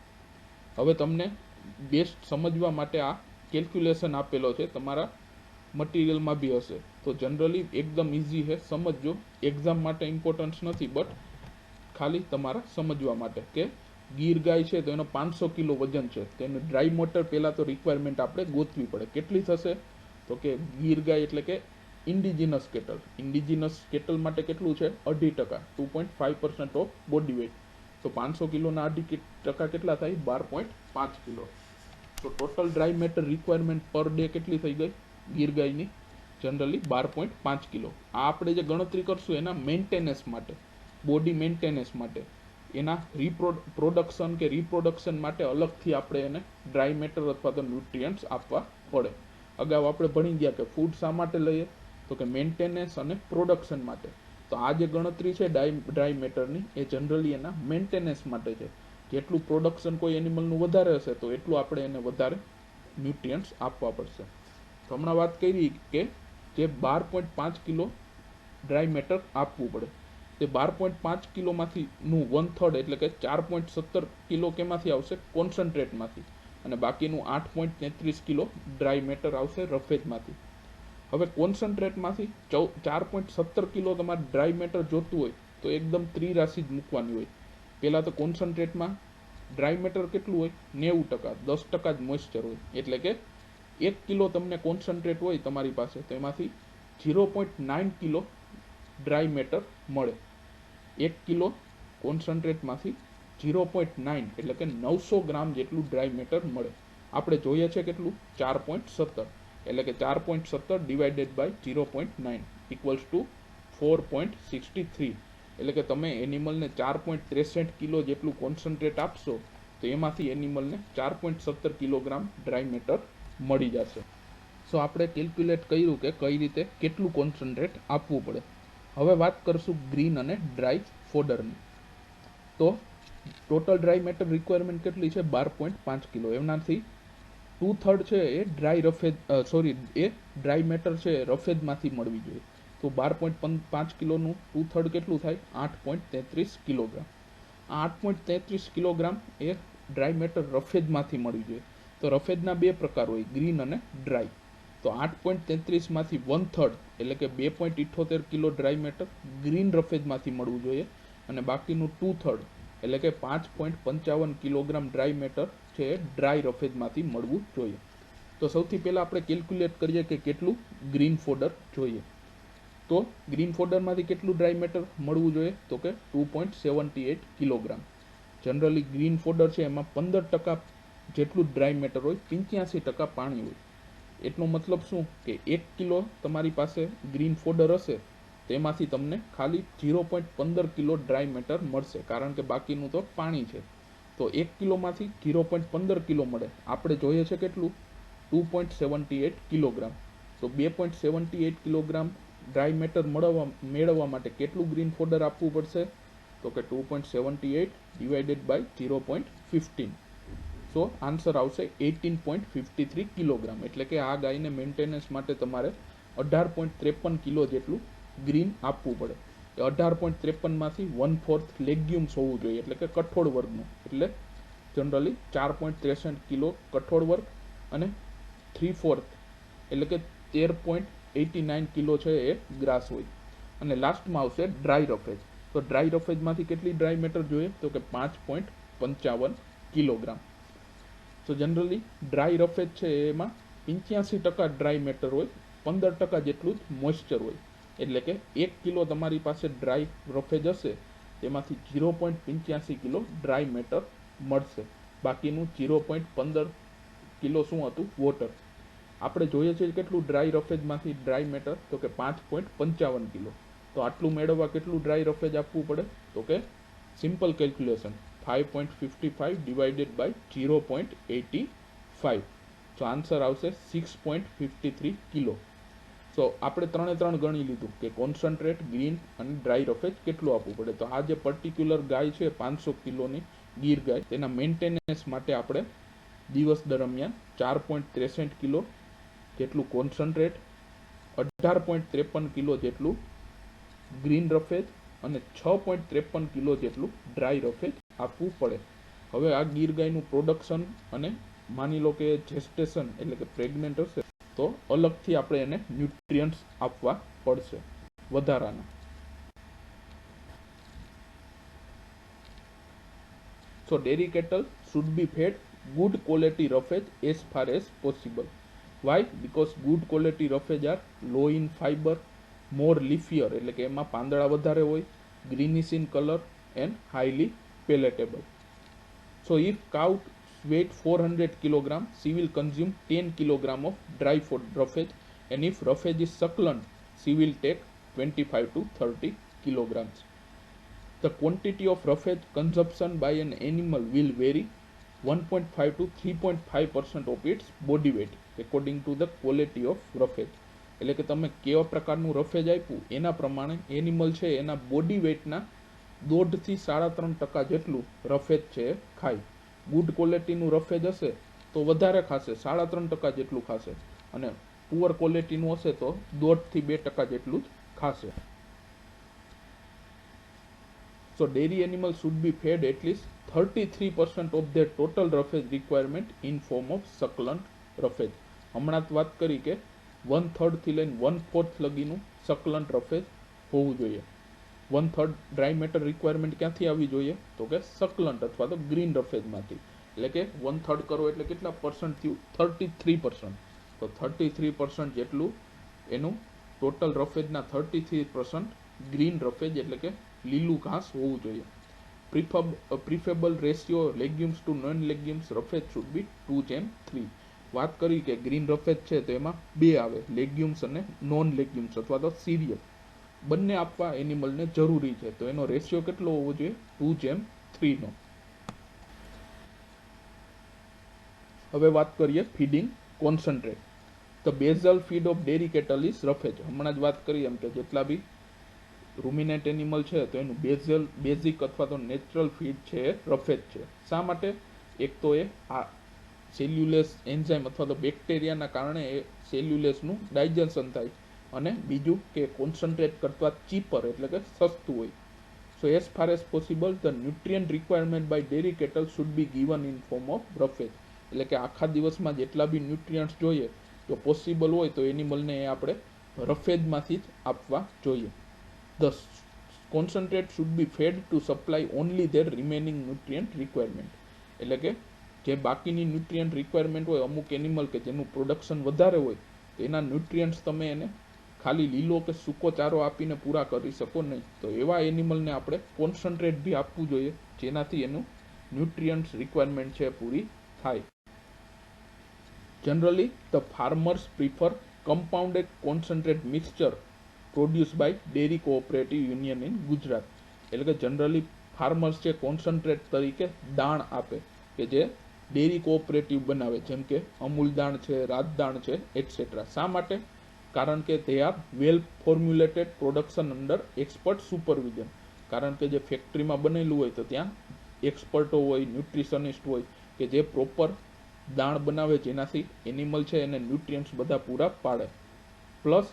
હવે તમને બેસ્ટ સમજવા માટે આ કેલ્ક્યુલેશન આપેલો છે, તમારા મટીરિયલમાં બી હશે. તો જનરલી એકદમ ઇઝી છે, સમજજો. એક્ઝામ માટે ઇમ્પોર્ટન્સ નથી, બટ ખાલી તમારા સમજવા માટે કે ગીર ગાય છે તો એનો 500 કિલો વજન છે, તેનું ડ્રાય મેટર પહેલાં તો રિક્વાયરમેન્ટ આપણે ગોતવી પડે. કેટલી થશે? તો કે ગીર ગાય એટલે કે ઇન્ડિજિનસ કેટલ. ઇન્ડિજિનસ કેટલ માટે કેટલું છે? 2.5%, 2.5% ઓફ બોડી વેઇટ. તો 500 કિલોના 2.5% કેટલા થાય? 12.5 કિલો. તો total dry matter requirement per day કેટલી થઈ ગઈ ગીર ગાયની? Generally 12.5 kilo. આ આપણે જે ગણતરી કરશું એના મેન્ટેનન્સ માટે, બોડી મેન્ટેનન્સ માટે, એના પ્રોડક્શન કે રિપ્રોડક્શન માટે અલગથી આપણે એને ડ્રાય મેટર અથવા તો ન્યુટ્રિયન્ટ્સ આપવા પડે. અગાઉ આપણે ભણી ગયા કે ફૂડ શા માટે લઈએ? તો કે મેન્ટેનન્સ અને પ્રોડક્શન માટે. તો આ જે ગણતરી છે ડ્રાય મેટરની, એ જનરલી એના મેન્ટેનન્સ માટે છે. જેટલું પ્રોડક્શન કોઈ એનિમલનું વધારે હશે તો એટલું આપણે એને વધારે ન્યુટ્રિયન્ટ્સ આપવા પડશે. તો હમણાં વાત કરી કે જે 12.5 કિલો ડ્રાય મેટર આપવું પડે, તે 12.5 કિલોમાંથી નું 1/3 એટલે કે 4.17 કિલો કેમાંથી આવશે? કોન્સન્ટ્રેટમાંથી. અને બાકીનું 8.33 કિલો ડ્રાય મેટર આવશે રફેજમાંથી. હવે કોન્સન્ટ્રેટમાંથી 4.17 કિલો તમારે ડ્રાય મેટર જોતું હોય તો એકદમ ત્રિરાશિ જ મૂકવાની હોય. પહેલાં તો કોન્સન્ટ્રેટમાં ડ્રાય મેટર કેટલું હોય? 90%, 10% જ મોઇસ્ચર હોય. એટલે કે 1 કિલો તમને કોન્સન્ટ્રેટ હોય તમારી પાસે, તો એમાંથી 0.9 કિલો ડ્રાય મેટર મળે. 1 કિલો કોન્સન્ટ્રેટમાંથી 0.9 એટલે કે 900 ગ્રામ જેટલું ડ્રાય મેટર મળે. આપણે જોઈએ છે કેટલું? 4.17. એટલે કે 4.17 ડિવાઇડેડ બાય 0.9 ઇક્વલ્સ ટુ 4.63. એટલે કે તમે એનિમલને 4.63 કિલો જેટલું કોન્સન્ટ્રેટ આપશો તો એમાંથી એનિમલને 4.17 કિલોગ્રામ ડ્રાય મેટર મળી જશે. સો આપણે કેલ્ક્યુલેટ કર્યું કે કઈ રીતે કેટલું કોન્સન્ટ્રેટ આપવું પડે. હવે વાત કરશું ગ્રીન અને ડ્રાય ફોડરની. તો ટોટલ ડ્રાય મેટર રિક્વાયરમેન્ટ કેટલી છે? 12.5 કિલો. એમનાથી 2/3 છે એ ડ્રાય મેટર છે રફેજમાંથી મળવી જોઈએ. તો 12.5 કિલોનું 2/3 કેટલું થાય? 8.33 કિલોગ્રામ. આ 8.33 કિલોગ્રામ એ ડ્રાય મેટર રફેજમાંથી મળવી જોઈએ. તો રફેજના 2 પ્રકાર હોય, ગ્રીન અને ડ્રાય. તો 8.33માંથી 1/3 એટલે કે 2.78 કિલો ડ્રાય મેટર ગ્રીન રફેજમાંથી મળવું જોઈએ અને બાકીનું 2/3 એટલે કે 5.55 કિલોગ્રામ ડ્રાય મેટર છે ડ્રાય રફેજમાંથી મળવું જોઈએ. તો સૌથી પહેલાં આપણે કેલ્ક્યુલેટ કરીએ કે કેટલું ગ્રીન ફોડર જોઈએ. તો ગ્રીન ફોડરમાંથી કેટલું ડ્રાય મેટર મળવું જોઈએ? તો કે 2.78 કિલોગ્રામ. જનરલી ગ્રીન ફોડર છે એમાં 15% જેટલું ડ્રાય મેટર હોય, 85% પાણી હોય. એટલો મતલબ શું કે 1 કિલો તમારી પાસે ગ્રીન ફોડર હશે તેમાંથી તમને ખાલી 0.15 કિલો ડ્રાય મેટર મળશે, કારણ કે બાકીનું તો પાણી છે. તો 1 કિલોમાંથી 0.15 કિલો મળે. આપણે જોઈએ છે કેટલું? 2.78 કિલોગ્રામ. તો 2.78 કિલોગ્રામ ડ્રાય મેટર મેળવવા માટે કેટલું ગ્રીન ફોડર આપવું પડશે? તો કે 2.78 ડિવાઇડેડ બાય 0.15. સો આન્સર આવશે 18.53 કિલોગ્રામ. એટલે કે આ ગાયને મેન્ટેનન્સ માટે તમારે 18.53 કિલો જેટલું ગ્રીન આપવું પડે. એ 18.53 માંથી 1/4 લેગ્યુમ્સ હોવું જોઈએ, એટલે કે કઠોળ વર્ગનું. એટલે જનરલી 4.63 કિલો કઠોળ વર્ગ અને 3/4 એટલે કે 13.89 કિલો છે એ ગ્રાસ હોય. અને લાસ્ટમાં આવશે ડ્રાય રફેજ. તો ડ્રાય રફેજમાંથી કેટલી ડ્રાય મેટર જોઈએ? તો કે 5.55 કિલોગ્રામ. તો જનરલી ડ્રાય રફેજ છે એમાં 85% ડ્રાય મેટર હોય, 15% જેટલું જ મોઇસ્ચર હોય. એટલે કે 1 કિલો તમારી પાસે ડ્રાય રફેજ હશે તેમાંથી 0.85 કિલો ડ્રાય મેટર મળશે. બાકીનું 0.15 કિલો શું હતું? વોટર. આપણે જોઈએ છીએ કેટલું ડ્રાય રફેજમાંથી ડ્રાય મેટર? તો કે 5.55 કિલો. તો આટલું મેળવવા કેટલું ડ્રાય રફેજ આપવું પડે? તો કે સિમ્પલ કેલ્ક્યુલેશન, 5.55 ડિવાઇડેડ બાય 0.85. તો આન્સર આવશે 6.53 કિલો. તો આપણે 3 ગણી લીધું કે કોન્સન્ટ્રેટ, ગ્રીન અને ડ્રાય રફેજ કેટલું આપવું પડે. તો આ જે પર્ટિક્યુલર ગાય છે 500 કિલોની ગીર ગાય, તેના મેન્ટેનન્સ માટે આપણે દિવસ દરમિયાન 4.63 કિલો જેટલું કોન્સન્ટ્રેટ, 18.53 કિલો જેટલું ગ્રીન રફેજ અને 6.53 કિલો જેટલું ડ્રાય રફેજ આપવું પડે. હવે આ ગીર ગાયનું પ્રોડક્શન અને માની લો કે જેસ્ટેશન એટલે કે પ્રેગ્નન્ટ હશે તો અલગથી આપણે એને ન્યુટ્રિયન્ટ્સ આપવા પડશે વધારાના. So dairy cattle should be fed good quality roughage as far as possible. Why? Because good quality roughage are low in fiber, more leafier એટલે કે એમાં પાંદડા વધારે હોય, greenish in color and highly palatable. So if cow weight 400 kg, she will consume 10 kg of dry food roughage, and if roughage is succulent, she will take 25 to 30 kilograms. The quantity of roughage consumption by an animal will vary 1.5 to 3.5% of its body weight according to the quality of roughage. એટલે કે તમે કેવા પ્રકારનું રફેજ આપ્યું એના પ્રમાણે animal છે એના બોડી વેઇટના 1.5 થી 3.5% જેટલું રફેજ છે ખાય. ગુડ ક્વોલિટીનું રફેજ હશે તો વધારે ખાશે, 3.5% જેટલું ખાશે, અને પુઅર ક્વોલિટીનું હશે તો 1.5 થી 2% જેટલું જ ખાશે. So dairy animals should be fed at least 33% of their total roughage requirement in form of succulent roughage. હમણાં જ વાત કરી કે 1/3 થી લઈને 1/4 લગીનું સકલન્ટ રફેજ હોવું જોઈએ. 1/3 ડ્રાય મેટર રિક્વાયરમેન્ટ ક્યાંથી આવવી જોઈએ? તો કે સકલન્ટ અથવા તો ગ્રીન રફેજમાંથી. એટલે કે 1/3 કરો એટલે કેટલા પર્સન્ટ થયું? 33%. તો 33% જેટલું એનું ટોટલ રફેજના 33% ગ્રીન રફેજ એટલે કે લીલું ઘાસ હોવું જોઈએ. Preferable ratio legumes to non legumes roughage should be 2:3. વાત કરી કે ગ્રીન રફેજ છે તો એમાં 2 આવે, લેગ્યુમ્સ અને નોન લેગ્યુમ્સ અથવા તો સિરિયલ. બંને આપવા એનિમલને જરૂરી છે, તો એનો રેશિયો કેટલો હોવો જોઈએ? 2:3 નો. હવે વાત કરીએ feeding concentrate. The basal feed of dairy cattle is roughage. હમણાં જ વાત કરી એમ કે જેટલા બી રૂમિનેન્ટ એનિમલ છે તો એનું બેઝિક અથવા તો નેચરલ ફીડ છે એ રફેજ છે. શા માટે? એક તો એ આ સેલ્યુલેસ એન્ઝાઇમ અથવા તો બેક્ટેરિયાના કારણે એ સેલ્યુલેસનું ડાયજેશન થાય, અને બીજું કે કોન્સન્ટ્રેટ કરતાં ચીપર એટલે કે સસ્તું હોય. So as far as possible the nutrient requirement by dairy cattle should be given in form of roughage. એટલે કે આખા દિવસમાં જેટલા બી ન્યુટ્રિયન્ટ્સ જોઈએ જો પોસિબલ હોય તો એનિમલને એ આપણે રફેજમાંથી જ આપવા જોઈએ. The concentrate should be fed to supply only their remaining nutrient requirement. એટલે કે જે બાકીની ન્યુટ્રિયન્ટ રિક્વાયરમેન્ટ હોય, અમુક એનિમલ કે જેનું પ્રોડક્શન વધારે હોય તો એના ન્યુટ્રિયન્ટ્સ તમે એને ખાલી લીલો કે સૂકો ચારો આપીને પૂરા કરી શકો નહીં. તો એવા એનિમલને આપણે કોન્સન્ટ્રેટ બી આપવું જોઈએ, જેનાથી એનું ન્યુટ્રિયન્ટ્સ રિક્વાયરમેન્ટ છે પૂરી થાય. Generally the farmers prefer compounded concentrate mixture produce by dairy cooperative union in Gujarat. એટલે કે જનરલી ફાર્મર્સ જે કોન્સન્ટ્રેટ તરીકે દાણ આપે કે જે ડેરી કોઓપરેટિવ બનાવે, જેમ કે અમૂલ દાણ છે, રાજદાણ છે, એટસેટ્રા. શા માટે? કારણ કે they are well formulated production under expert supervision. કારણ કે જે ફેક્ટરીમાં બનેલું હોય તો ત્યાં એક્સપર્ટો હોય, ન્યુટ્રિશનિસ્ટ હોય કે જે પ્રોપર દાણ બનાવે, જેનાથી એનિમલ છે એને ન્યુટ્રિયન્ટ્સ બધા પૂરા પાડે. પ્લસ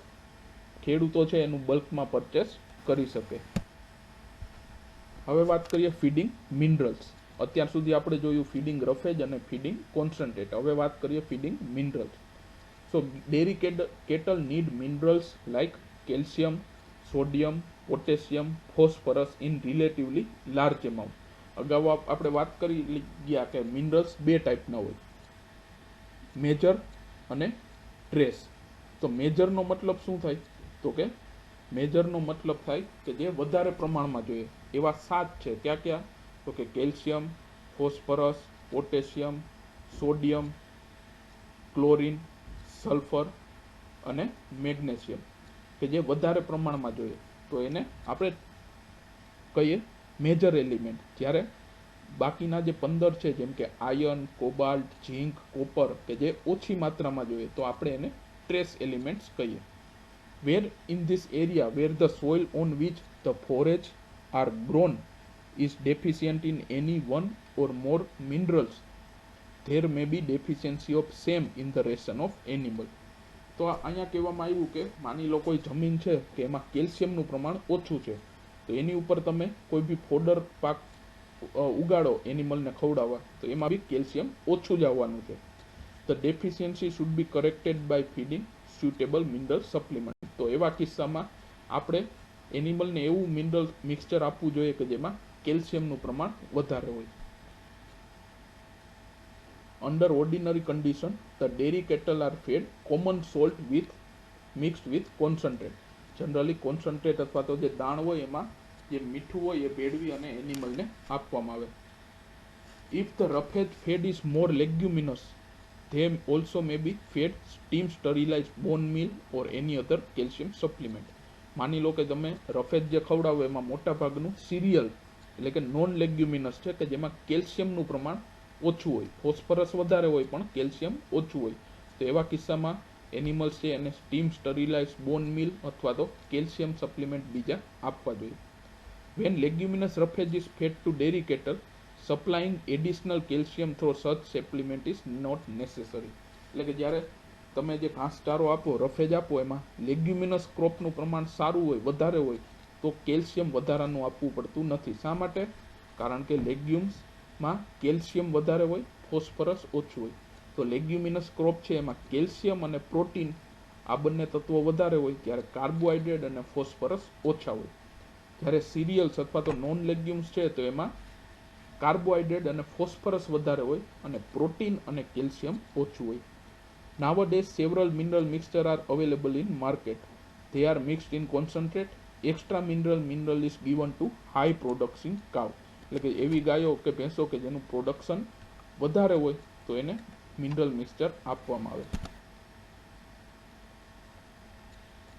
ખેડૂતો છે એનું બલ્કમાં પરચેસ કરી શકે. હવે વાત કરીએ ફીડિંગ મિનરલ્સ. અત્યાર સુધી આપણે જોયું ફીડિંગ રફેજ અને ફીડિંગ કોન્સન્ટ્રેટ. હવે વાત કરીએ feeding minerals. So dairy cattle need minerals like calcium, sodium, potassium, phosphorus in relatively large amount. અગાઉ આપણે વાત કરી ગયા કે મિનરલ્સ બે ટાઈપના હોય, મેજર અને ટ્રેસ. તો મેજરનો મતલબ શું થાય? તો કે મેજરનો મતલબ થાય કે જે વધારે પ્રમાણમાં જોઈએ. એવા 7 છે. ક્યાં ક્યાં? તો કે calcium, phosphorus, potassium, sodium, chlorine, sulphur અને મેગ્નેશિયમ, કે જે વધારે પ્રમાણમાં જોઈએ તો એને આપણે કહીએ મેજર એલિમેન્ટ. જ્યારે બાકીના જે 15 છે જેમ કે આયર્ન, કોબાલ્ટ, ઝીંક, કોપર કે જે ઓછી માત્રામાં જોઈએ તો આપણે એને ટ્રેસ એલિમેન્ટ્સ કહીએ. Where in this area where the soil on which the forage are grown is deficient in any one or more minerals, there may be deficiency of same in the ration of animal. તો અહીંયા કહેવામાં આવ્યું કે માની લો કોઈ જમીન છે કે એમાં કેલ્શિયમનું પ્રમાણ ઓછું છે, તો એની ઉપર તમે કોઈ બી ફોડર પાક ઉગાડો એનિમલને ખવડાવવા, તો એમાં બી કેલ્શિયમ ઓછું જ આવવાનું છે. The deficiency should be corrected by feeding suitable mineral supplement. તો એવા કિસ્સામાં આપણે એનિમલને એવું મિનરલ મિક્સચર આપવું જોઈએ કે જેમાં કેલ્શિયમનું પ્રમાણ વધારે હોય. Under ordinary condition, the dairy cattle are fed common salt mixed with concentrate. Generally concentrate અથવા તો જે દાણ હોય એમાં જે મીઠું હોય એ ભેળવી અને એનિમલને આપવામાં આવે. If the roughage fed is more leguminous, they also may be fed steam sterilized bone meal or any other calcium supplement. માની લો કે તમે રફેજ જે ખવડાવો એમાં મોટા ભાગનું સિરિયલ એટલે કે નોન લેગ્યુમિનસ છે કે જેમાં કેલ્શિયમનું પ્રમાણ ઓછું હોય, ફોસ્ફરસ વધારે હોય પણ કેલ્શિયમ ઓછું હોય. તો એવા કિસ્સામાં એનિમલ્સ છે એને સ્ટીમ સ્ટરીલાઇઝ બોન મિલ અથવા તો કેલ્શિયમ સપ્લિમેન્ટ બીજા આપવા જોઈએ. When leguminous roughage is fed to dairy cattle, supplying additional calcium through such supplement is not necessary. એટલે કે જ્યારે તમે જે ઘાસચારો આપો, રફેજ આપો, એમાં લેગ્યુમિનસ ક્રોપનું પ્રમાણ સારું હોય, વધારે હોય, તો કેલ્શિયમ વધારાનું આપવું પડતું નથી. શા માટે? કારણ કે લેગ્યુમ્સમાં કેલ્શિયમ વધારે હોય, ફોસ્ફરસ ઓછું હોય. તો લેગ્યુમિનસ ક્રોપ છે એમાં કેલ્શિયમ અને પ્રોટીન આ બંને તત્વો વધારે હોય, ત્યારે કાર્બોહાઈડ્રેટ અને ફોસ્ફરસ ઓછા હોય. જ્યારે સિરિયલ્સ અથવા તો નોન લેગ્યુમ્સ છે તો એમાં કાર્બોહાઈડ્રેટ અને ફોસ્ફરસ વધારે હોય અને પ્રોટીન અને કેલ્શિયમ ઓછું હોય. Nowadays several mineral mixture are available in market. They are mixed in concentrate. Extra mineral is given to high producing cow. એટલે કે એવી ગાયો કે ભેંસો કે જેનું પ્રોડક્શન વધારે હોય તો એને મિનરલ મિક્સચર આપવામાં આવે.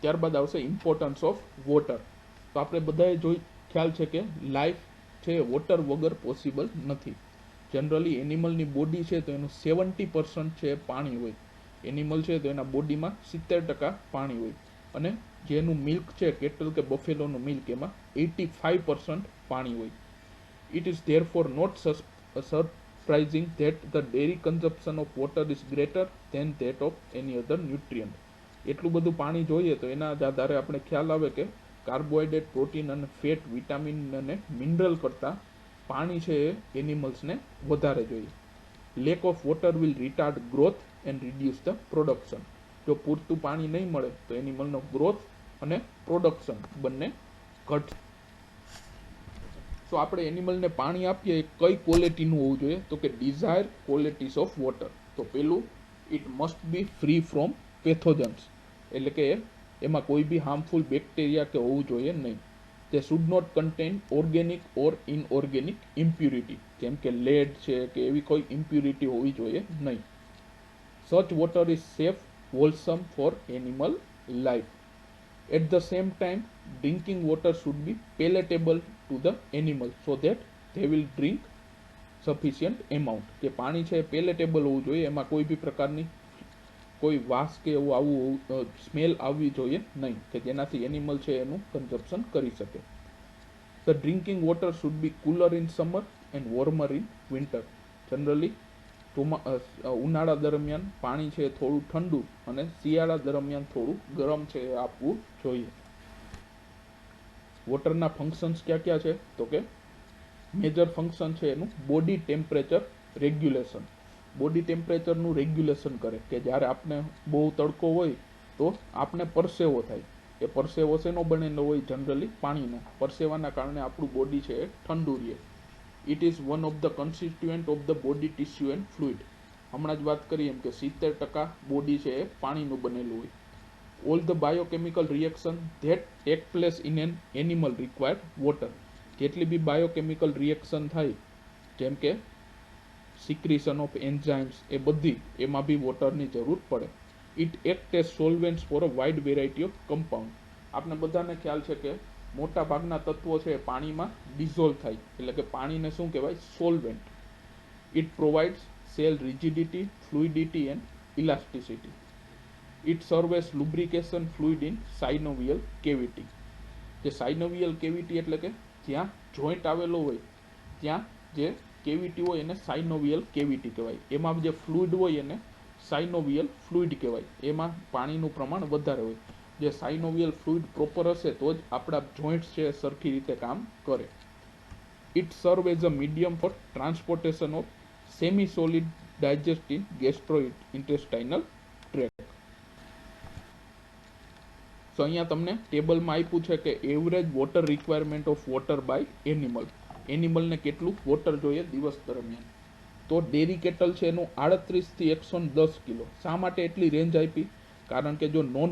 ત્યારબાદ આવશે ઇમ્પોર્ટન્સ ઓફ વોટર. તો આપણે બધાએ જોઈ ખ્યાલ છે કે લાઈફ છે વોટર વગર પોસિબલ નથી. જનરલી એનિમલની બોડી છે તો એનું 70% છે પાણી હોય. એનિમલ છે તો એના બોડીમાં 70% પાણી હોય અને જેનું મિલ્ક છે કેટલ કે બફેલોનું મિલ્ક એમાં 85% પાણી હોય. It is therefore not surprising that the dairy consumption of water is greater than that of any other nutrient. એટલું બધું પાણી જોઈએ તો એના આધારે આપણે ખ્યાલ આવે કે કાર્બોહાઈડ્રેટ, પ્રોટીન અને ફેટ, વિટામિન અને મિનરલ કરતાં પાણી છે એ એનિમલ્સને વધારે જોઈએ. Lack of water will retard growth and reduce the production. જો પૂરતું પાણી નહીં મળે તો એનિમલનો ગ્રોથ અને પ્રોડક્શન બંને ઘટશે. તો આપણે એનિમલને પાણી આપીએ એ કઈ ક્વોલિટીનું હોવું જોઈએ? તો કે ડિઝાયર ક્વોલિટીઝ ઓફ વોટર. તો પેલું, it must be free from pathogens, એટલે કે એમાં કોઈ બી હાર્મફુલ બેક્ટેરિયા કે હોવું જોઈએ નહીં. તે should not contain organic or inorganic impurity, જેમ કે લેડ છે કે એવી કોઈ ઇમ્પ્યુરિટી હોવી જોઈએ નહીં. Such water is safe, wholesome for animal life. At the same time, drinking water should be palatable to the animal so that they will drink sufficient amount. કે પાણી છે એ પેલેટેબલ હોવું જોઈએ, એમાં કોઈ બી પ્રકારની કોઈ વાસ કે એવું આવું સ્મેલ આવવી જોઈએ નહીં કે જેનાથી એનિમલ છે એનું કન્ઝપ્શન કરી શકે. The drinking water should be cooler in summer and warmer in winter. Generally ઉનાળા દરમિયાન પાણી છે થોડું ઠંડુ અને શિયાળા દરમિયાન થોડું ગરમ છે એ આપવું જોઈએ. વોટરના ફંક્શન્સ ક્યાં ક્યાં છે તો કે મેજર ફંક્શન છે એનું બોડી ટેમ્પરેચર રેગ્યુલેશન. બોડી ટેમ્પરેચરનું રેગ્યુલેશન કરે કે જ્યારે આપણે બહુ તડકો હોય તો આપણે પરસેવો થાય. એ પરસેવો શેનો બનેલો હોય? જનરલી પાણીનો. પરસેવાના કારણે આપણું બોડી છે એ ઠંડુ રહે. It is one of the constituent of the body tissue and fluid. હમણાં જ વાત કરી એમ કે 70% બોડી છે એ પાણીનું બનેલું હોય. All the biochemical reaction that take place in an animal required water. જેટલી બી બાયોકેમિકલ રિએક્શન થાય જેમ કે સિક્રીશન ઓફ એન્ઝાઇમ્સ એ બધી એમાં બી વોટરની જરૂર પડે. It act as solvents for a wide variety of compound. આપણે બધાને ખ્યાલ છે કે મોટા ભાગના તત્વો છે એ પાણીમાં ડિઝોલ્વ થાય, એટલે કે પાણીને શું કહેવાય? Solvent. It provides cell rigidity, fluidity and elasticity. It serve as lubrication fluid in synovial cavity. જે સાઇનોવિયલ કેવિટી એટલે કે જ્યાં જોઈન્ટ આવેલો હોય ત્યાં જે કેવિટી હોય એને સાઇનોવિયલ કેવિટી કહેવાય. એમાં જે ફ્લુઇડ હોય એને સાઇનોવિયલ ફ્લુઇડ કહેવાય. એમાં પાણીનું પ્રમાણ વધારે હોય. જે સાઇનોવિયલ ફ્લુઇડ પ્રોપર હશે તો જ આપણા જોઈન્ટ્સ છે સરખી રીતે કામ કરે. It serve as a medium for transportation of semi solid digestive gastro intestinal tract. So અહીંયા તમને ટેબલમાં આપ્યું છે કે average water requirement of water by animal. એનિમલને કેટલું વોટર જોઈએ દિવસ દરમિયાન. તો ડેરી કેટલ છે એનું 38 થી 110 કિલો. શા માટે એટલી રેન્જ આપી? કારણ કે જો નોન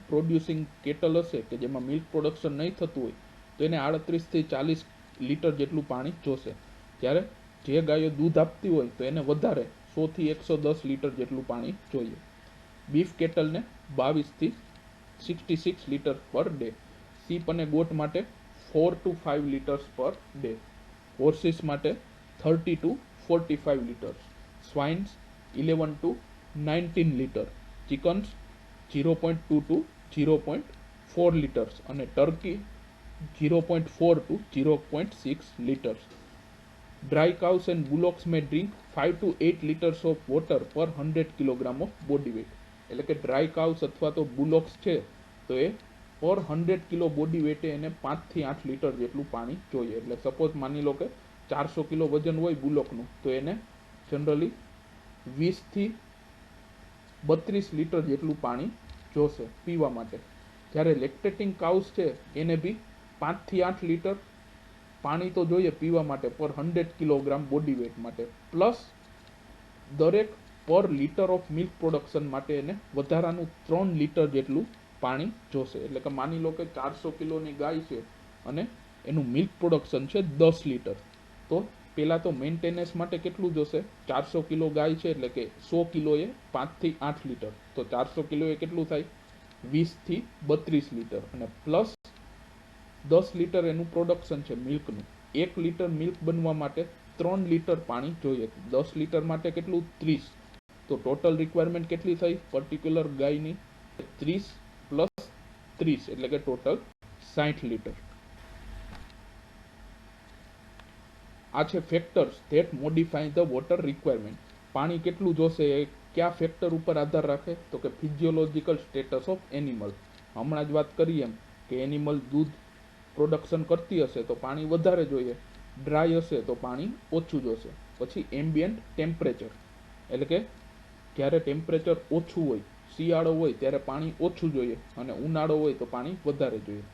પ્રોડ્યુસિંગ કેટલ હશે કે જેમાં મિલ્ક પ્રોડક્શન નહીં થતું હોય તો એને 38 થી 40 લીટર જેટલું પાણી જોશે. જ્યારે જે ગાયો દૂધ આપતી હોય તો એને વધારે 100 થી 110 લીટર જેટલું પાણી જોઈએ. બીફ કેટલને 22 થી 66 લીટર પર ડે. સીપ અને ગોટ માટે 4 to 5 litres per day. Horses માટે 30 to 45 litres. Swines 11 to 19 litre. Chickens 0.2 to 0.4 litres અને turkey 0.4 to 0.6 litres. Dry cows and bullocks may drink 5 to 8 liters of water per 100 kilogram of body weight. એટલે કે dry cows અથવા તો બુલોક્સ છે તો એ પર 100 kilo body વેટે એને 5 થી 8 લીટર જેટલું પાણી જોઈએ. એટલે સપોઝ માની લો કે 400 કિલો વજન હોય બુલોકનું તો એને જનરલી 20 થી 32 લીટર જેટલું પાણી જોશે પીવા માટે. જ્યારે લેક્ટેટિંગ કાઉસ છે એને બી 5 થી 8 લીટર પાણી તો જોઈએ પીવા માટે પર 100 કિલોગ્રામ બોડી વેટ માટે. પ્લસ દરેક પર લીટર ઓફ મિલ્ક પ્રોડક્શન માટે એને વધારાનું 3 લીટર જેટલું પાણી જોશે. એટલે કે માની લો કે 400 કિલોની ગાય છે અને એનું મિલ્ક પ્રોડક્શન છે 10 લીટર. તો પહેલાં તો મેન્ટેનન્સ માટે કેટલું જોશે? 400 કિલો ગાય છે એટલે કે 100 કિલોએ 5 થી 8 લીટર. તો 400 કિલોએ કેટલું થાય? 20 થી 32 લીટર. અને પ્લસ 10 લીટર એનું પ્રોડક્શન છે મિલ્કનું. 1 લીટર મિલ્ક બનવા માટે 3 લીટર પાણી જોઈએ. 10 લીટર માટે કેટલું? 30. તો ટોટલ રિક્વાયરમેન્ટ કેટલી થઈ પર્ટિક્યુલર ગાયની? 30 પ્લસ 30 એટલે કે ટોટલ 60 લીટર. આ છે factors that modify the water requirement. પાણી કેટલું જોશે એ કયા ફેક્ટર ઉપર આધાર રાખે? તો કે ફિઝિયોલોજિકલ સ્ટેટસ ઓફ એનિમલ. હમણાં જ વાત કરી એમ કે એનિમલ દૂધ પ્રોડક્શન કરતી હશે તો પાણી વધારે જોઈએ, ડ્રાય હશે તો પાણી ઓછું જોશે. પછી એમ્બિયન્ટ ટેમ્પરેચર એટલે કે જ્યારે ટેમ્પરેચર ઓછું હોય, શિયાળો હોય ત્યારે પાણી ઓછું જોઈએ અને ઉનાળો હોય તો પાણી વધારે જોઈએ.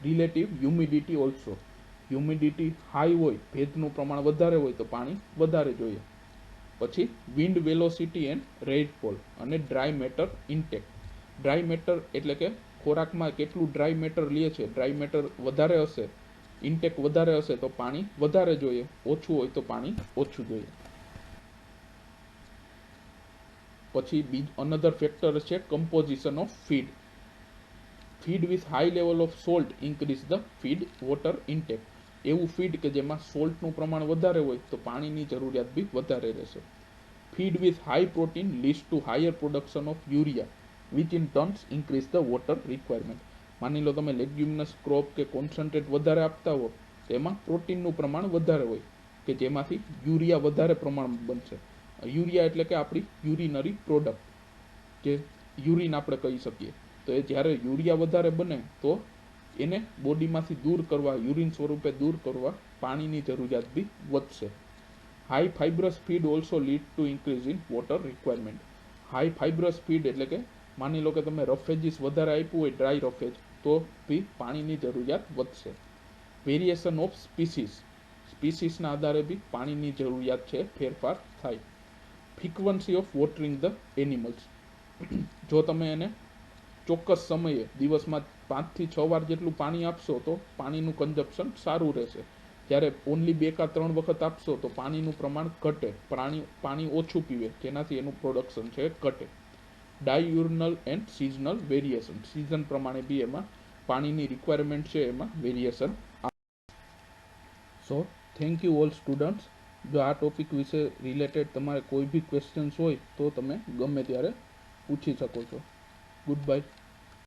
Relative humidity also. Humidity high હોય, ભેજનું પ્રમાણ વધારે હોય તો પાણી વધારે જોઈએ. પછી વિન્ડ વેલોસિટી એન્ડ રેઇનફોલ અને dry matter intake. Dry matter એટલે કે ખોરાકમાં કેટલું ડ્રાય મેટર લે છે, ડ્રાય મેટર વધારે હશે, ઇન્ટેક વધારે હશે તો પાણી વધારે જોઈએ, ઓછું હોય તો પાણી ઓછું જોઈએ. પછી અનધર ફેક્ટર છે composition of feed. Feed with high level of salt increase the feed water intake. એવું ફીડ કે જેમાં સોલ્ટનું પ્રમાણ વધારે હોય તો પાણીની જરૂરિયાત બી વધારે રહેશે. Feed with high protein leads two higher production of urea which in turns increase the water requirement. માની લો તમે લેગ્યુમિનસ ક્રોપ કે કોન્સન્ટ્રેટ વધારે આપતા હો તો એમાં પ્રોટીનનું પ્રમાણ વધારે હોય કે જેમાંથી યુરિયા વધારે પ્રમાણમાં બનશે. યુરિયા એટલે કે આપણી યુરિનરી પ્રોડક્ટ કે યુરિન આપણે કહી શકીએ. તો એ જ્યારે યુરિયા વધારે બને તો એને બોડીમાંથી દૂર કરવા, યુરિન સ્વરૂપે દૂર કરવા પાણીની જરૂરિયાત બી વધશે. High fibrous feed also lead to increase in water requirement. High fibrous feed એટલે કે માની લો કે તમે રફેજીસ વધારે આપ્યું હોય, ડ્રાય રફેજ, તો બી પાણીની જરૂરિયાત વધશે. Variation of species. સ્પીસીસના આધારે બી પાણીની જરૂરિયાત છે ફેરફાર થાય. Frequency of watering the animals. જો તમે એને ચોક્કસ સમયે દિવસમાં 5 થી 6 વાર જેટલું પાણી આપશો તો પાણીનું કન્ઝપ્શન સારું રહેશે. જ્યારે ઓનલી 2 કે 3 વખત આપશો તો પાણીનું પ્રમાણ ઘટે, પાણી ઓછું પીવે, જેનાથી એનું પ્રોડક્શન છે ઘટે. ડાયયુર્નલ એન્ડ સિઝનલ વેરિએશન. સિઝન પ્રમાણે બી એમાં પાણીની રિક્વાયરમેન્ટ છે એમાં variation. So thank you all students. જો આ ટોપિક વિશે રિલેટેડ તમારે કોઈ બી ક્વેશ્ચન્સ હોય તો તમે ગમે ત્યારે પૂછી શકો છો. Good bye.